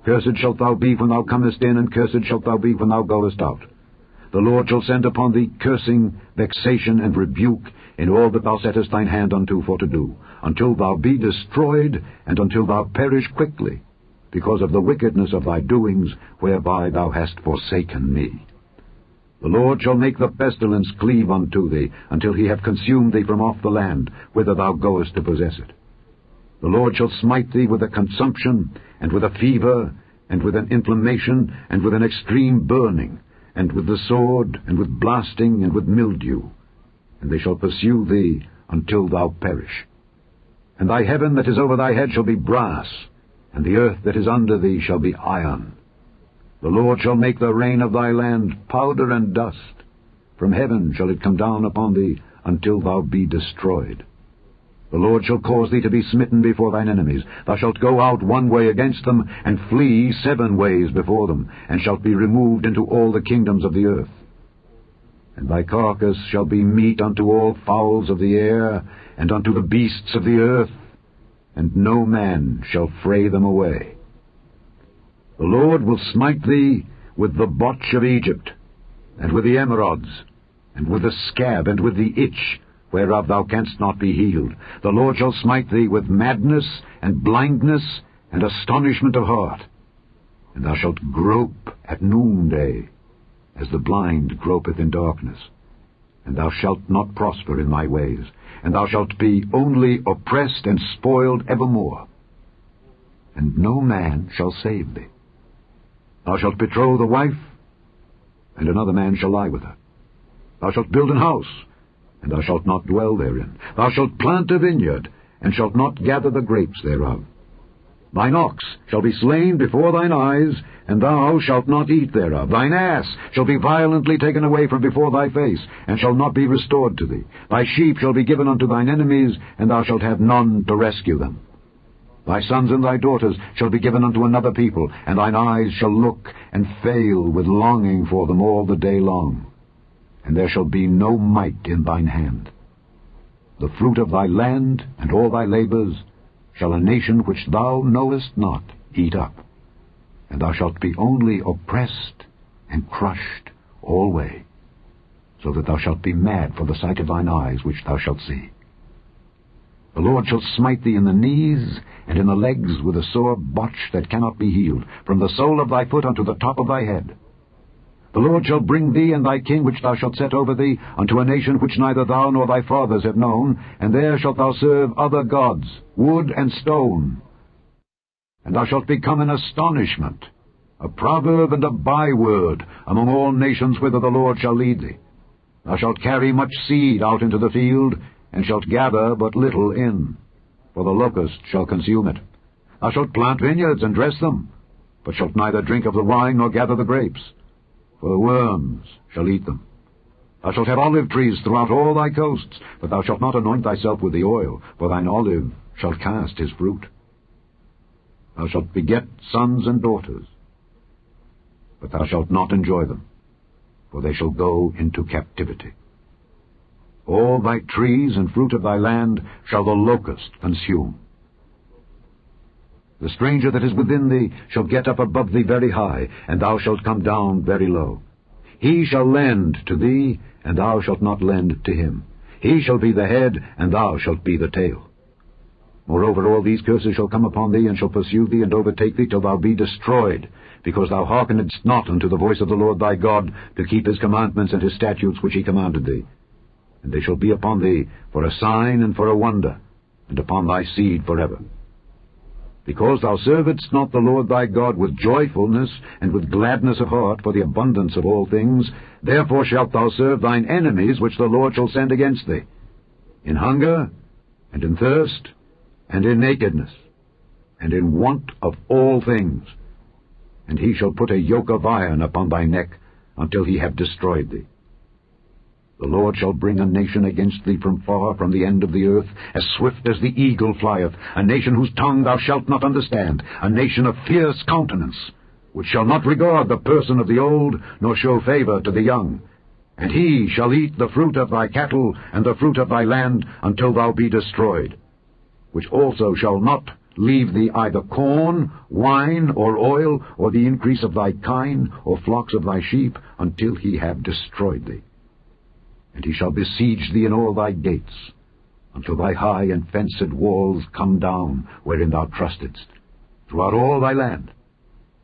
A: Cursed shalt thou be when thou comest in, and cursed shalt thou be when thou goest out. The Lord shall send upon thee cursing, vexation, and rebuke in all that thou settest thine hand unto for to do, until thou be destroyed, and until thou perish quickly, because of the wickedness of thy doings, whereby thou hast forsaken me. The Lord shall make the pestilence cleave unto thee, until he have consumed thee from off the land, whither thou goest to possess it. The Lord shall smite thee with a consumption, and with a fever, and with an inflammation, and with an extreme burning, and with the sword, and with blasting, and with mildew. And they shall pursue thee until thou perish. And thy heaven that is over thy head shall be brass, and the earth that is under thee shall be iron. The Lord shall make the rain of thy land powder and dust. From heaven shall it come down upon thee, until thou be destroyed. The Lord shall cause thee to be smitten before thine enemies. Thou shalt go out one way against them, and flee 7 ways before them, and shalt be removed into all the kingdoms of the earth. And thy carcass shall be meat unto all fowls of the air, and unto the beasts of the earth, and no man shall fray them away. The Lord will smite thee with the botch of Egypt, and with the emerods, and with the scab, and with the itch, whereof thou canst not be healed. The Lord shall smite thee with madness, and blindness, and astonishment of heart. And thou shalt grope at noonday, as the blind gropeth in darkness. And thou shalt not prosper in thy ways, and thou shalt be only oppressed and spoiled evermore. And no man shall save thee. Thou shalt betroth a wife, and another man shall lie with her. Thou shalt build an house, and thou shalt not dwell therein. Thou shalt plant a vineyard, and shalt not gather the grapes thereof. Thine ox shall be slain before thine eyes, and thou shalt not eat thereof. Thine ass shall be violently taken away from before thy face, and shall not be restored to thee. Thy sheep shall be given unto thine enemies, and thou shalt have none to rescue them. Thy sons and thy daughters shall be given unto another people, and thine eyes shall look and fail with longing for them all the day long. And there shall be no might in thine hand. The fruit of thy land and all thy labors shall a nation which thou knowest not eat up. And thou shalt be only oppressed and crushed alway, so that thou shalt be mad for the sight of thine eyes which thou shalt see. The Lord shall smite thee in the knees and in the legs with a sore botch that cannot be healed, from the sole of thy foot unto the top of thy head. The Lord shall bring thee and thy king which thou shalt set over thee unto a nation which neither thou nor thy fathers have known, and there shalt thou serve other gods, wood and stone. And thou shalt become an astonishment, a proverb and a byword among all nations whither the Lord shall lead thee. Thou shalt carry much seed out into the field, and shalt gather but little in, for the locust shall consume it. Thou shalt plant vineyards and dress them, but shalt neither drink of the wine nor gather the grapes, for the worms shall eat them. Thou shalt have olive trees throughout all thy coasts, but thou shalt not anoint thyself with the oil, for thine olive shall cast his fruit. Thou shalt beget sons and daughters, but thou shalt not enjoy them, for they shall go into captivity. All thy trees and fruit of thy land shall the locust consume. The stranger that is within thee shall get up above thee very high, and thou shalt come down very low. He shall lend to thee, and thou shalt not lend to him. He shall be the head, and thou shalt be the tail. Moreover, all these curses shall come upon thee, and shall pursue thee, and overtake thee, till thou be destroyed, because thou hearkenedst not unto the voice of the Lord thy God, to keep his commandments and his statutes which he commanded thee. And they shall be upon thee for a sign and for a wonder, and upon thy seed forever. Because thou servedst not the Lord thy God with joyfulness and with gladness of heart for the abundance of all things, therefore shalt thou serve thine enemies which the Lord shall send against thee, in hunger, and in thirst, and in nakedness, and in want of all things. And he shall put a yoke of iron upon thy neck, until he have destroyed thee. The Lord shall bring a nation against thee from far, from the end of the earth, as swift as the eagle flieth, a nation whose tongue thou shalt not understand, a nation of fierce countenance, which shall not regard the person of the old, nor show favor to the young. And he shall eat the fruit of thy cattle, and the fruit of thy land, until thou be destroyed, which also shall not leave thee either corn, wine, or oil, or the increase of thy kine, or flocks of thy sheep, until he have destroyed thee. And he shall besiege thee in all thy gates, until thy high and fenced walls come down, wherein thou trustedst, throughout all thy land.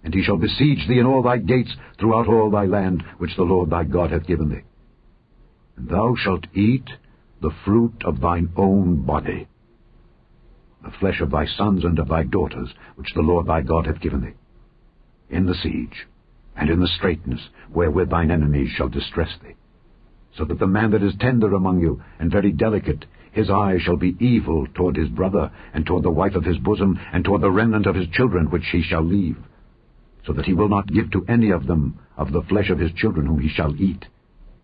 A: And he shall besiege thee in all thy gates, throughout all thy land, which the Lord thy God hath given thee. And thou shalt eat the fruit of thine own body, the flesh of thy sons and of thy daughters, which the Lord thy God hath given thee, in the siege, and in the straitness, wherewith thine enemies shall distress thee. So that the man that is tender among you, and very delicate, his eye shall be evil toward his brother, and toward the wife of his bosom, and toward the remnant of his children which he shall leave, so that he will not give to any of them of the flesh of his children whom he shall eat,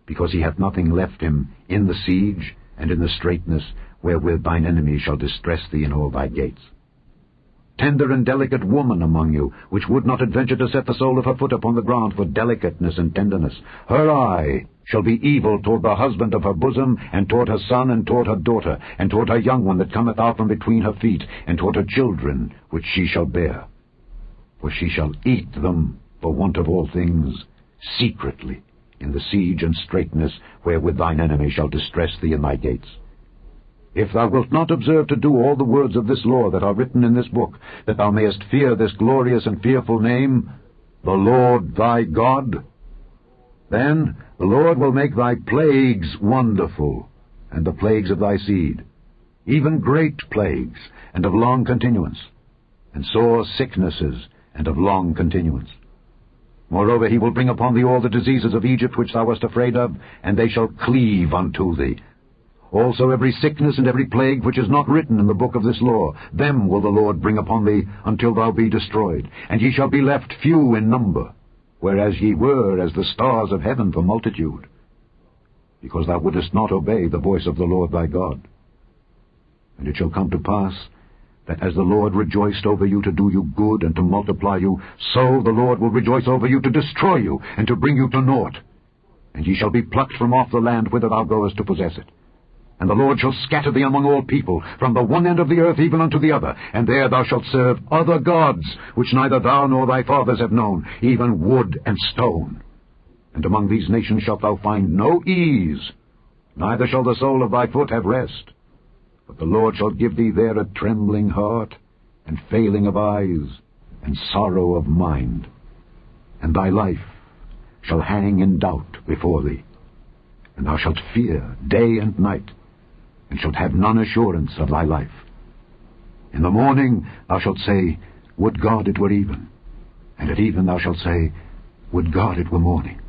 A: because he hath nothing left him in the siege, and in the straitness, wherewith thine enemies shall distress thee in all thy gates. Tender and delicate woman among you, which would not adventure to set the sole of her foot upon the ground for delicateness and tenderness, her eye shall be evil toward the husband of her bosom, and toward her son, and toward her daughter, and toward her young one that cometh out from between her feet, and toward her children which she shall bear. For she shall eat them, for want of all things, secretly, in the siege and straitness, wherewith thine enemy shall distress thee in thy gates. If thou wilt not observe to do all the words of this law that are written in this book, that thou mayest fear this glorious and fearful name, the Lord thy God, then the Lord will make thy plagues wonderful, and the plagues of thy seed, even great plagues, and of long continuance, and sore sicknesses, and of long continuance. Moreover, he will bring upon thee all the diseases of Egypt which thou wast afraid of, and they shall cleave unto thee. Also every sickness and every plague which is not written in the book of this law, them will the Lord bring upon thee, until thou be destroyed, and ye shall be left few in number, whereas ye were as the stars of heaven for multitude, because thou wouldest not obey the voice of the Lord thy God. And it shall come to pass, that as the Lord rejoiced over you to do you good and to multiply you, so the Lord will rejoice over you to destroy you, and to bring you to naught. And ye shall be plucked from off the land whither thou goest to possess it. And the Lord shall scatter thee among all people, from the one end of the earth even unto the other, and there thou shalt serve other gods, which neither thou nor thy fathers have known, even wood and stone. And among these nations shalt thou find no ease, neither shall the sole of thy foot have rest. But the Lord shall give thee there a trembling heart, and failing of eyes, and sorrow of mind. And thy life shall hang in doubt before thee, and thou shalt fear day and night, and shalt have none assurance of thy life. In the morning thou shalt say, Would God it were even. And at even thou shalt say, Would God it were morning.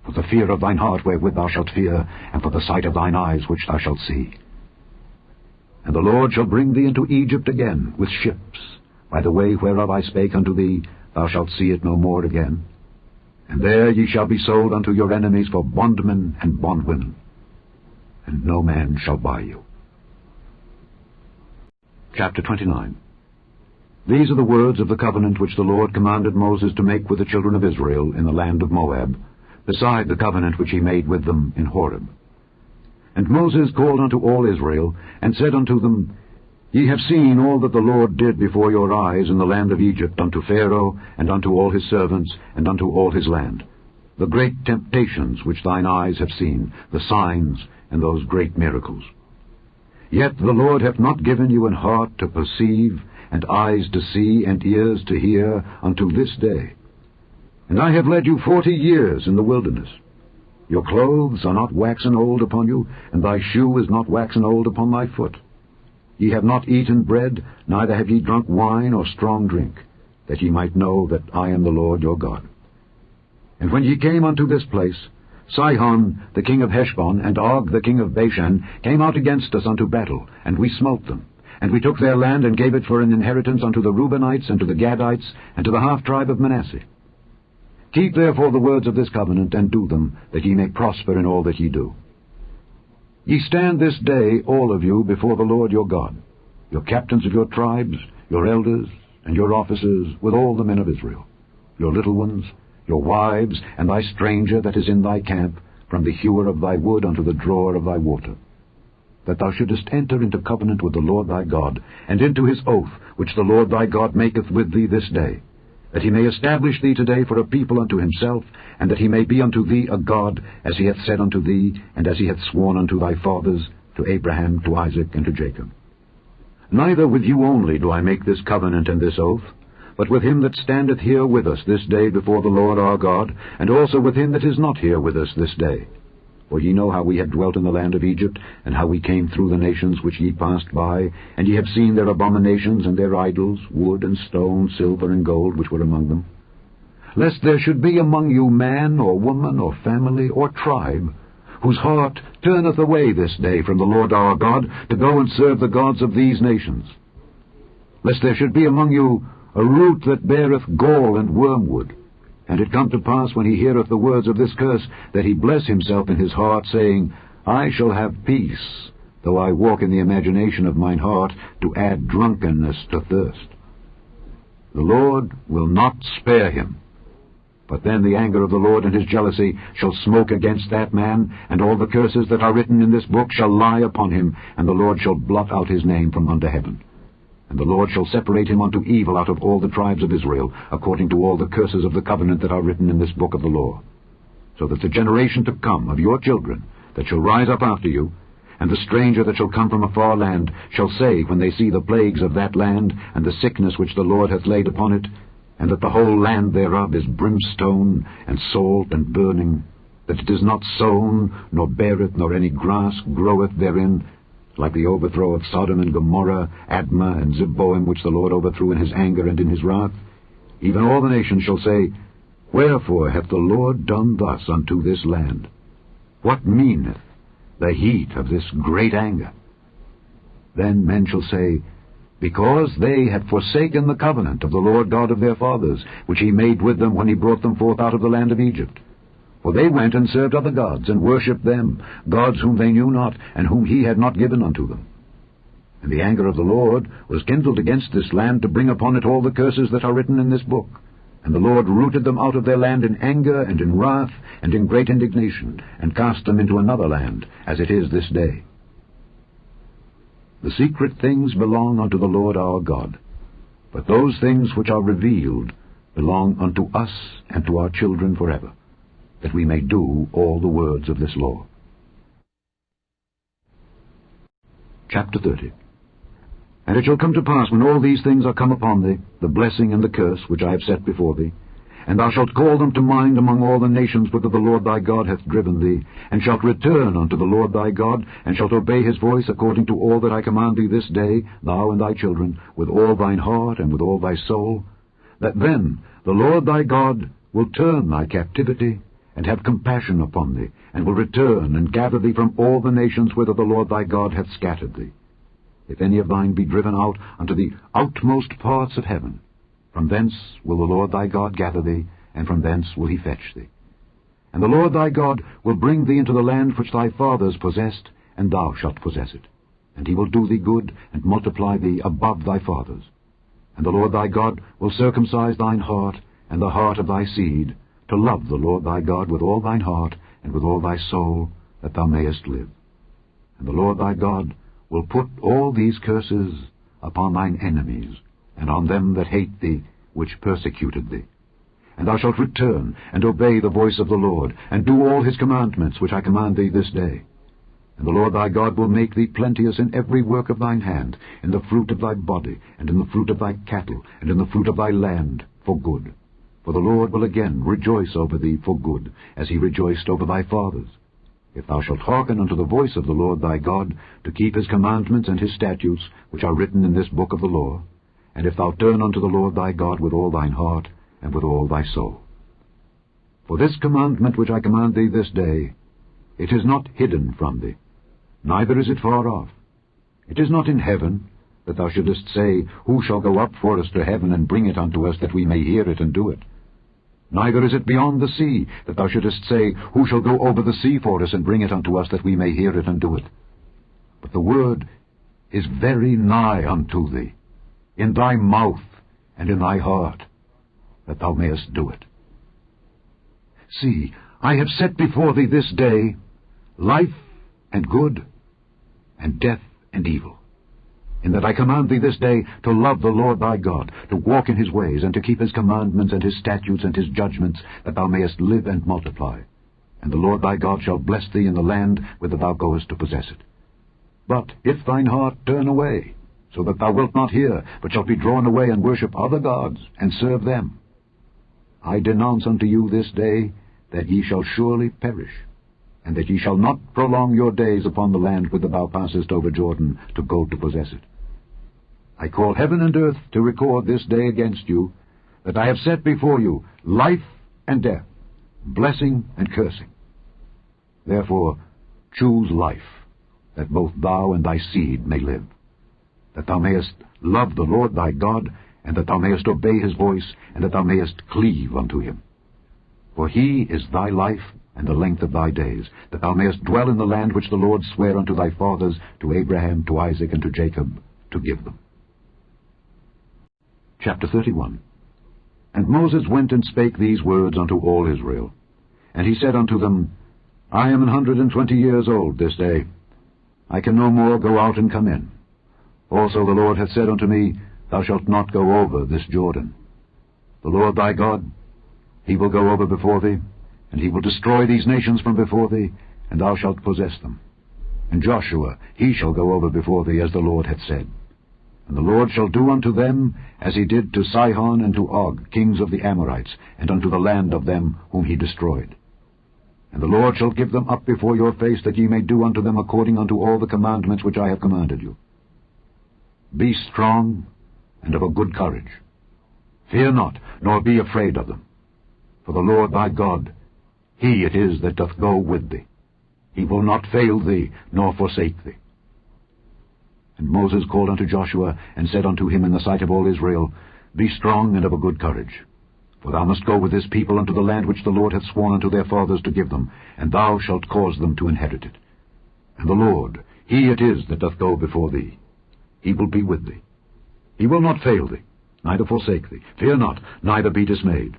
A: For the fear of thine heart wherewith thou shalt fear, and for the sight of thine eyes which thou shalt see. And the Lord shall bring thee into Egypt again with ships, by the way whereof I spake unto thee, thou shalt see it no more again. And there ye shall be sold unto your enemies for bondmen and bondwomen, and no man shall buy you. Chapter 29. These are the words of the covenant which the Lord commanded Moses to make with the children of Israel in the land of Moab, beside the covenant which he made with them in Horeb. And Moses called unto all Israel, and said unto them, Ye have seen all that the Lord did before your eyes in the land of Egypt unto Pharaoh, and unto all his servants, and unto all his land, the great temptations which thine eyes have seen, the signs, and those great miracles. Yet the Lord hath not given you an heart to perceive, and eyes to see, and ears to hear, unto this day. And I have led you 40 years in the wilderness. Your clothes are not waxen old upon you, and thy shoe is not waxen old upon thy foot. Ye have not eaten bread, neither have ye drunk wine or strong drink, that ye might know that I am the Lord your God. And when ye came unto this place, Sihon the king of Heshbon and Og the king of Bashan came out against us unto battle, and we smote them. And we took their land, and gave it for an inheritance unto the Reubenites, and to the Gadites, and to the half-tribe of Manasseh. Keep therefore the words of this covenant, and do them, that ye may prosper in all that ye do. Ye stand this day, all of you, before the Lord your God, your captains of your tribes, your elders, and your officers, with all the men of Israel, your little ones, your wives, and thy stranger that is in thy camp, from the hewer of thy wood unto the drawer of thy water, that thou shouldest enter into covenant with the Lord thy God, and into his oath which the Lord thy God maketh with thee this day, that he may establish thee today for a people unto himself, and that he may be unto thee a God, as he hath said unto thee, and as he hath sworn unto thy fathers, to Abraham, to Isaac, and to Jacob. Neither with you only do I make this covenant and this oath, but with him that standeth here with us this day before the Lord our God, and also with him that is not here with us this day. For ye know how we have dwelt in the land of Egypt, and how we came through the nations which ye passed by, and ye have seen their abominations and their idols, wood and stone, silver and gold, which were among them. Lest there should be among you man or woman or family or tribe, whose heart turneth away this day from the Lord our God, to go and serve the gods of these nations. Lest there should be among you a root that beareth gall and wormwood, and it come to pass, when he heareth the words of this curse, that he bless himself in his heart, saying, I shall have peace, though I walk in the imagination of mine heart, to add drunkenness to thirst. The Lord will not spare him. But then the anger of the Lord and his jealousy shall smoke against that man, and all the curses that are written in this book shall lie upon him, and the Lord shall blot out his name from under heaven. And the Lord shall separate him unto evil out of all the tribes of Israel, according to all the curses of the covenant that are written in this book of the law. So that the generation to come of your children, that shall rise up after you, and the stranger that shall come from a far land, shall say, when they see the plagues of that land, and the sickness which the Lord hath laid upon it, and that the whole land thereof is brimstone, and salt, and burning, that it is not sown, nor beareth, nor any grass groweth therein, like the overthrow of Sodom and Gomorrah, Admah and Zeboim, which the Lord overthrew in his anger and in his wrath, even all the nations shall say, Wherefore hath the Lord done thus unto this land? What meaneth the heat of this great anger? Then men shall say, Because they have forsaken the covenant of the Lord God of their fathers, which he made with them when he brought them forth out of the land of Egypt. For they went and served other gods, and worshipped them, gods whom they knew not, and whom he had not given unto them. And the anger of the Lord was kindled against this land, to bring upon it all the curses that are written in this book. And the Lord rooted them out of their land in anger, and in wrath, and in great indignation, and cast them into another land, as it is this day. The secret things belong unto the Lord our God, but those things which are revealed belong unto us and to our children forever, that we may do all the words of this law. Chapter 30. And it shall come to pass, when all these things are come upon thee, the blessing and the curse which I have set before thee, and thou shalt call them to mind among all the nations whither the Lord thy God hath driven thee, and shalt return unto the Lord thy God, and shalt obey his voice according to all that I command thee this day, thou and thy children, with all thine heart and with all thy soul, that then the Lord thy God will turn thy captivity, and have compassion upon thee, and will return and gather thee from all the nations whither the Lord thy God hath scattered thee. If any of thine be driven out unto the outmost parts of heaven, from thence will the Lord thy God gather thee, and from thence will he fetch thee. And the Lord thy God will bring thee into the land which thy fathers possessed, and thou shalt possess it. And he will do thee good, and multiply thee above thy fathers. And the Lord thy God will circumcise thine heart, and the heart of thy seed, to love the Lord thy God with all thine heart, and with all thy soul, that thou mayest live. And the Lord thy God will put all these curses upon thine enemies, and on them that hate thee, which persecuted thee. And thou shalt return, and obey the voice of the Lord, and do all his commandments which I command thee this day.
B: And the Lord thy God will make thee plenteous in every work of thine hand, in the fruit of thy body, and in the fruit of thy cattle, and in the fruit of thy land, for good. For the Lord will again rejoice over thee for good, as he rejoiced over thy fathers. If thou shalt hearken unto the voice of the Lord thy God, to keep his commandments and his statutes, which are written in this book of the law, and if thou turn unto the Lord thy God with all thine heart, and with all thy soul. For this commandment which I command thee this day, it is not hidden from thee, neither is it far off. It is not in heaven, that thou shouldest say, Who shall go up for us to heaven, and bring it unto us, that we may hear it and do it? Neither is it beyond the sea, that thou shouldest say, Who shall go over the sea for us, and bring it unto us, that we may hear it and do it? But the word is very nigh unto thee, in thy mouth and in thy heart, that thou mayest do it. See, I have set before thee this day life and good, and death and evil, in that I command thee this day to love the Lord thy God, to walk in his ways, and to keep his commandments and his statutes and his judgments, that thou mayest live and multiply. And the Lord thy God shall bless thee in the land whither thou goest to possess it. But if thine heart turn away, so that thou wilt not hear, but shalt be drawn away and worship other gods, and serve them, I denounce unto you this day that ye shall surely perish, and that ye shall not prolong your days upon the land whither thou passest over Jordan to go to possess it. I call heaven and earth to record this day against you, that I have set before you life and death, blessing and cursing. Therefore choose life, that both thou and thy seed may live, that thou mayest love the Lord thy God, and that thou mayest obey his voice, and that thou mayest cleave unto him. For he is thy life and the length of thy days, that thou mayest dwell in the land which the Lord sware unto thy fathers, to Abraham, to Isaac, and to Jacob, to give them. Chapter 31. And Moses went and spake these words unto all Israel. And he said unto them, I am 120 years old this day. I can no more go out and come in. Also the Lord hath said unto me, Thou shalt not go over this Jordan. The Lord thy God, he will go over before thee, and he will destroy these nations from before thee, and thou shalt possess them. And Joshua, he shall go over before thee, as the Lord hath said. And the Lord shall do unto them as he did to Sihon and to Og, kings of the Amorites, and unto the land of them whom he destroyed. And the Lord shall give them up before your face, that ye may do unto them according unto all the commandments which I have commanded you. Be strong and of a good courage. Fear not, nor be afraid of them. For the Lord thy God, he it is that doth go with thee. He will not fail thee, nor forsake thee. And Moses called unto Joshua, and said unto him in the sight of all Israel, Be strong and of a good courage. For thou must go with this people unto the land which the Lord hath sworn unto their fathers to give them, and thou shalt cause them to inherit it. And the Lord, he it is that doth go before thee. He will be with thee. He will not fail thee, neither forsake thee. Fear not, neither be dismayed.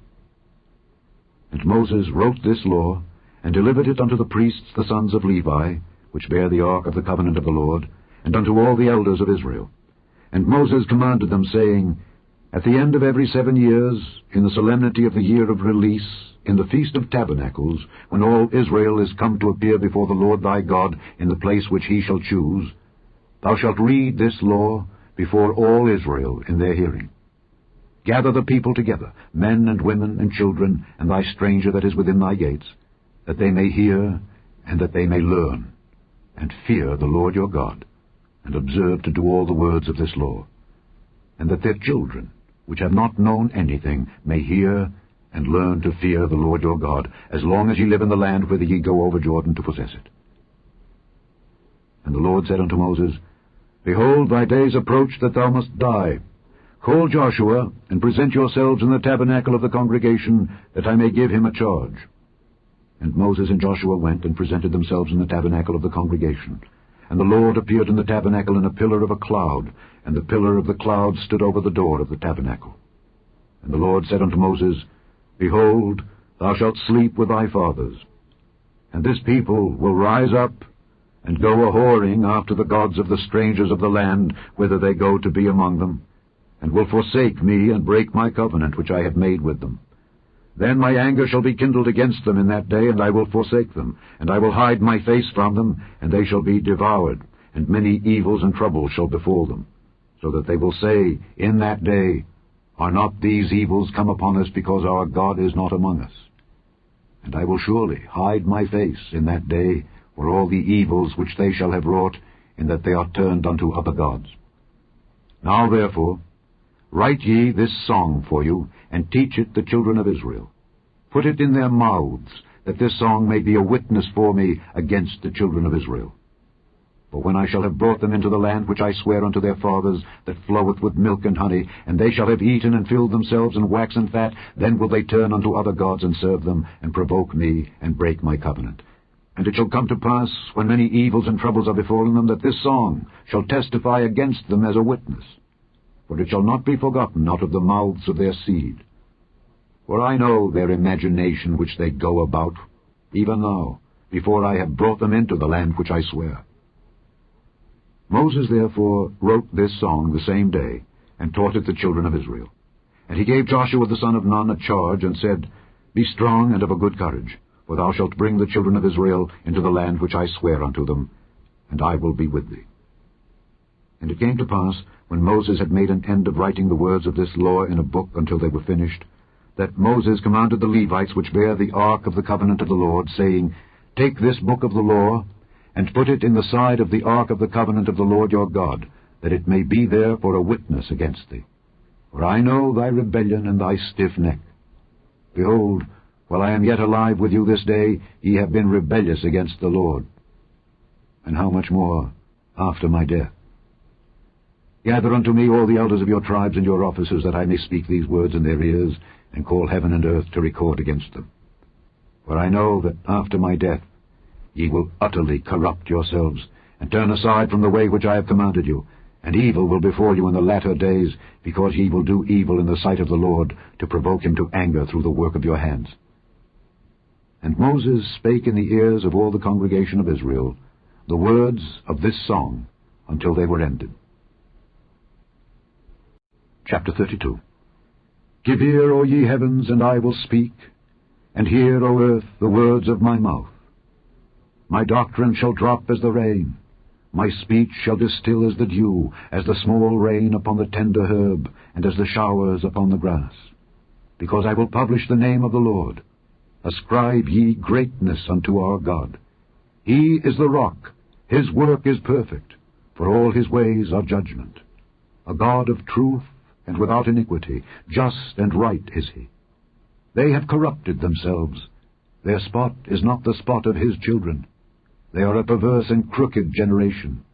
B: And Moses wrote this law, and delivered it unto the priests the sons of Levi, which bear the ark of the covenant of the Lord, and unto all the elders of Israel. And Moses commanded them, saying, At the end of every 7 years, in the solemnity of the year of release, in the feast of tabernacles, when all Israel is come to appear before the Lord thy God in the place which he shall choose, thou shalt read this law before all Israel in their hearing. Gather the people together, men and women and children, and thy stranger that is within thy gates, that they may hear, and that they may learn, and fear the Lord your God, and observe to do all the words of this law, and that their children, which have not known anything, may hear and learn to fear the Lord your God, as long as ye live in the land whither ye go over Jordan to possess it. And the Lord said unto Moses, Behold, thy days approach that thou must die. Call Joshua, and present yourselves in the tabernacle of the congregation, that I may give him a charge. And Moses and Joshua went and presented themselves in the tabernacle of the congregation. And the Lord appeared in the tabernacle in a pillar of a cloud, and the pillar of the cloud stood over the door of the tabernacle. And the Lord said unto Moses, Behold, thou shalt sleep with thy fathers. And this people will rise up, and go a-whoring after the gods of the strangers of the land, whither they go to be among them, and will forsake me, and break my covenant which I have made with them.
A: Then my anger shall be kindled against them in that day, and I will forsake them, and I will hide my face from them, and they shall be devoured, and many evils and troubles shall befall them, so that they will say in that day, Are not these evils come upon us because our God is not among us? And I will surely hide my face in that day for all the evils which they shall have wrought, in that they are turned unto other gods. Now therefore, write ye this song for you, and teach it the children of Israel. Put it in their mouths, that this song may be a witness for me against the children of Israel. For when I shall have brought them into the land which I swear unto their fathers, that floweth with milk and honey, and they shall have eaten and filled themselves and waxen fat, then will they turn unto other gods and serve them, and provoke me, and break my covenant. And it shall come to pass, when many evils and troubles are befallen them, that this song shall testify against them as a witness. For it shall not be forgotten out of the mouths of their seed. For I know their imagination which they go about, even now, before I have brought them into the land which I swear. Moses therefore wrote this song the same day, and taught it the children of Israel. And he gave Joshua the son of Nun a charge, and said, Be strong and of a good courage, for thou shalt bring the children of Israel into the land which I swear unto them, and I will be with thee. And it came to pass, when Moses had made an end of writing the words of this law in a book until they were finished, that Moses commanded the Levites which bear the ark of the covenant of the Lord, saying, Take this book of the law, and put it in the side of the ark of the covenant of the Lord your God, that it may be there for a witness against thee. For I know thy rebellion and thy stiff neck. Behold, while I am yet alive with you this day, ye have been rebellious against the Lord. And how much more after my death? Gather unto me all the elders of your tribes and your officers, that I may speak these words in their ears, and call heaven and earth to record against them. For I know that after my death ye will utterly corrupt yourselves, and turn aside from the way which I have commanded you, and evil will befall you in the latter days, because ye will do evil in the sight of the Lord, to provoke him to anger through the work of your hands. And Moses spake in the ears of all the congregation of Israel the words of this song, until they were ended. Chapter 32. Give ear, O ye heavens, and I will speak, and hear, O earth, the words of my mouth. My doctrine shall drop as the rain, my speech shall distill as the dew, as the small rain upon the tender herb, and as the showers upon the grass. Because I will publish the name of the Lord. Ascribe ye greatness unto our God. He is the rock, his work is perfect, for all his ways are judgment. A God of truth and without iniquity, just and right is he. They have corrupted themselves. Their spot is not the spot of his children. They are a perverse and crooked generation.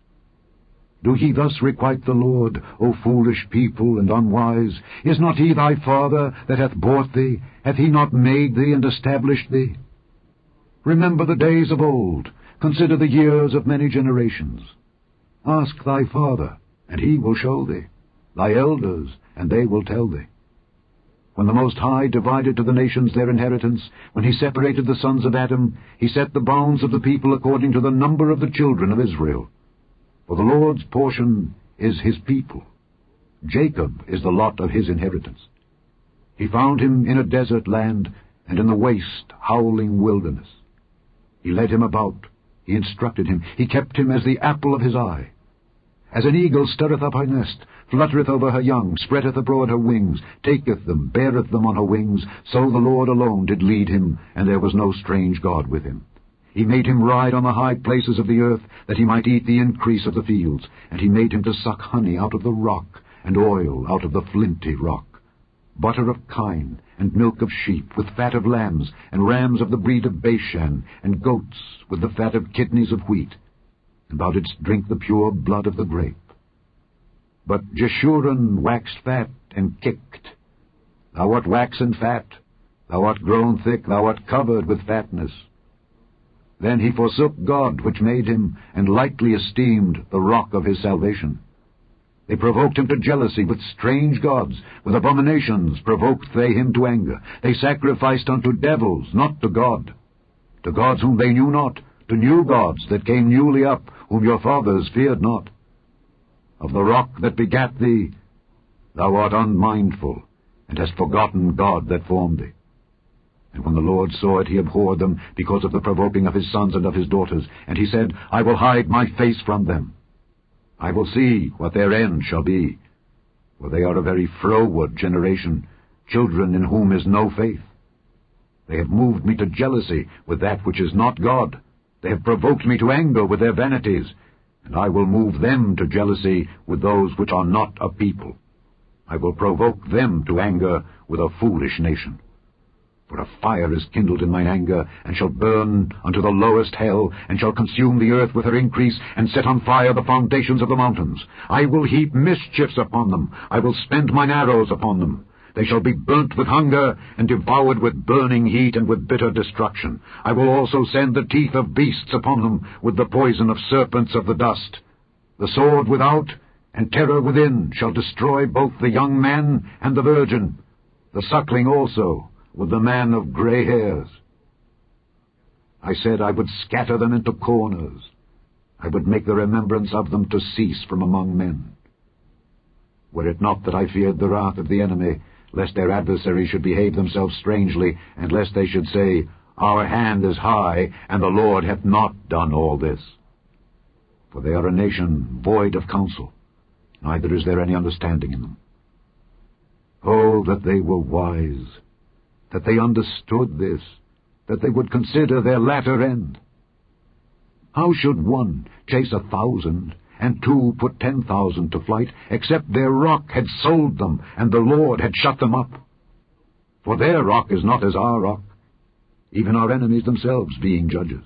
A: Do ye thus requite the Lord, O foolish people and unwise? Is not he thy father that hath bought thee? Hath he not made thee and established thee? Remember the days of old. Consider the years of many generations. Ask thy father, and he will show thee, thy elders, and they will tell thee. When the Most High divided to the nations their inheritance, when he separated the sons of Adam, he set the bounds of the people according to the number of the children of Israel. For the Lord's portion is his people. Jacob is the lot of his inheritance. He found him in a desert land, and in the waste, howling wilderness. He led him about, he instructed him, he kept him as the apple of his eye. As an eagle stirreth up her nest, fluttereth over her young, spreadeth abroad her wings, taketh them, beareth them on her wings, so the Lord alone did lead him, and there was no strange God with him. He made him ride on the high places of the earth, that he might eat the increase of the fields, and he made him to suck honey out of the rock, and oil out of the flinty rock, butter of kine, and milk of sheep, with fat of lambs, and rams of the breed of Bashan, and goats with the fat of kidneys of wheat. And thou didst drink the pure blood of the grape. But Jeshurun waxed fat and kicked. Thou art waxen fat, thou art grown thick, thou art covered with fatness. Then he forsook God which made him, and lightly esteemed the rock of his salvation. They provoked him to jealousy with strange gods, with abominations provoked they him to anger. They sacrificed unto devils, not to God, to gods whom they knew not, to new gods that came newly up, whom your fathers feared not. Of the rock that begat thee, thou art unmindful, and hast forgotten God that formed thee. And when the Lord saw it, he abhorred them because of the provoking of his sons and of his daughters. And he said, I will hide my face from them. I will see what their end shall be. For they are a very froward generation, children in whom is no faith. They have moved me to jealousy with that which is not God. They have provoked me to anger with their vanities, and I will move them to jealousy with those which are not a people. I will provoke them to anger with a foolish nation. For a fire is kindled in mine anger, and shall burn unto the lowest hell, and shall consume the earth with her increase, and set on fire the foundations of the mountains. I will heap mischiefs upon them. I will spend mine arrows upon them. They shall be burnt with hunger, and devoured with burning heat, and with bitter destruction. I will also send the teeth of beasts upon them, with the poison of serpents of the dust. The sword without, and terror within, shall destroy both the young man and the virgin, the suckling also, with the man of grey hairs. I said I would scatter them into corners. I would make the remembrance of them to cease from among men. Were it not that I feared the wrath of the enemy, lest their adversaries should behave themselves strangely, and lest they should say, Our hand is high, and the Lord hath not done all this. For they are a nation void of counsel, neither is there any understanding in them. Oh, that they were wise, that they understood this, that they would consider their latter end. How should one chase 1,000, and 2 put 10,000 to flight, except their rock had sold them, and the Lord had shut them up? For their rock is not as our rock, even our enemies themselves being judges.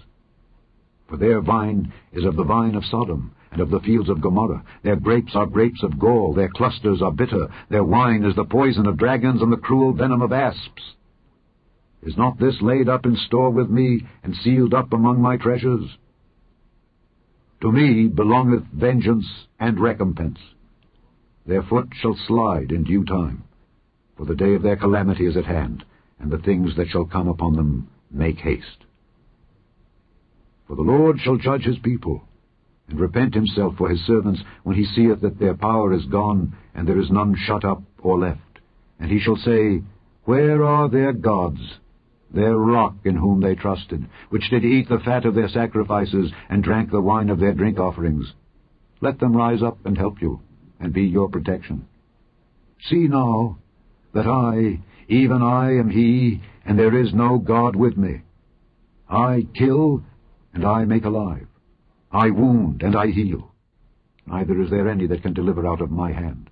A: For their vine is of the vine of Sodom, and of the fields of Gomorrah. Their grapes are grapes of gall, their clusters are bitter, their wine is the poison of dragons, and the cruel venom of asps. Is not this laid up in store with me, and sealed up among my treasures? To me belongeth vengeance and recompense. Their foot shall slide in due time, for the day of their calamity is at hand, and the things that shall come upon them make haste. For the Lord shall judge his people, and repent himself for his servants, when he seeth that their power is gone, and there is none shut up or left. And he shall say, Where are their gods, their rock in whom they trusted, which did eat the fat of their sacrifices, and drank the wine of their drink offerings? Let them rise up and help you, and be your protection. See now, that I, even I, am he, and there is no God with me. I kill, and I make alive. I wound, and I heal. Neither is there any that can deliver out of my hand.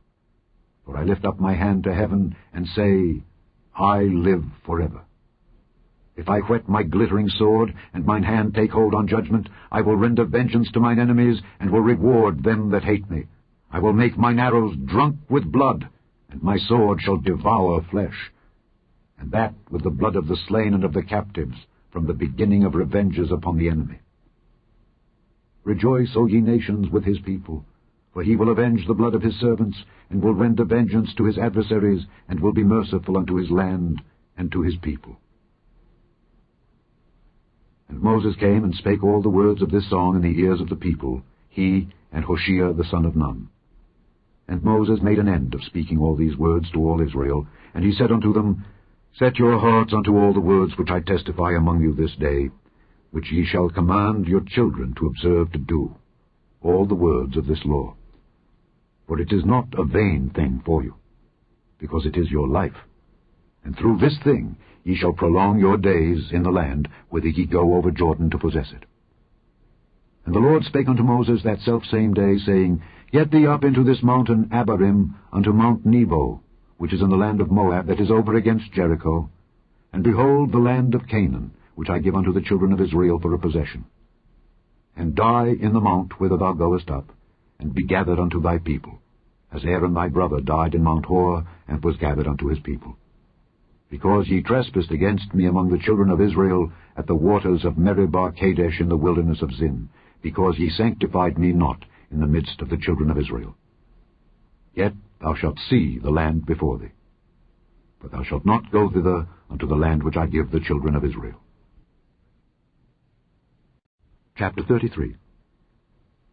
A: For I lift up my hand to heaven, and say, I live forever. If I whet my glittering sword, and mine hand take hold on judgment, I will render vengeance to mine enemies, and will reward them that hate me. I will make mine arrows drunk with blood, and my sword shall devour flesh, and that with the blood of the slain and of the captives, from the beginning of revenges upon the enemy. Rejoice, O ye nations, with his people, for he will avenge the blood of his servants, and will render vengeance to his adversaries, and will be merciful unto his land and to his people. And Moses came and spake all the words of this song in the ears of the people, he and Hoshea the son of Nun. And Moses made an end of speaking all these words to all Israel, and he said unto them, Set your hearts unto all the words which I testify among you this day, which ye shall command your children to observe to do, all the words of this law. For it is not a vain thing for you, because it is your life. And through this thing ye shall prolong your days in the land, whither ye go over Jordan to possess it. And the Lord spake unto Moses that selfsame day, saying, Get thee up into this mountain Abarim, unto Mount Nebo, which is in the land of Moab, that is over against Jericho, and behold the land of Canaan, which I give unto the children of Israel for a possession. And die in the mount whither thou goest up, and be gathered unto thy people, as Aaron thy brother died in Mount Hor, and was gathered unto his people. Because ye trespassed against me among the children of Israel at the waters of Meribah Kadesh in the wilderness of Zin, because ye sanctified me not in the midst of the children of Israel. Yet thou shalt see the land before thee, but thou shalt not go thither unto the land which I give the children of Israel. Chapter 33.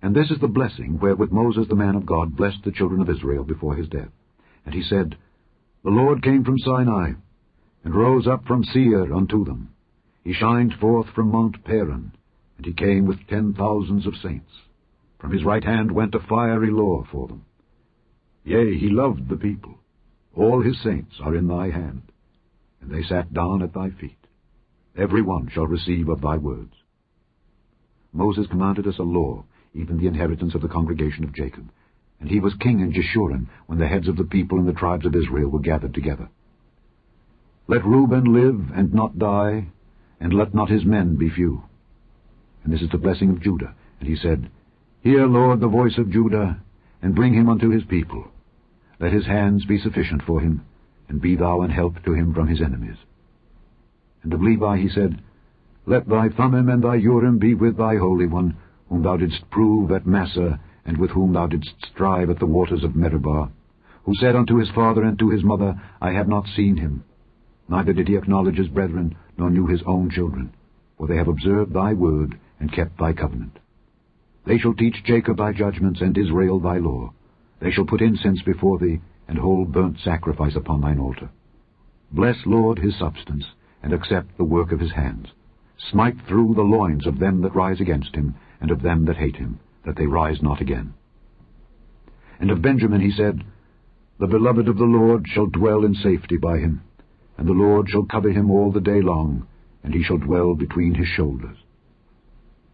A: And this is the blessing wherewith Moses the man of God blessed the children of Israel before his death. And he said, The Lord came from Sinai, and rose up from Seir unto them. He shined forth from Mount Paran, and he came with 10,000s of saints. From his right hand went a fiery law for them. Yea, he loved the people. All his saints are in thy hand, and they sat down at thy feet. Every one shall receive of thy words. Moses commanded us a law, even the inheritance of the congregation of Jacob. And he was king in Jeshurun, when the heads of the people and the tribes of Israel were gathered together. Let Reuben live and not die, and let not his men be few. And this is the blessing of Judah. And he said, Hear, Lord, the voice of Judah, and bring him unto his people. Let his hands be sufficient for him, and be thou an help to him from his enemies. And of Levi he said, Let thy Thummim and thy Urim be with thy Holy One, whom thou didst prove at Massah, and with whom thou didst strive at the waters of Meribah, who said unto his father and to his mother, I have not seen him. Neither did he acknowledge his brethren, nor knew his own children, for they have observed thy word, and kept thy covenant. They shall teach Jacob thy judgments, and Israel thy law. They shall put incense before thee, and hold burnt sacrifice upon thine altar. Bless, Lord, his substance, and accept the work of his hands. Smite through the loins of them that rise against him, and of them that hate him, that they rise not again. And of Benjamin he said, The beloved of the Lord shall dwell in safety by him, and the Lord shall cover him all the day long, and he shall dwell between his shoulders.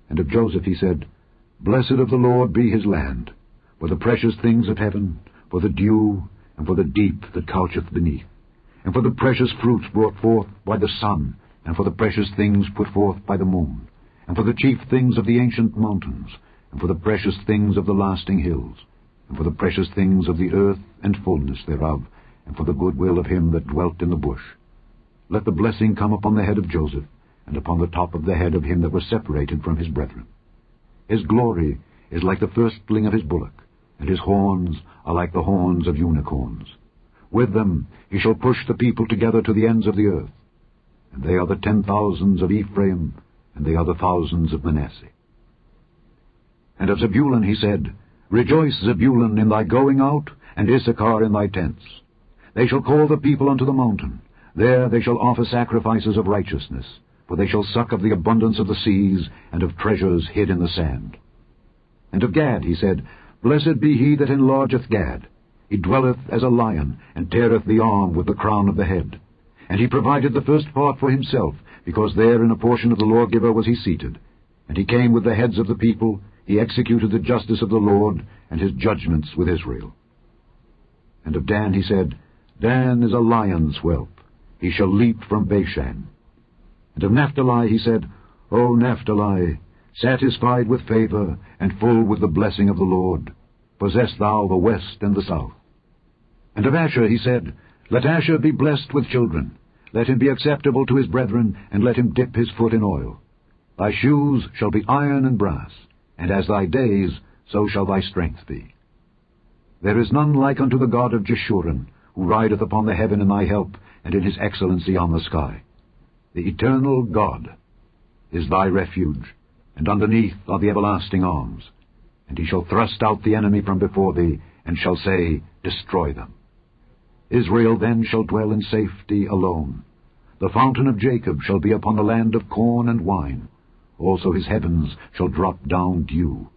A: And of Joseph he said, Blessed of the Lord be his land, for the precious things of heaven, for the dew, and for the deep that coucheth beneath, and for the precious fruits brought forth by the sun, and for the precious things put forth by the moon, and for the chief things of the ancient mountains, and for the precious things of the lasting hills, and for the precious things of the earth and fullness thereof, and for the goodwill of him that dwelt in the bush. Let the blessing come upon the head of Joseph, and upon the top of the head of him that was separated from his brethren. His glory is like the firstling of his bullock, and his horns are like the horns of unicorns. With them he shall push the people together to the ends of the earth. And they are the 10,000s of Ephraim, and they are the thousands of Manasseh. And of Zebulun he said, Rejoice, Zebulun, in thy going out, and Issachar in thy tents. They shall call the people unto the mountain. There they shall offer sacrifices of righteousness, for they shall suck of the abundance of the seas, and of treasures hid in the sand. And of Gad he said, Blessed be he that enlargeth Gad. He dwelleth as a lion, and teareth the arm with the crown of the head. And he provided the first part for himself, because there in a portion of the lawgiver was he seated. And he came with the heads of the people, he executed the justice of the Lord, and his judgments with Israel. And of Dan he said, Dan is a lion's whelp, he shall leap from Bashan. And of Naphtali he said, O Naphtali, satisfied with favor, and full with the blessing of the Lord, possess thou the west and the south. And of Asher he said, Let Asher be blessed with children, let him be acceptable to his brethren, and let him dip his foot in oil. Thy shoes shall be iron and brass, and as thy days, so shall thy strength be. There is none like unto the God of Jeshurun, who rideth upon the heaven in thy help, and in his excellency on the sky. The eternal God is thy refuge, and underneath are the everlasting arms. And he shall thrust out the enemy from before thee, and shall say, Destroy them. Israel then shall dwell in safety alone. The fountain of Jacob shall be upon the land of corn and wine. Also his heavens shall drop down dew.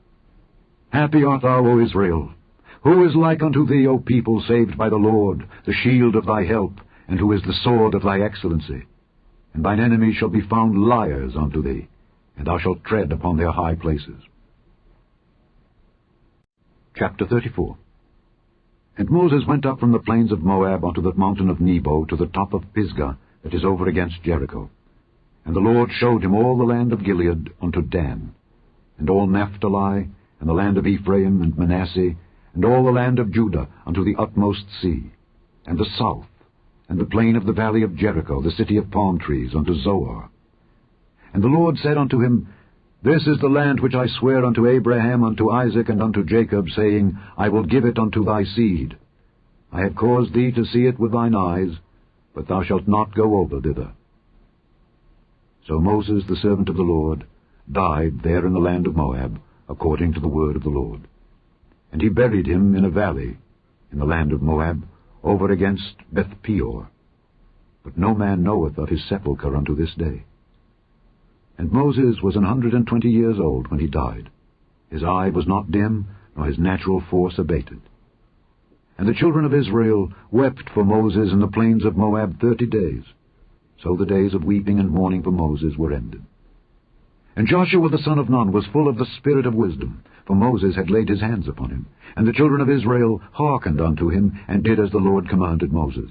A: Happy art thou, O Israel! Who is like unto thee, O people saved by the Lord, the shield of thy help, and who is the sword of thy excellency? And thine enemies shall be found liars unto thee, and thou shalt tread upon their high places. Chapter 34. And Moses went up from the plains of Moab unto the mountain of Nebo to the top of Pisgah, that is over against Jericho. And the Lord showed him all the land of Gilead unto Dan, and all Naphtali, and the land of Ephraim and Manasseh, and all the land of Judah unto the utmost sea, and the south, and the plain of the valley of Jericho, the city of palm trees, unto Zoar. And the Lord said unto him, This is the land which I swear unto Abraham, unto Isaac, and unto Jacob, saying, I will give it unto thy seed. I have caused thee to see it with thine eyes, but thou shalt not go over thither. So Moses, the servant of the Lord, died there in the land of Moab, according to the word of the Lord. And he buried him in a valley, in the land of Moab, over against Beth-peor. but no man knoweth of his sepulchre unto this day. And Moses was 120 years old when he died. His eye was not dim, nor his natural force abated. And the children of Israel wept for Moses in the plains of Moab 30 days. So the days of weeping and mourning for Moses were ended. And Joshua the son of Nun was full of the spirit of wisdom, for Moses had laid his hands upon him. And the children of Israel hearkened unto him, and did as the Lord commanded Moses.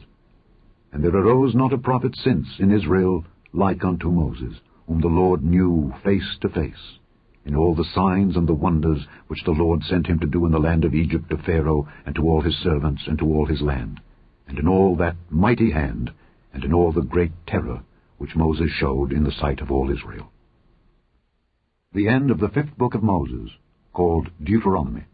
A: And there arose not a prophet since in Israel like unto Moses, whom the Lord knew face to face, in all the signs and the wonders which the Lord sent him to do in the land of Egypt to Pharaoh, and to all his servants, and to all his land, and in all that mighty hand, and in all the great terror which Moses showed in the sight of all Israel. The end of the 5th book of Moses, called Deuteronomy.